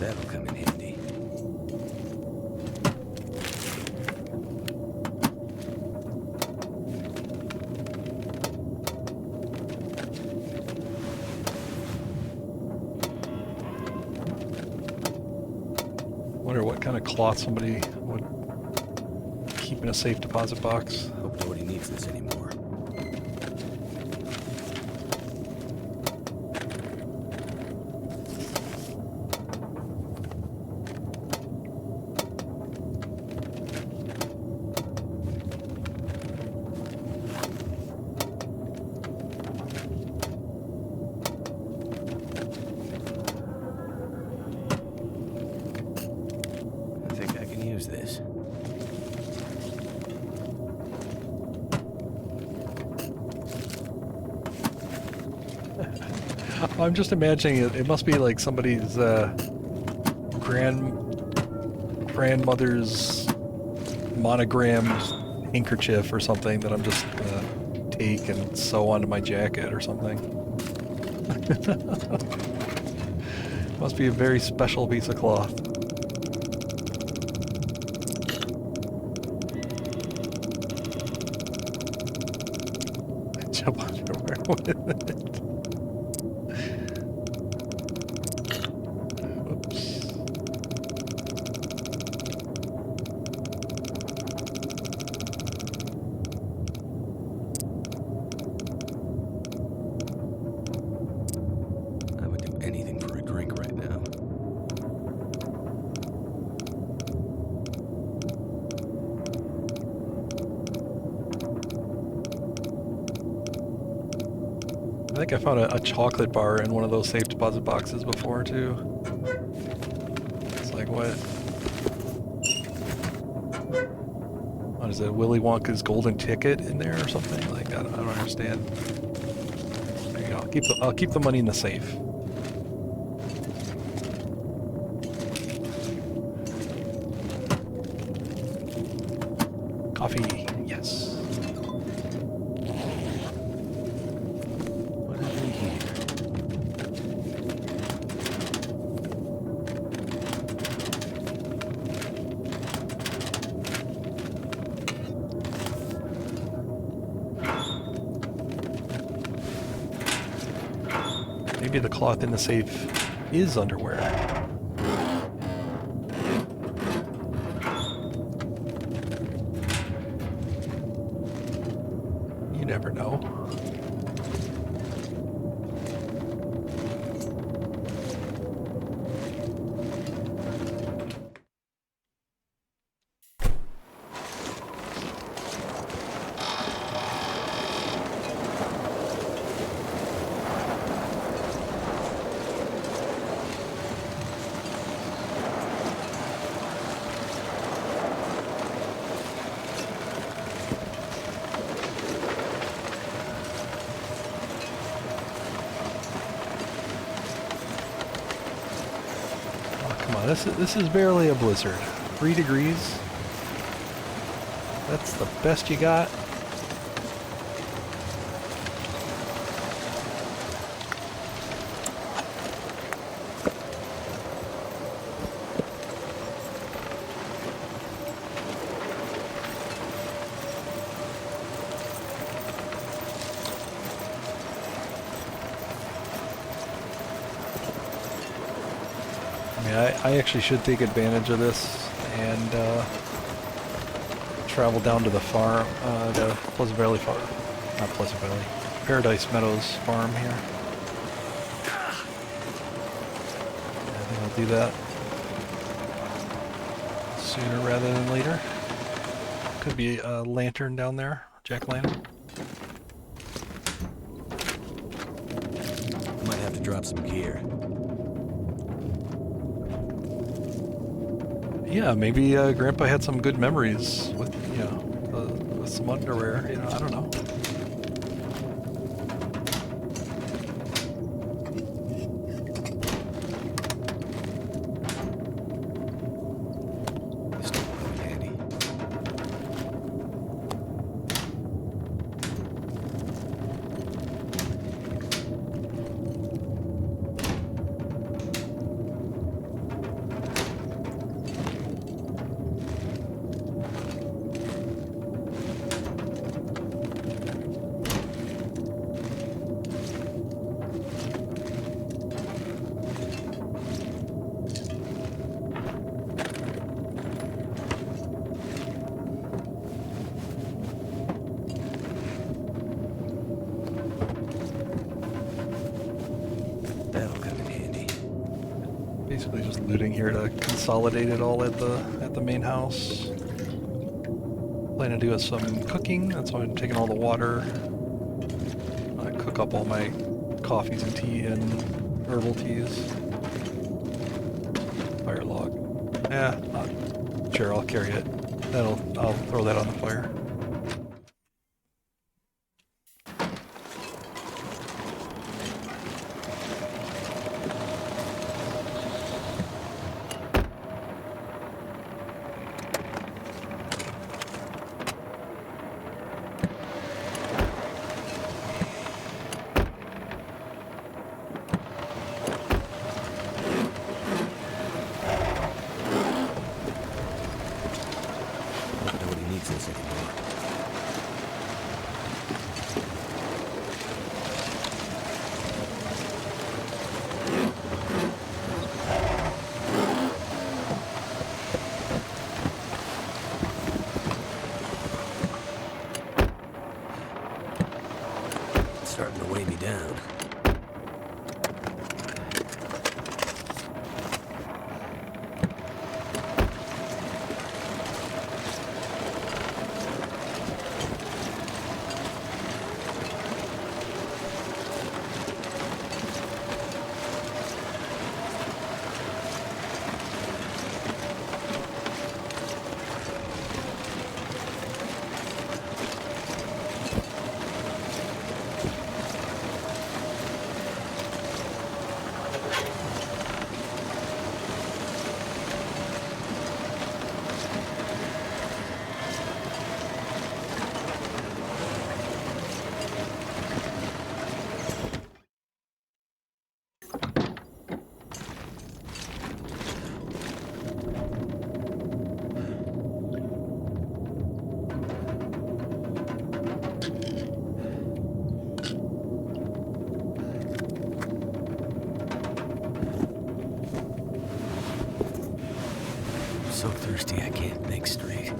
That'll come in handy. Wonder what kind of cloth somebody would keep in a safe deposit box. Hope nobody needs this anymore. I think I can use this. I'm just imagining it. It must be like somebody's grandmother's monogrammed handkerchief or something that I'm just gonna take and sew onto my jacket or something. Must be a very special piece of cloth. Jump underwear with it. I would do anything for a drink right now. I think I found a chocolate bar in one of those safe deposit boxes before too. It's like what? What is it? Willy Wonka's golden ticket in there or something? Like I don't understand. There you go. I'll keep the money in the safe. Coffee, yes. What have we here? Maybe the cloth in the safe is underwear. You never know. Come on, this is barely a blizzard. 3 degrees. That's the best you got. I mean, I actually should take advantage of this and travel down to the farm, the Pleasant Valley farm, not Pleasant Valley, Paradise Meadows farm here. I think I'll do that sooner rather than later. Could be a lantern down there, jack-o'-lantern. Might have to drop some gear. Yeah, maybe Grandpa had some good memories with, with some underwear. I don't know. This will come in handy. Basically just looting here to consolidate it all at the main house. Plan to do some cooking, that's why I'm taking all the water. I cook up all my coffees and tea and herbal teas. Fire log. Yeah, sure, I'll carry it. I'll throw that on the fire. Nobody needs this anymore. It's starting to weigh me down. So thirsty I can't think straight.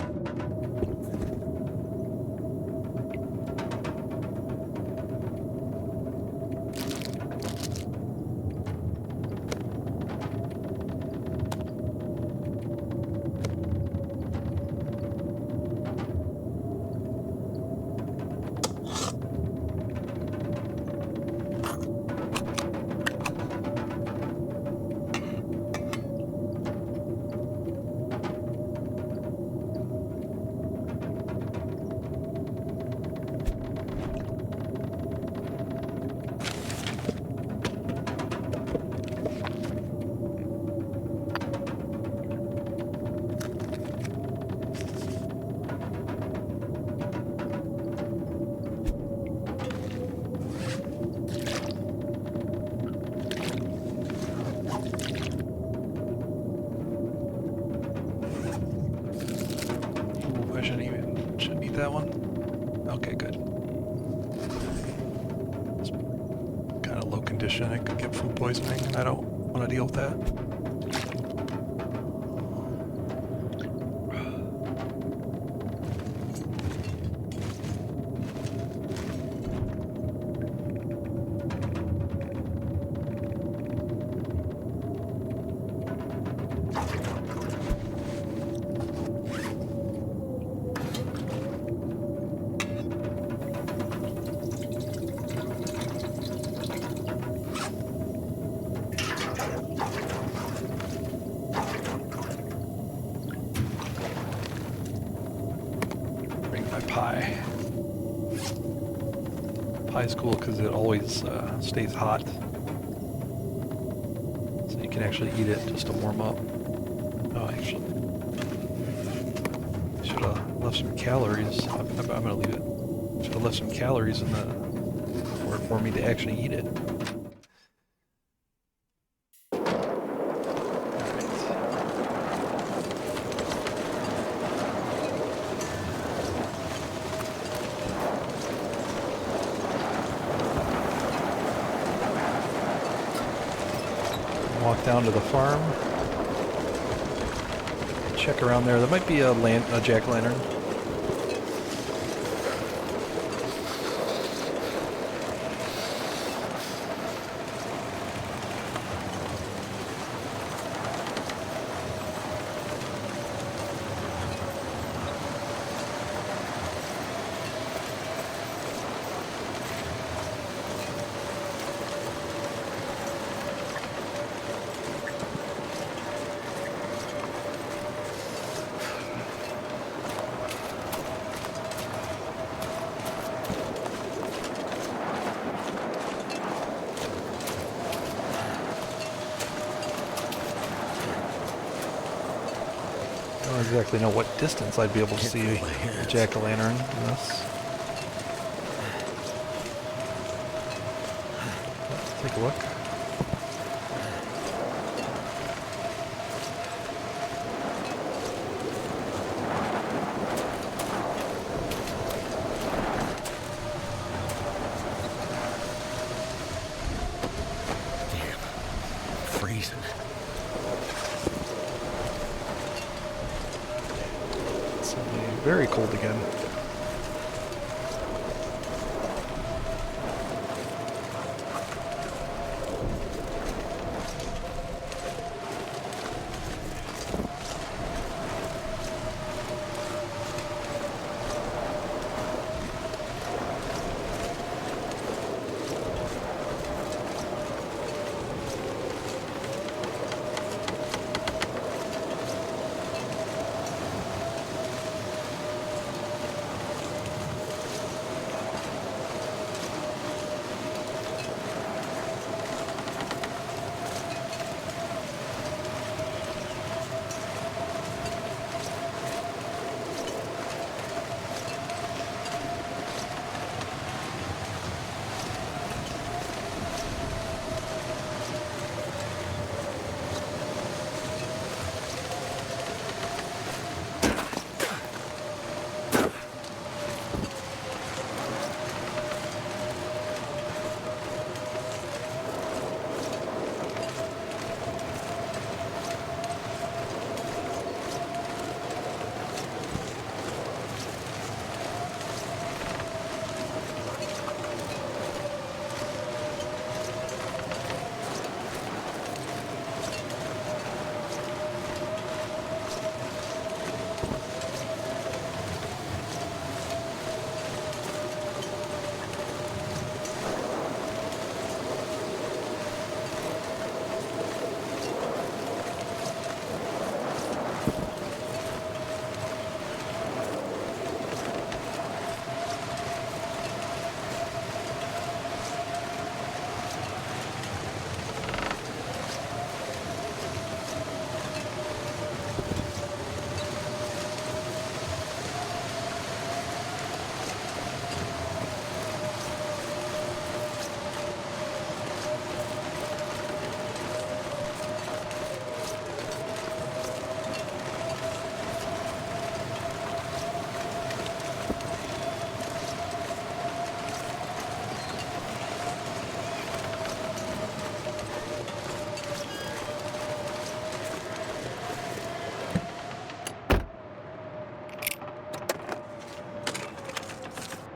Shouldn't eat that one. Okay, good. It's kind of low condition. I could get food poisoning, and I don't want to deal with that. Pie. Pie is cool because it always stays hot. So you can actually eat it just to warm up. Oh, actually. Should have left some calories. I'm going to leave it. Should have left some calories in the for me to actually eat it. Walk down to the farm. Check around there. There might be a jack-o'-lantern. don't exactly know what distance I'd be able to see a jack-o'-lantern in this. Let's take a look. Freezing. It's very cold again.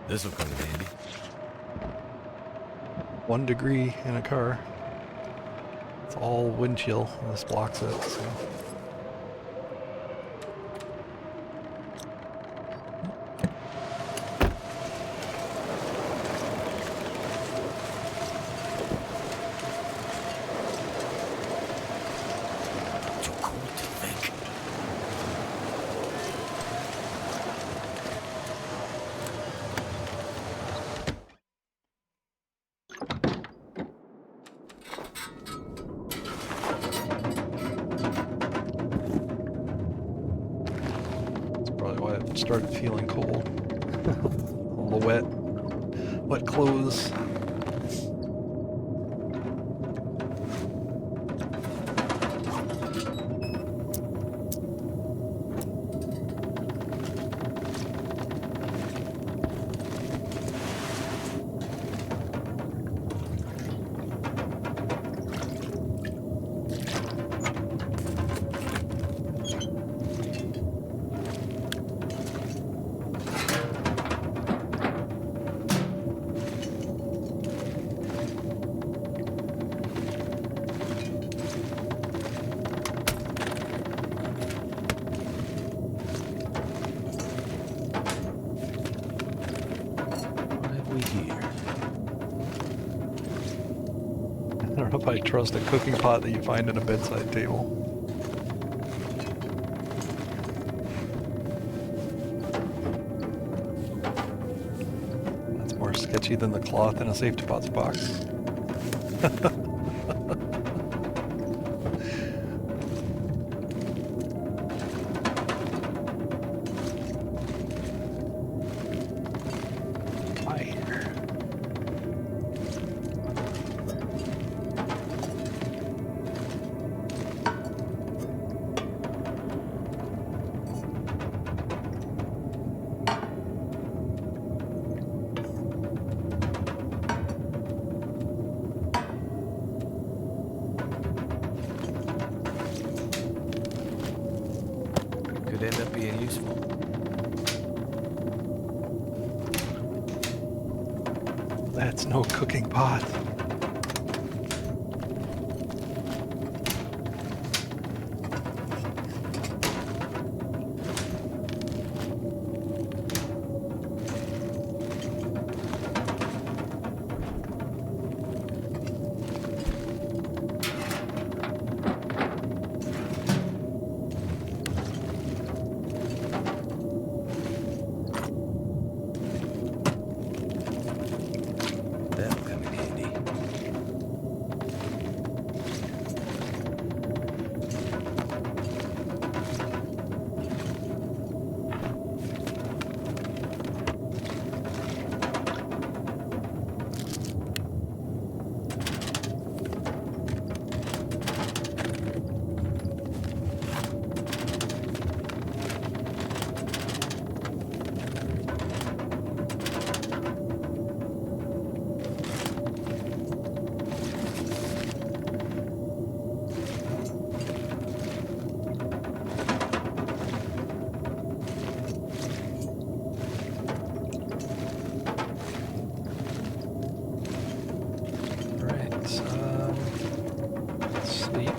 This'll come in handy. 1 degree in a car. It's all wind chill, and this blocks it, so. Too cold to think. That's probably why it started feeling cold. All the wet clothes. I don't know if I trust a cooking pot that you find in a bedside table. That's more sketchy than the cloth in a safe deposit box. Could end up being useful. That's no cooking pot. That'll come in handy. Sleep.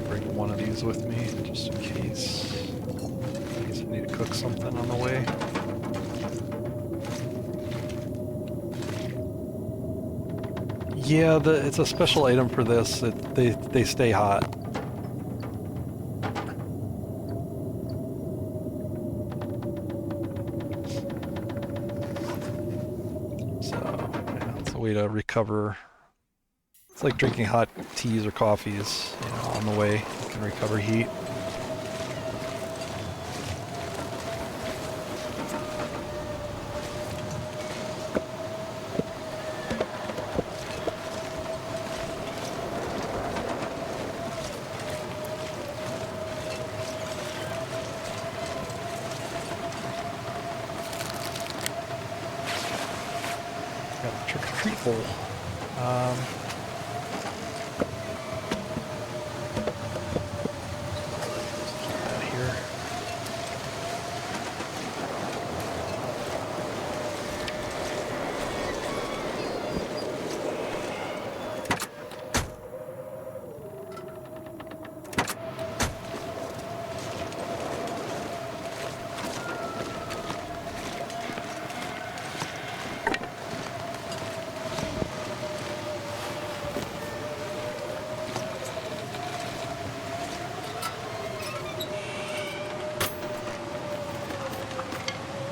Bring one of these with me, just in case I need to cook something on the way. Yeah, it's a special item for this. They stay hot. So yeah, it's a way to recover. It's like drinking hot teas or coffees, you know, on the way. You can recover heat. Got a trick or treat bowl. Here.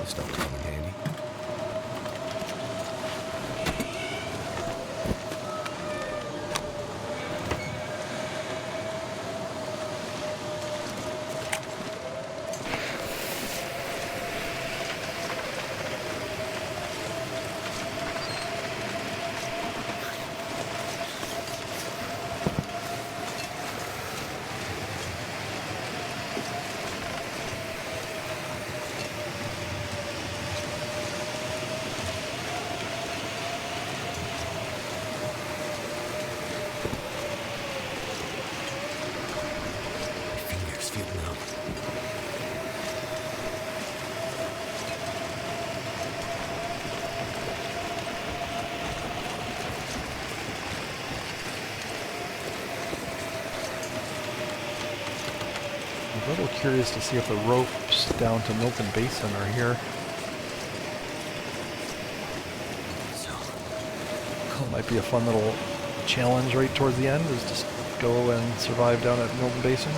This stuff will come in handy. Feel numb. I'm a little curious to see if the ropes down to Milton Basin are here. So, Might be a fun little challenge right towards the end, is just go and survive down at Milton Basin.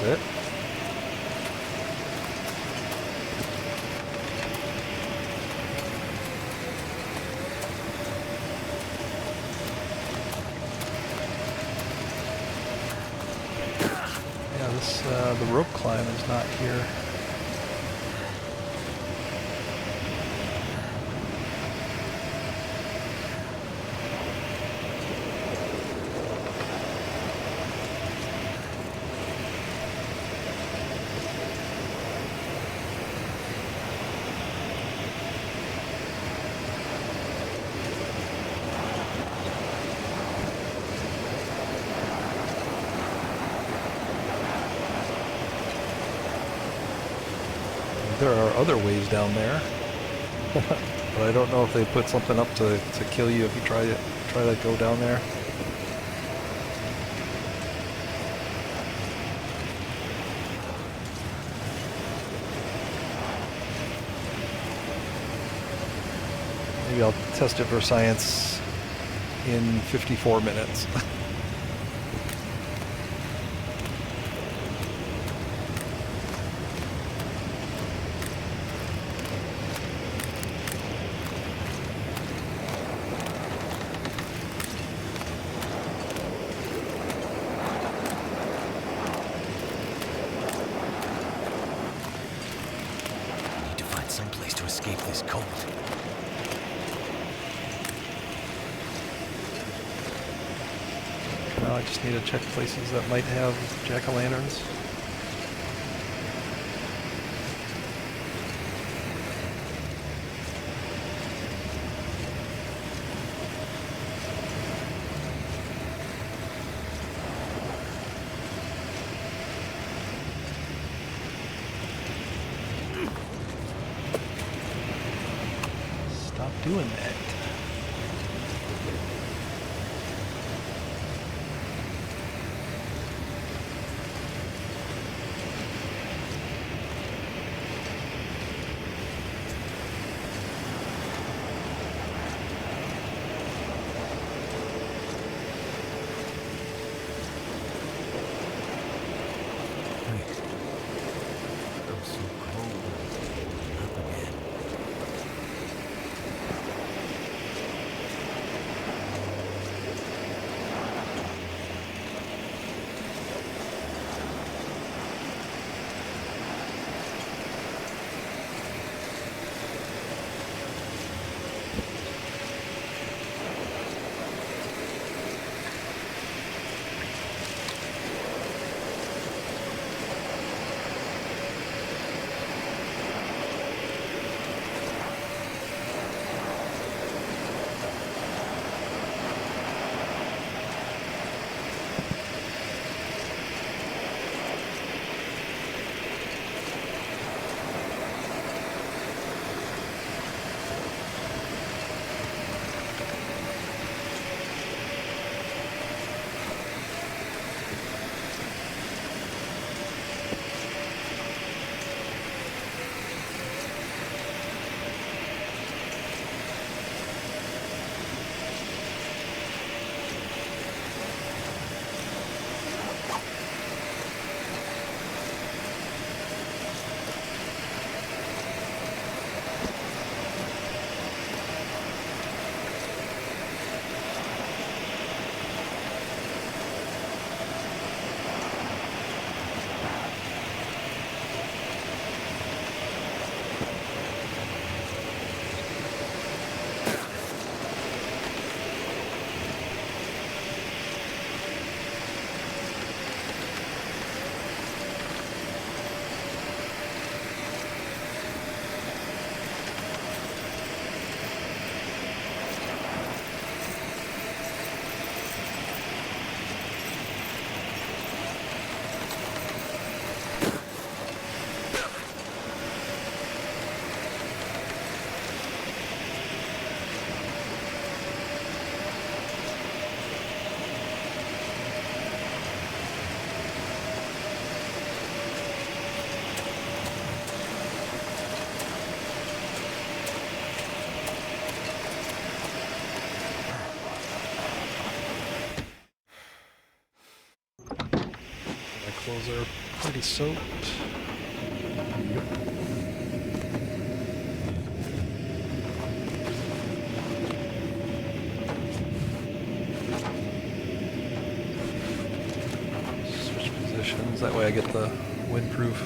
is it. Yeah, this the rope climb is not here. There are other ways down there, but I don't know if they put something up to kill you if you try to go down there. Maybe I'll test it for science in 54 minutes. Someplace to escape this cold. Now I just need to check places that might have jack-o'-lanterns. Stop doing that. I'm so cold. Up again. Closer. Pretty soaked. Yep. Switch positions. That way I get the windproof.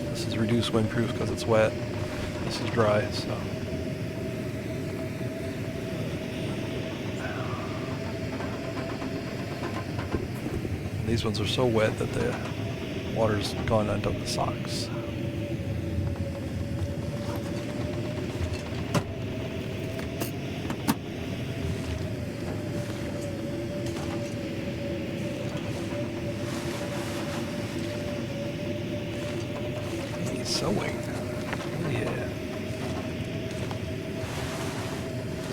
This is reduced windproof because it's wet. This is dry, so. These ones are so wet that the water's gone onto the socks. Hey, sewing. Oh yeah.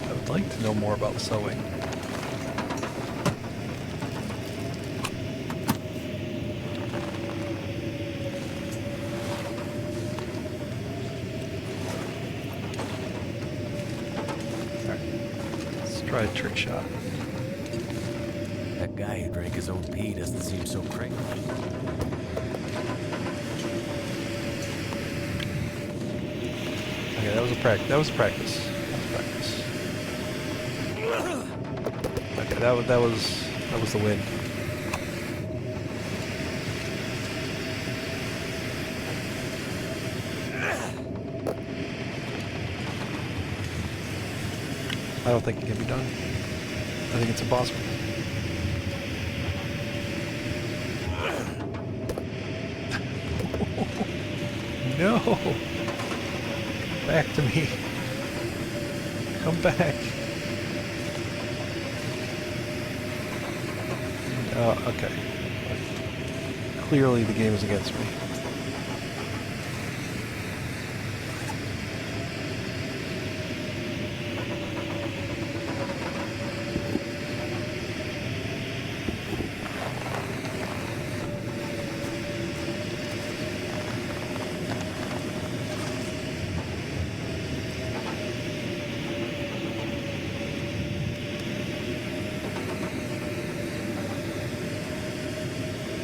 I would like to know more about sewing. Try a trick shot. That guy who drank his own pee doesn't seem so crazy. Okay, that was a practice. That was practice. Okay, that was the win. I don't think it can be done. I think it's impossible. No! Come back to me. Come back. Okay. Clearly the game is against me.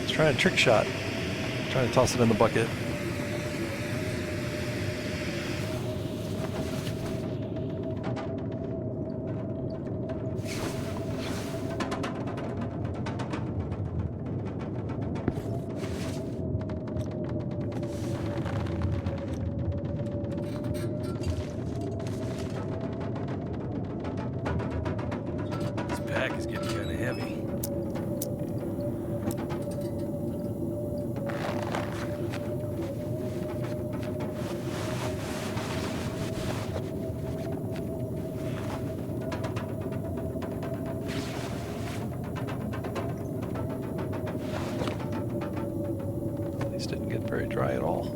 Trying a trick shot. Trying to toss it in the bucket. This pack is getting kind of heavy. These didn't get very dry at all.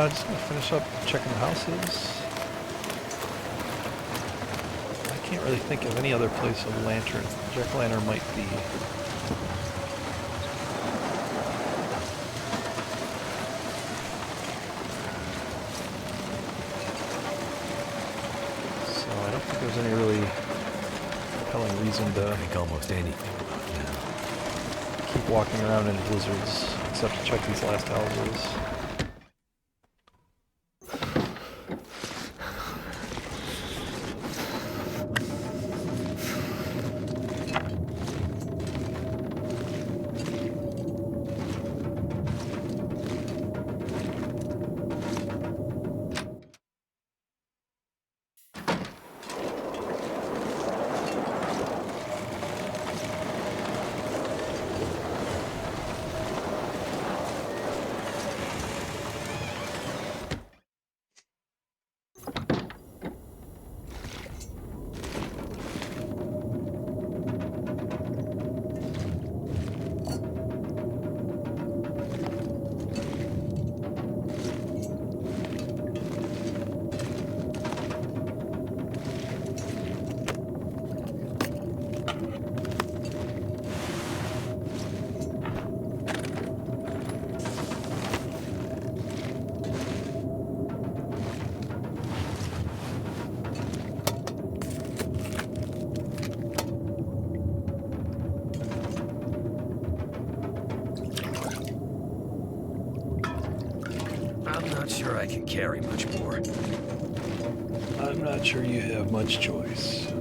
Just gonna finish up checking the houses. I can't really think of any other place a lantern. Jack-o'-lantern might be. So I don't think there's any really compelling reason to I think almost anything about now. keep walking around in blizzards, except to check these last houses. sure I can carry much more. I'm not sure you have much choice.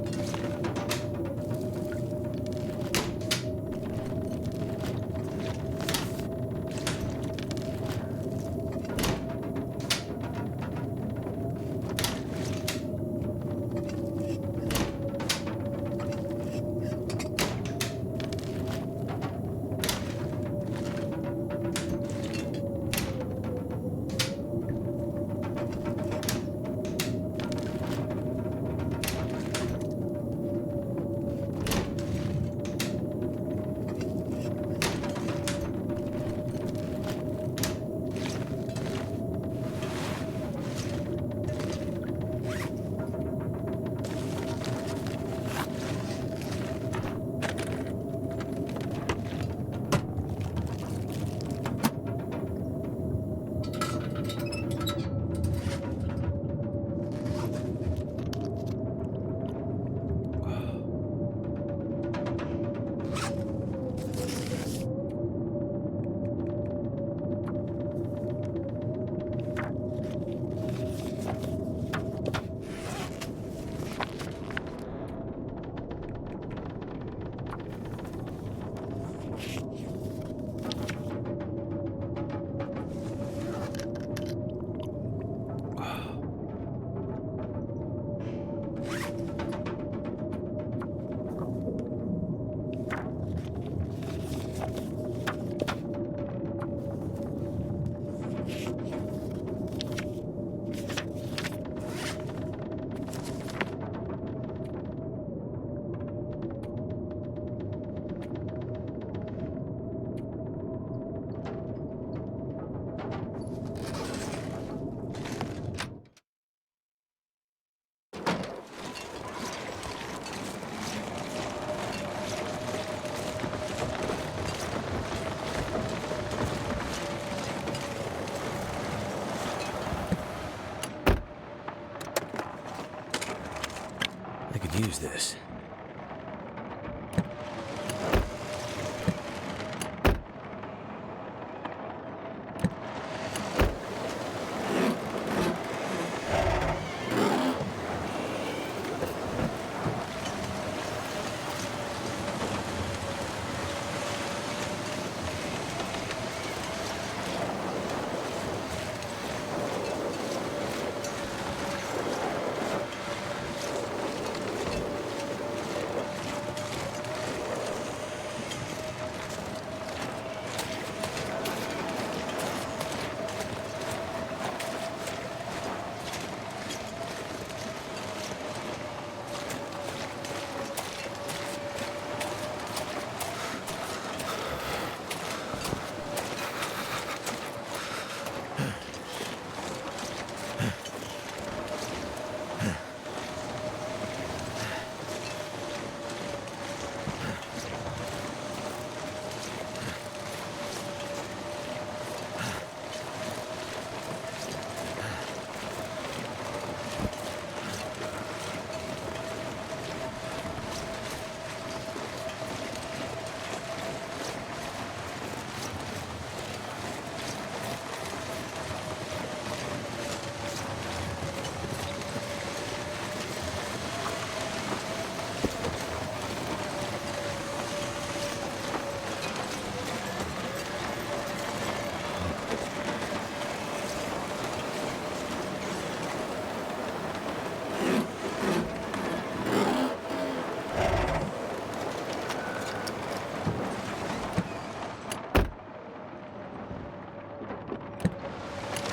I could use this.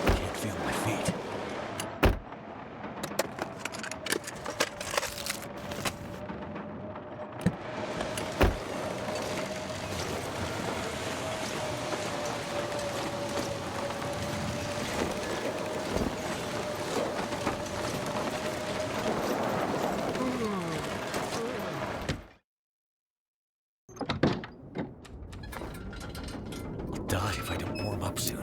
Can't feel my feet. I'll die if I don't warm up soon.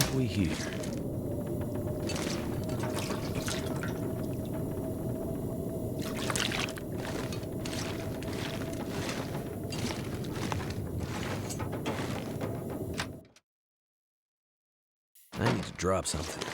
have we here? I need to drop something.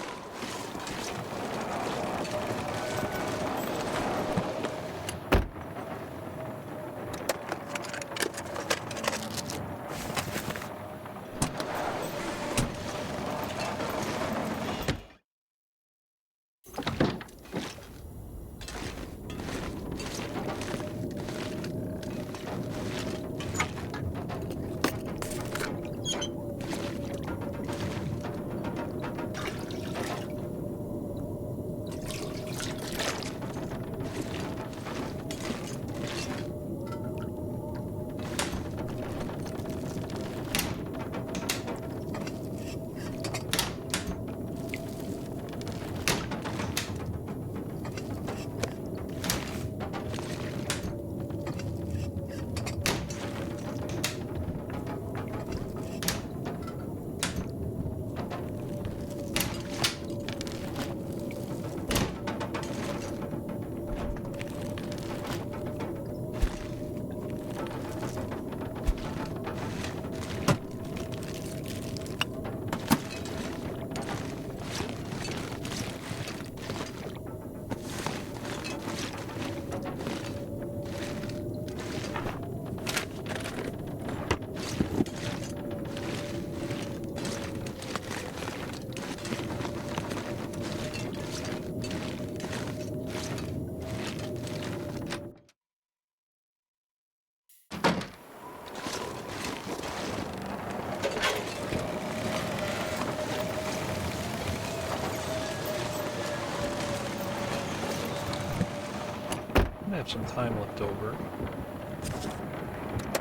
I have some time left over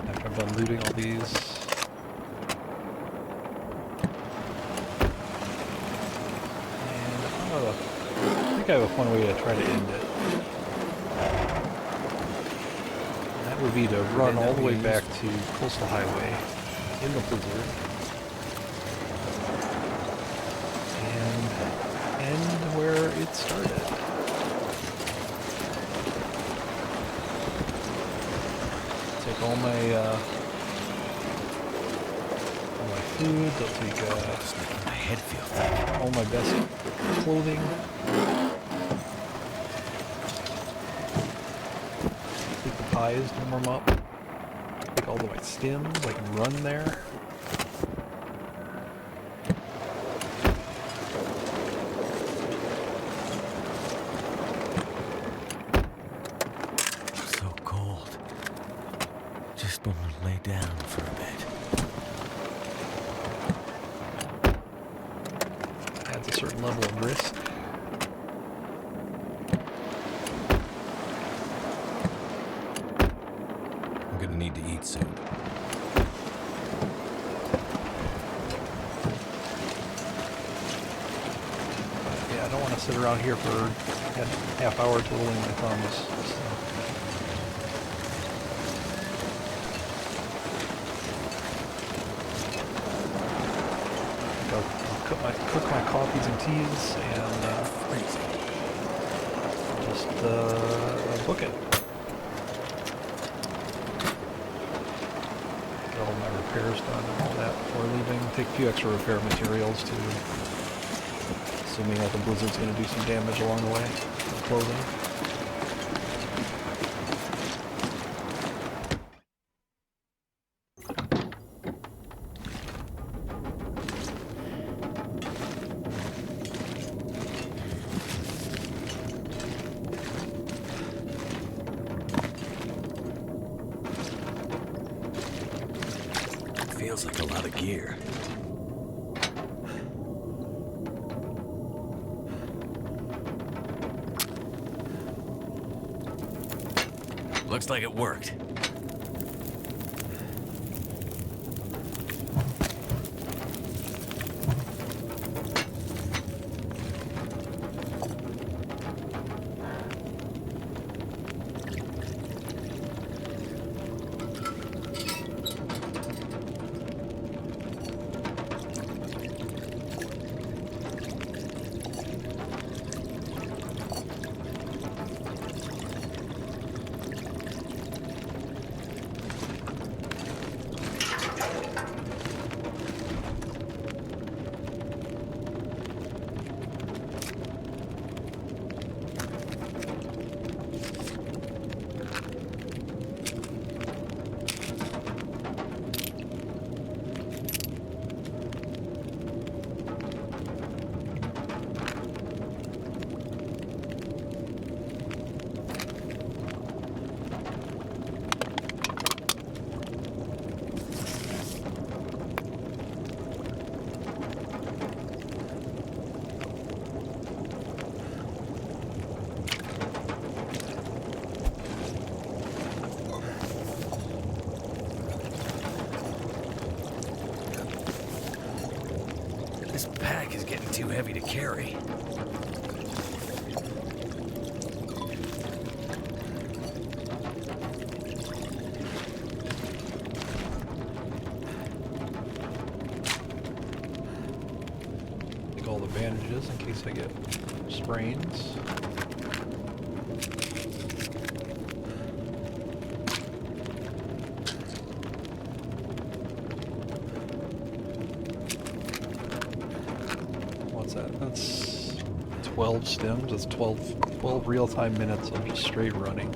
after I'm done looting all these. And I think I have a fun way to try to end it. And that would be to run all the way back to Coastal Highway in the blizzard and end where it started. Take all my food, I'll take It's making my head feel thick. all my best clothing. Take the pies to warm up. Take all the white stems, I can run there. So cold. Just want to lay down for a bit. Adds a certain level of risk. I'm gonna need to eat soon. Yeah, I don't want to sit around here for a half hour twiddling my thumbs. So. Cook my coffees and teas and just book it. Get all my repairs done and all that before leaving. Take a few extra repair materials too, assuming that the blizzard's going to do some damage along the way to clothing. Feels like a lot of gear. Looks like it worked. This pack is getting too heavy to carry. Take all the bandages in case I get sprains. What's that? That's 12 stims. That's 12 real-time minutes of just straight running.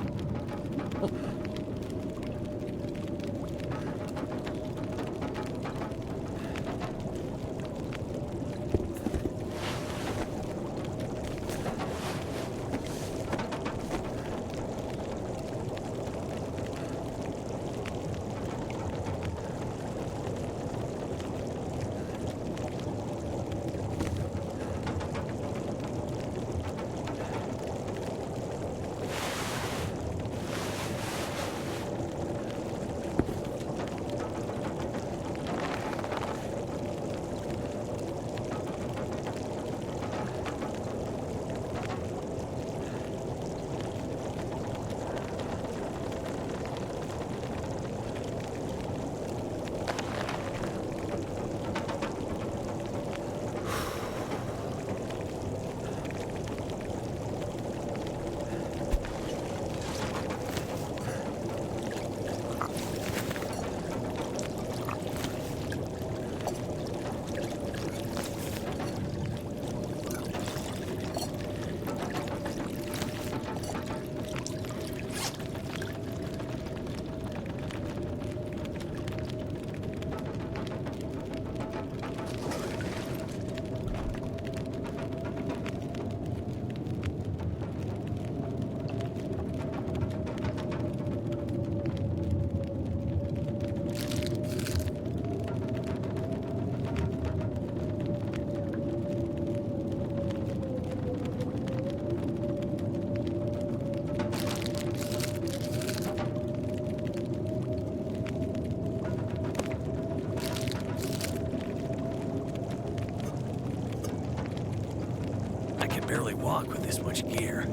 I can barely walk with this much gear.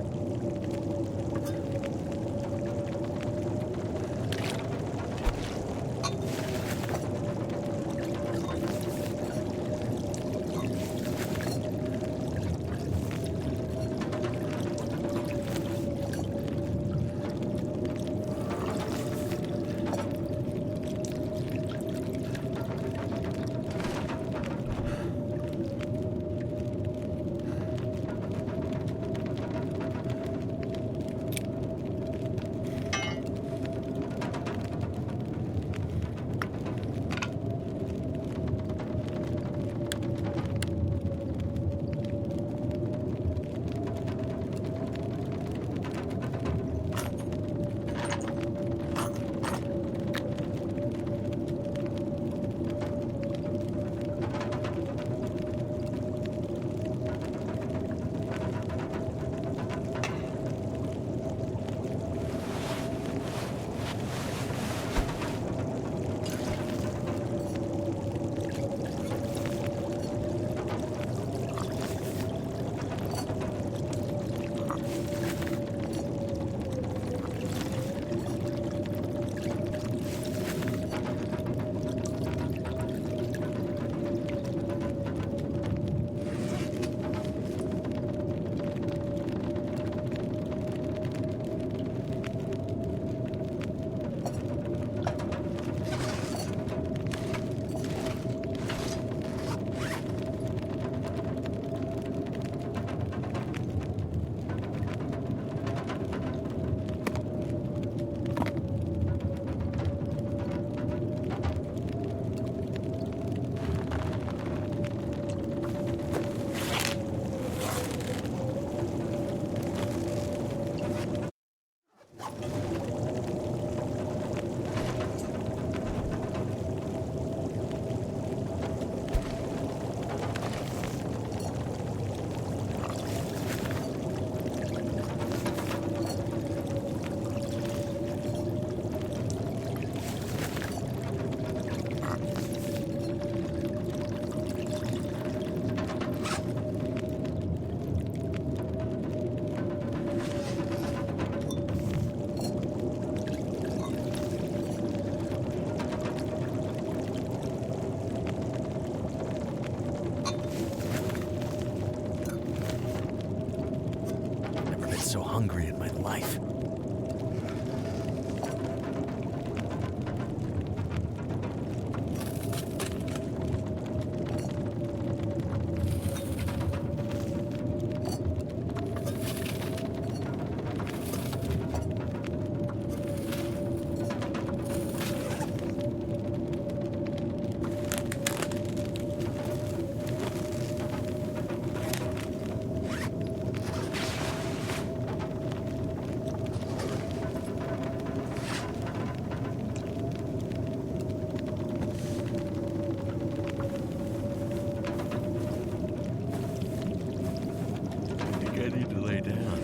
so hungry in my life. I need to lay down.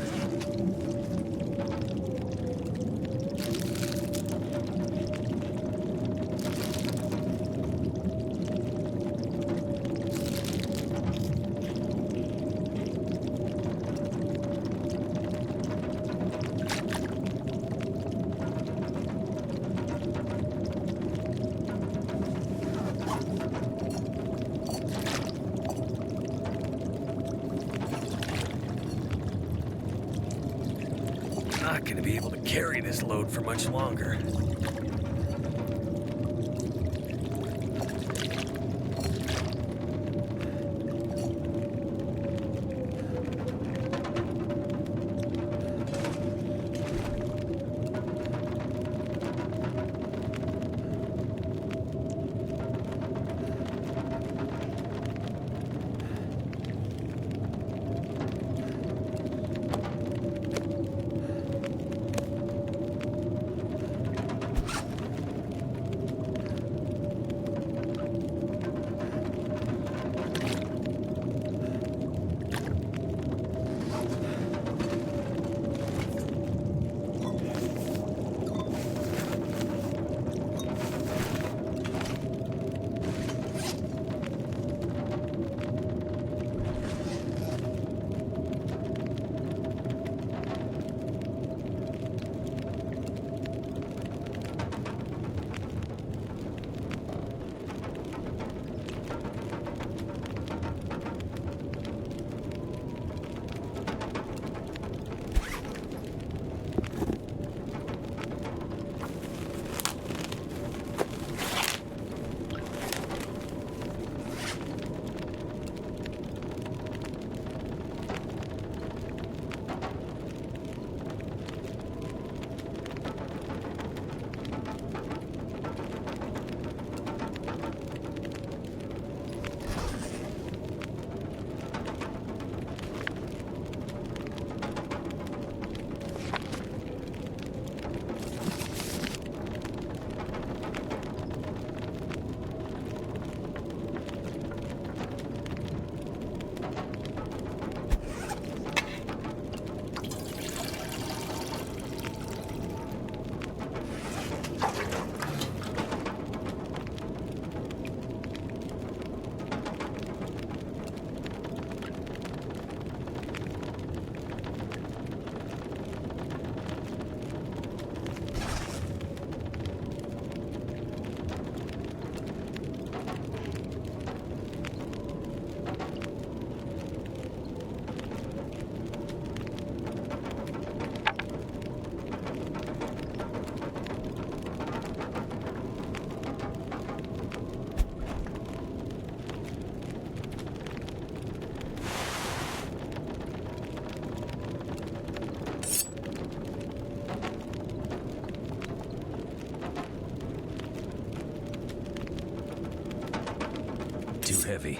Not gonna be able to carry this load for much longer. Too heavy.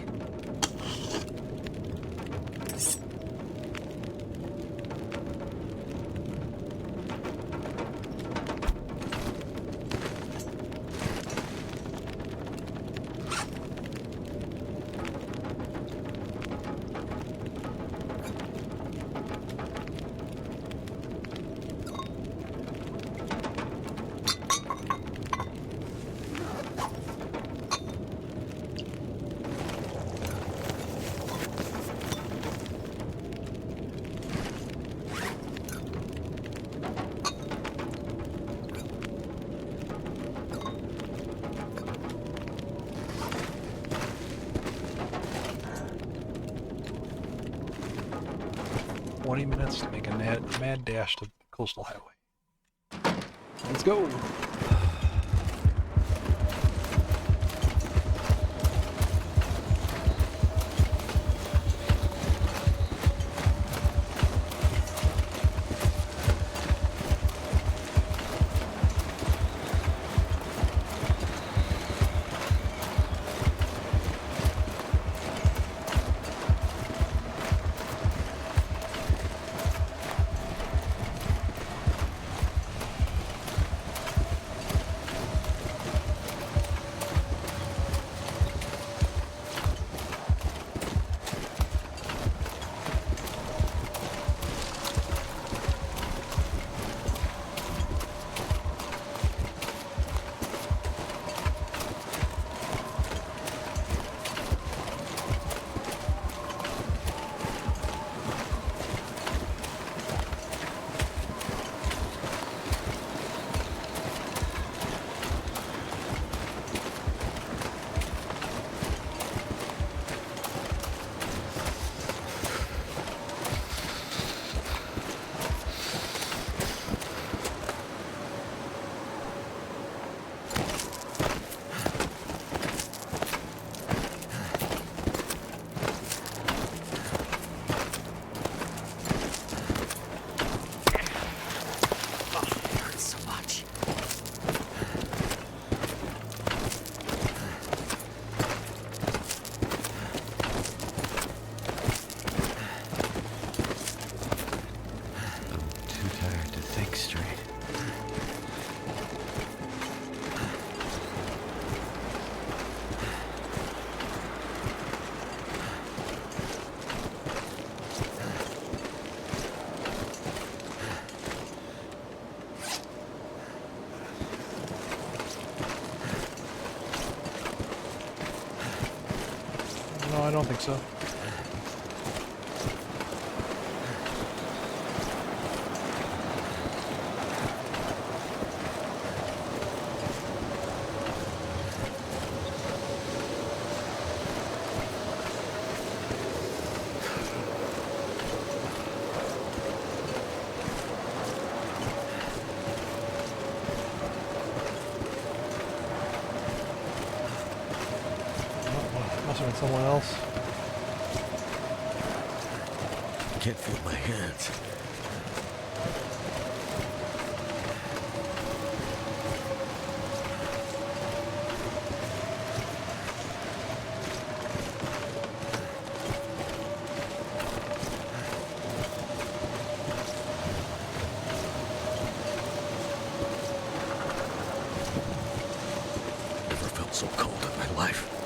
20 minutes to make a mad dash to Coastal Highway. Let's go! No, I don't think so. Must have been someone else. I can't feel my hands. Never felt so cold in my life.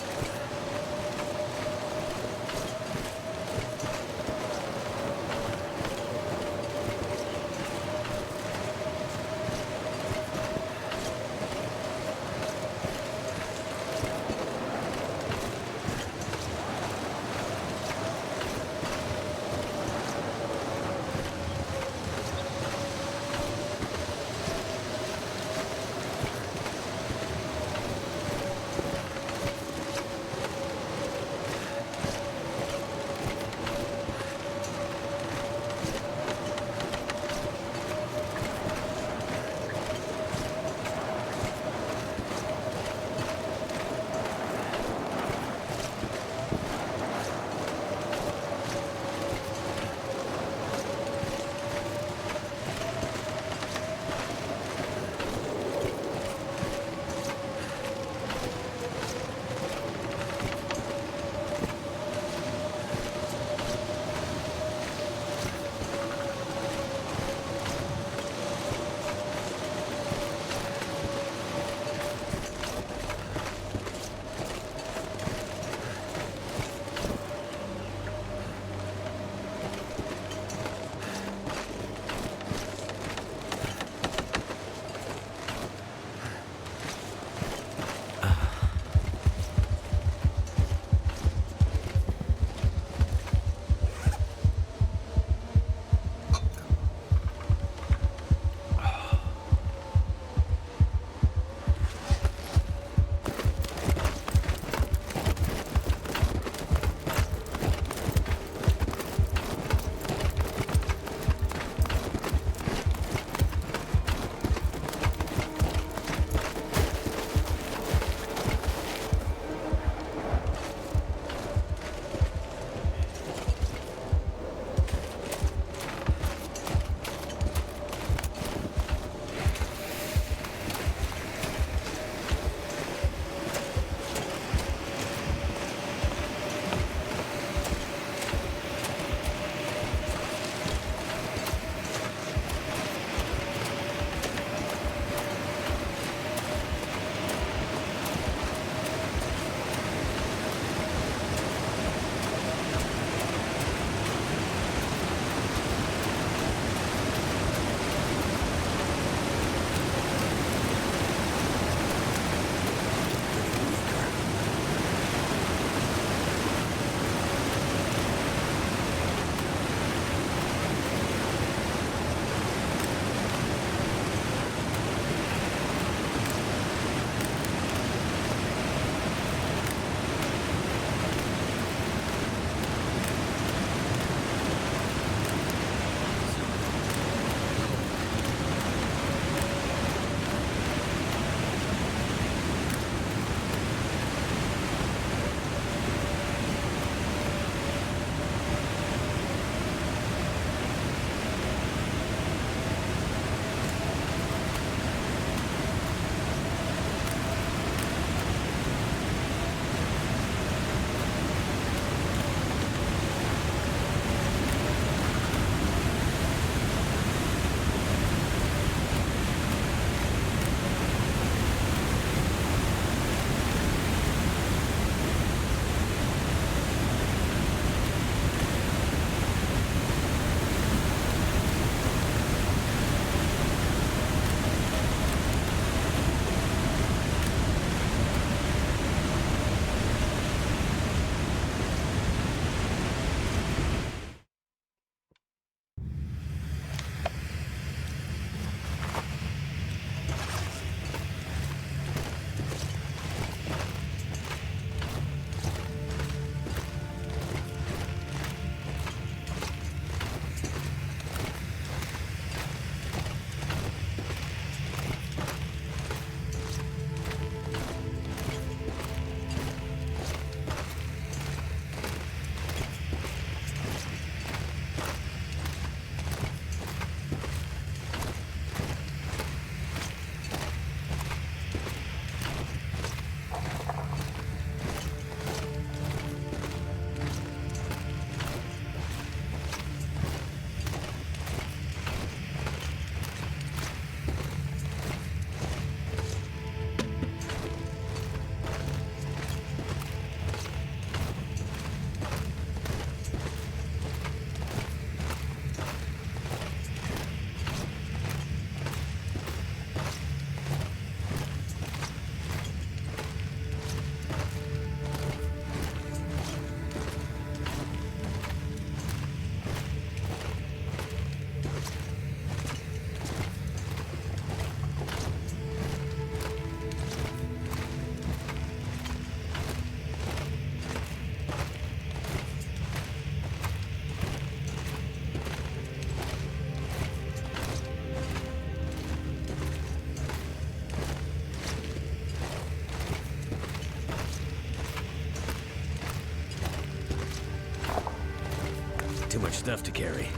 too much stuff to carry.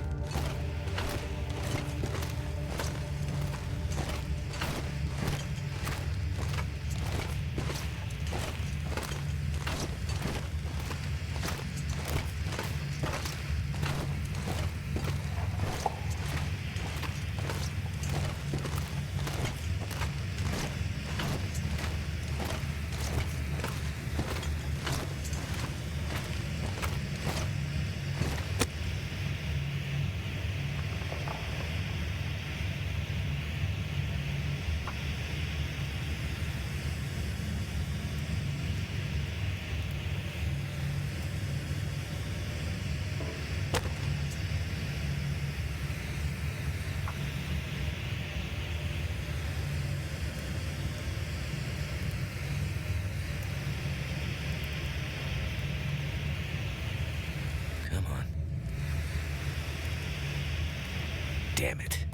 Come on. Damn it.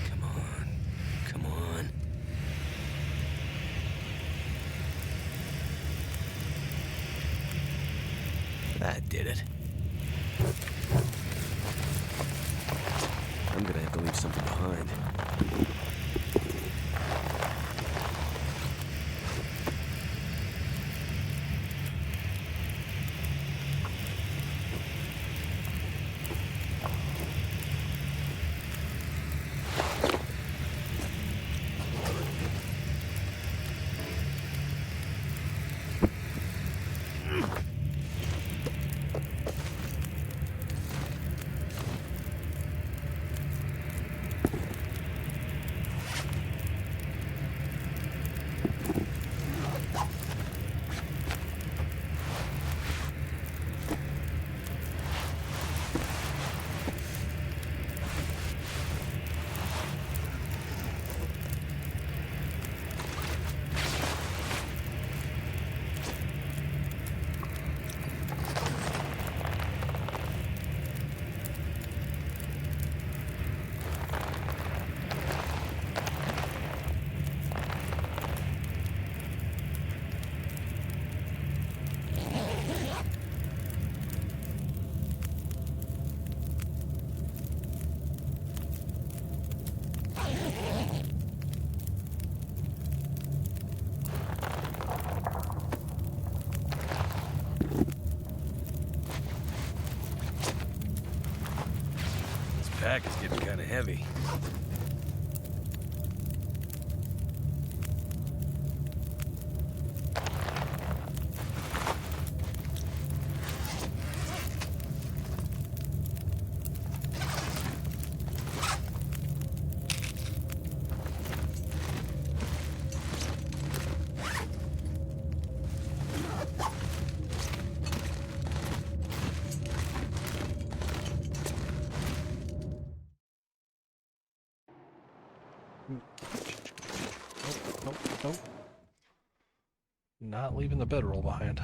Come on. Come on. That did it. I'm gonna have to leave something behind. Pack is getting kind of heavy. Nope. Not leaving the bedroll behind.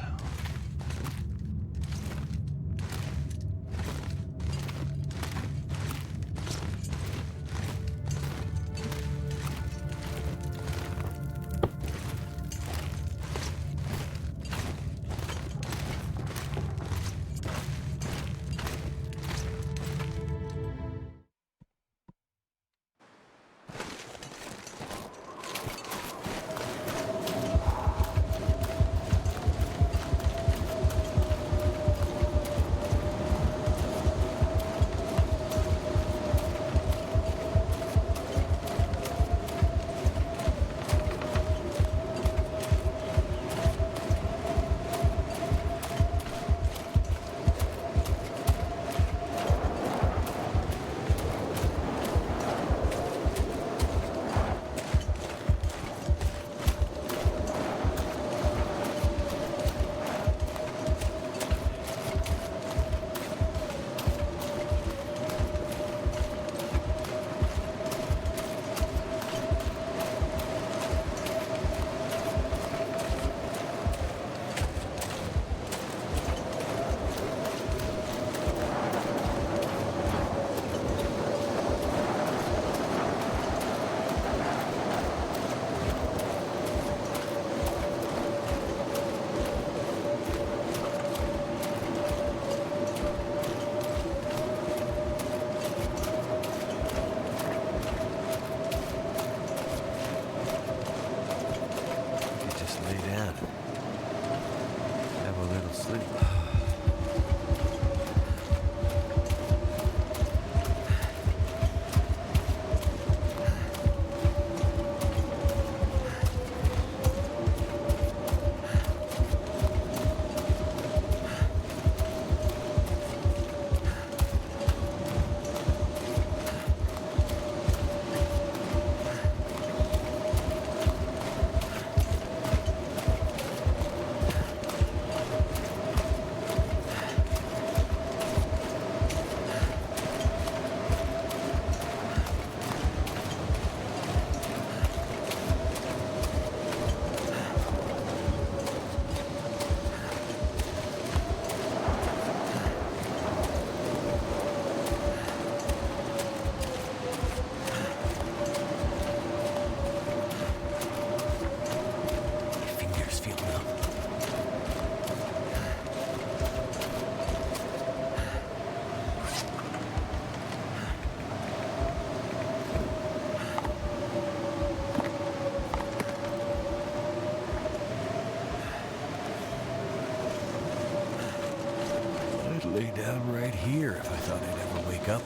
here if I thought I'd ever wake up.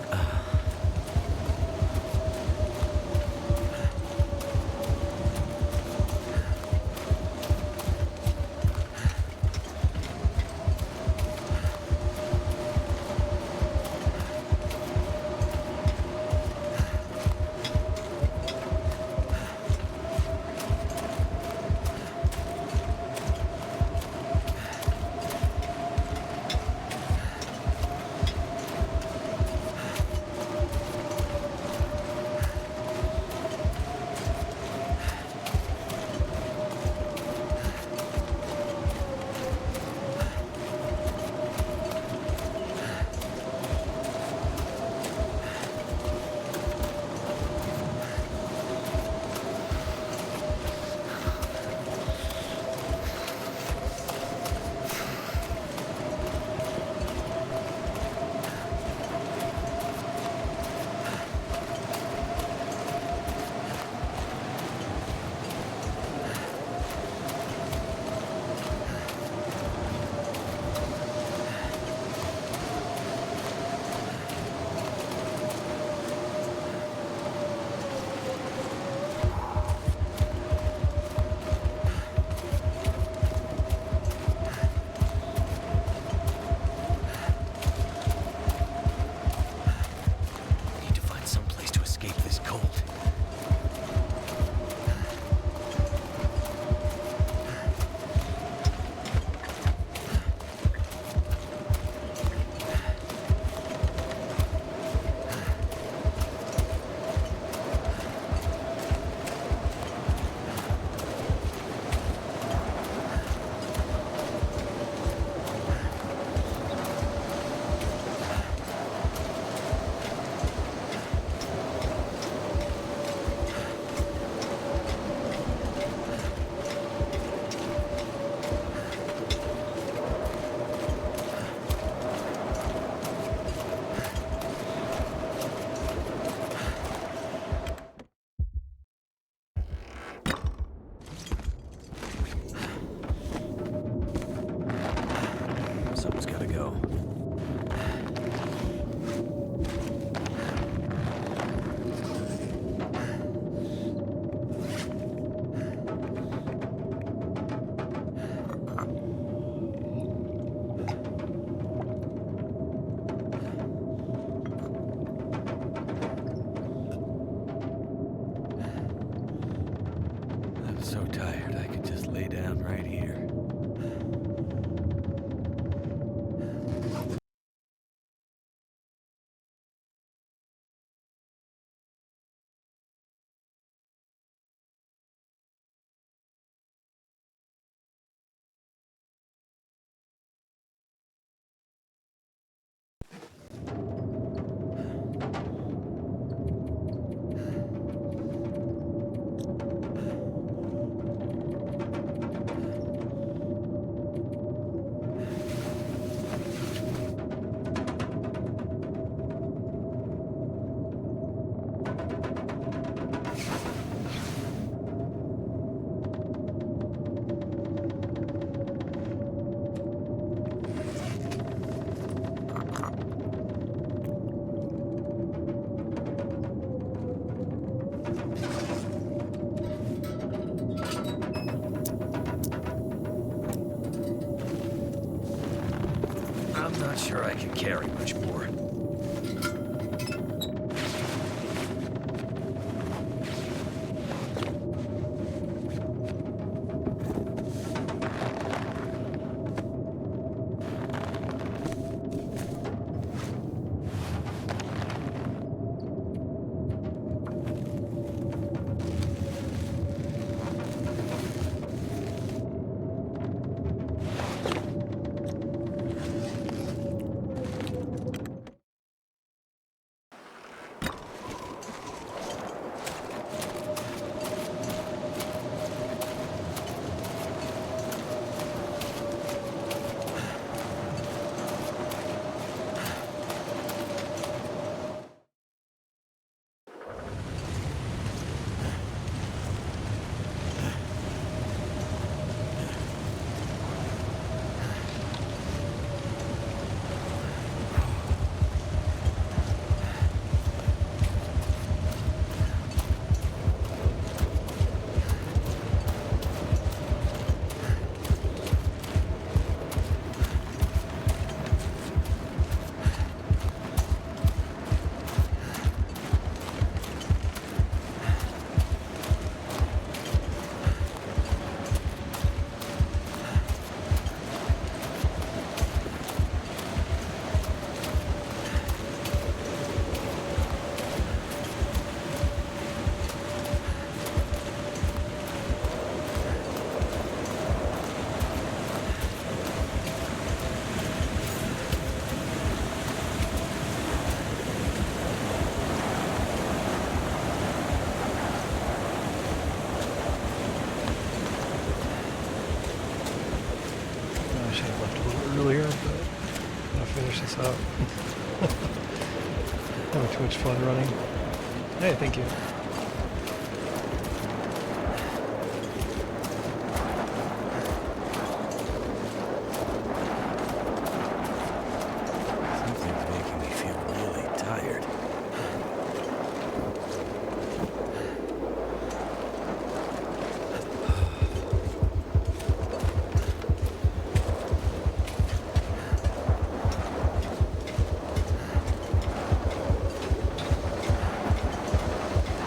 Need to find some place to escape this cold. Someone's gotta go. I'm so tired, I could just lay down right here. I'm not sure I can carry much more. out. Having too much fun running. Hey, thank you. Something's making me feel really tired.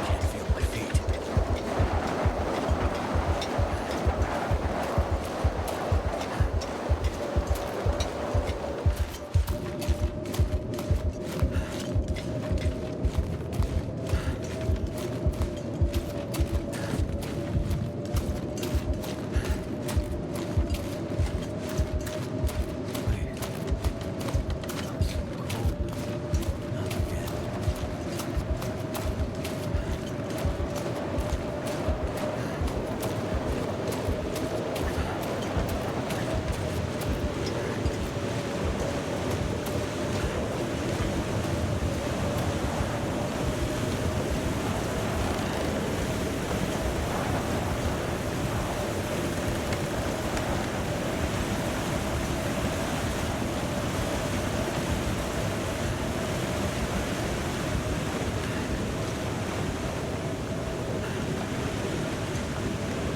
Can't feel my feet. Wait. I'm so cold. Not again.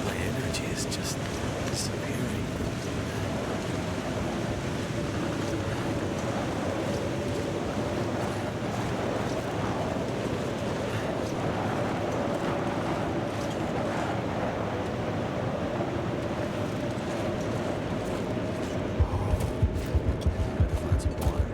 My energy is just disappearing. Better find some water.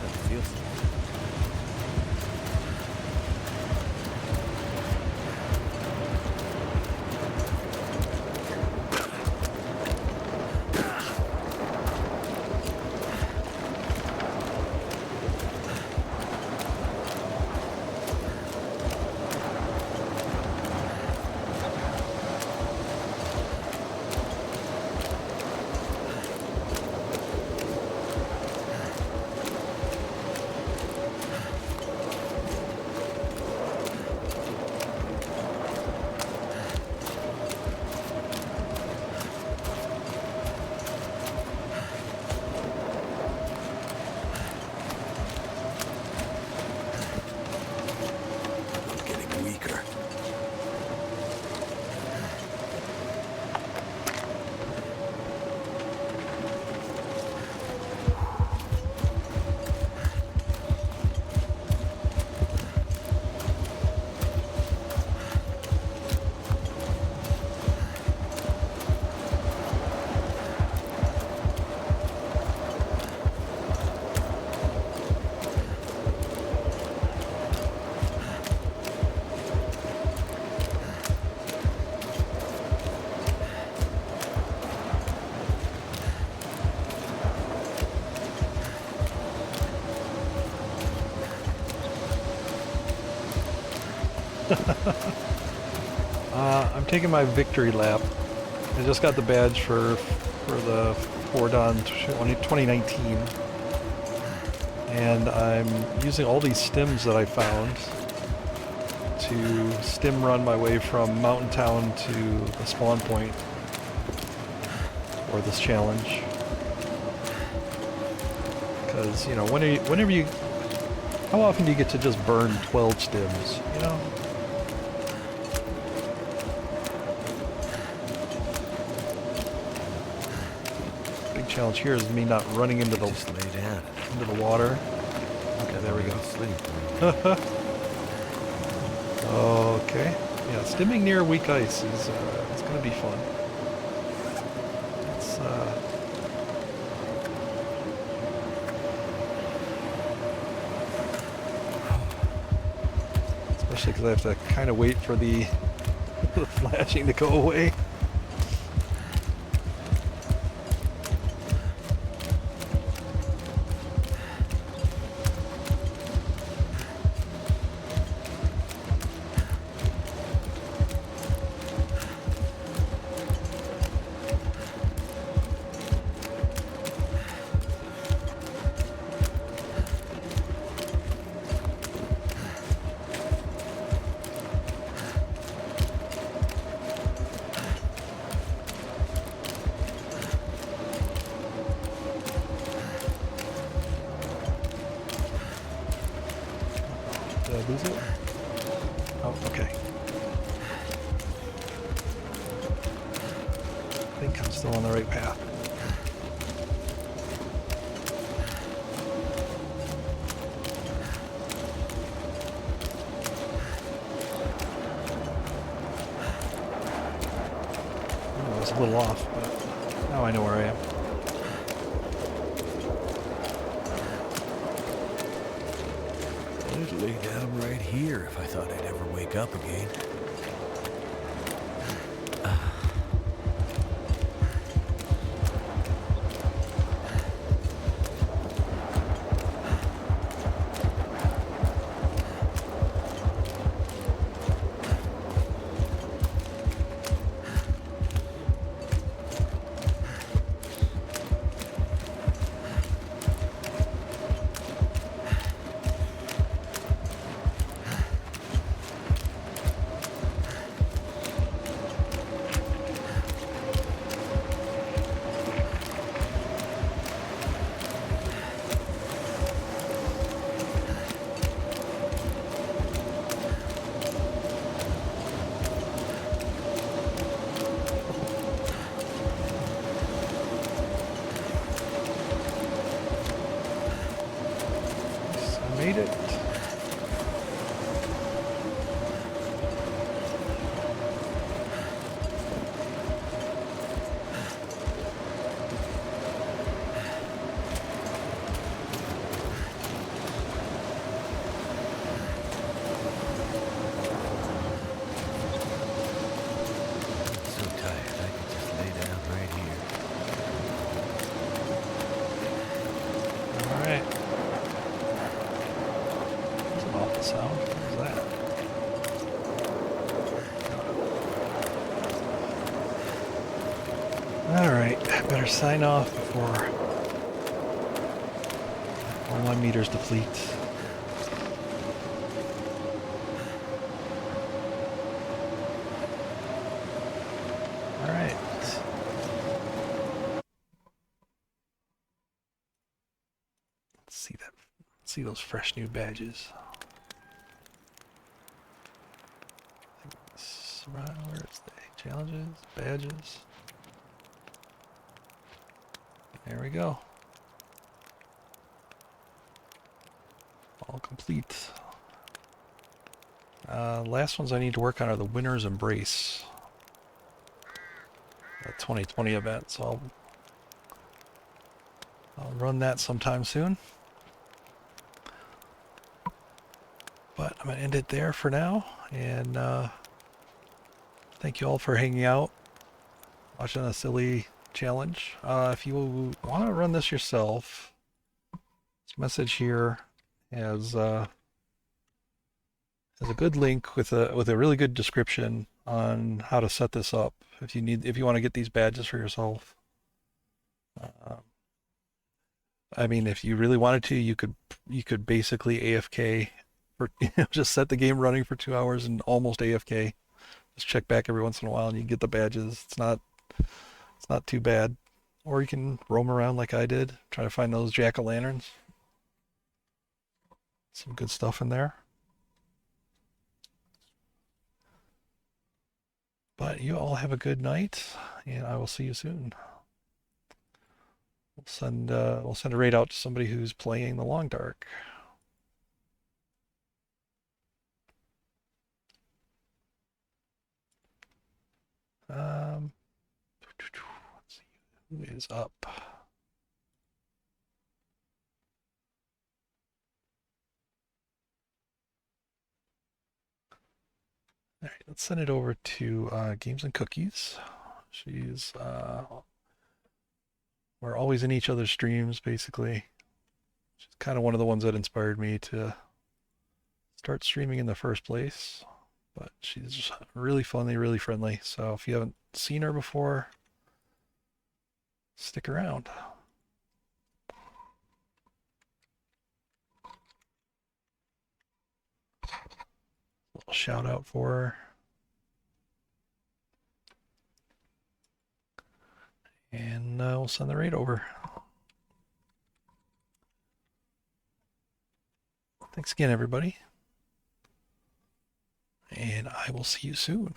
That feels I'm getting weaker. I'm taking my victory lap. I just got the badge for the Ford on 2019, and I'm using all these stims that I found to stim run my way from Mountain Town to the spawn point for this challenge. Because, you know, whenever you, how often do you get to just burn 12 stims, you know? Big challenge here is me not running into the Just lay down. into the water. Okay, there we go. Sleep. Okay. Yeah, stimming near weak ice is it's going to be fun. It's especially because I have to kind of wait for the, the flashing to go away. Did I lose it? Oh, okay. I think I'm still on the right path. Oh, I was a little off, but now I know where I am. I'd lay down right here if I thought I'd ever wake up again. I made it. So tired, I could just lay down right here. All right. That's an awful sound. What was that? All right, I better sign off before all my meters deplete. All right. Let's see that. Let's see those fresh new badges. Where is they? Challenges, badges. There we go. All complete. Last ones I need to work on are the Winner's Embrace. The 2020 event, so I'll run that sometime soon. But I'm going to end it there for now, and thank you all for hanging out, watching a silly challenge. If you want to run this yourself, this message here has a good link with a really good description on how to set this up. If you want to get these badges for yourself. I mean, if you really wanted to, you could basically AFK for just set the game running for 2 hours and almost AFK. Just check back every once in a while and you get the badges. It's not too bad. Or you can roam around like I did, try to find those jack-o'-lanterns. Some good stuff in there. But you all have a good night, and I will see you soon. We'll send a raid out to somebody who's playing the Long Dark. Let's see who is up. let's send it over to Games and Cookies. She's we're always in each other's streams, basically. She's kind of one of the ones that inspired me to start streaming in the first place. But she's really funny, really friendly. So if you haven't seen her before, stick around. Little shout out for her. And we'll send the raid over. Thanks again, everybody. And I will see you soon.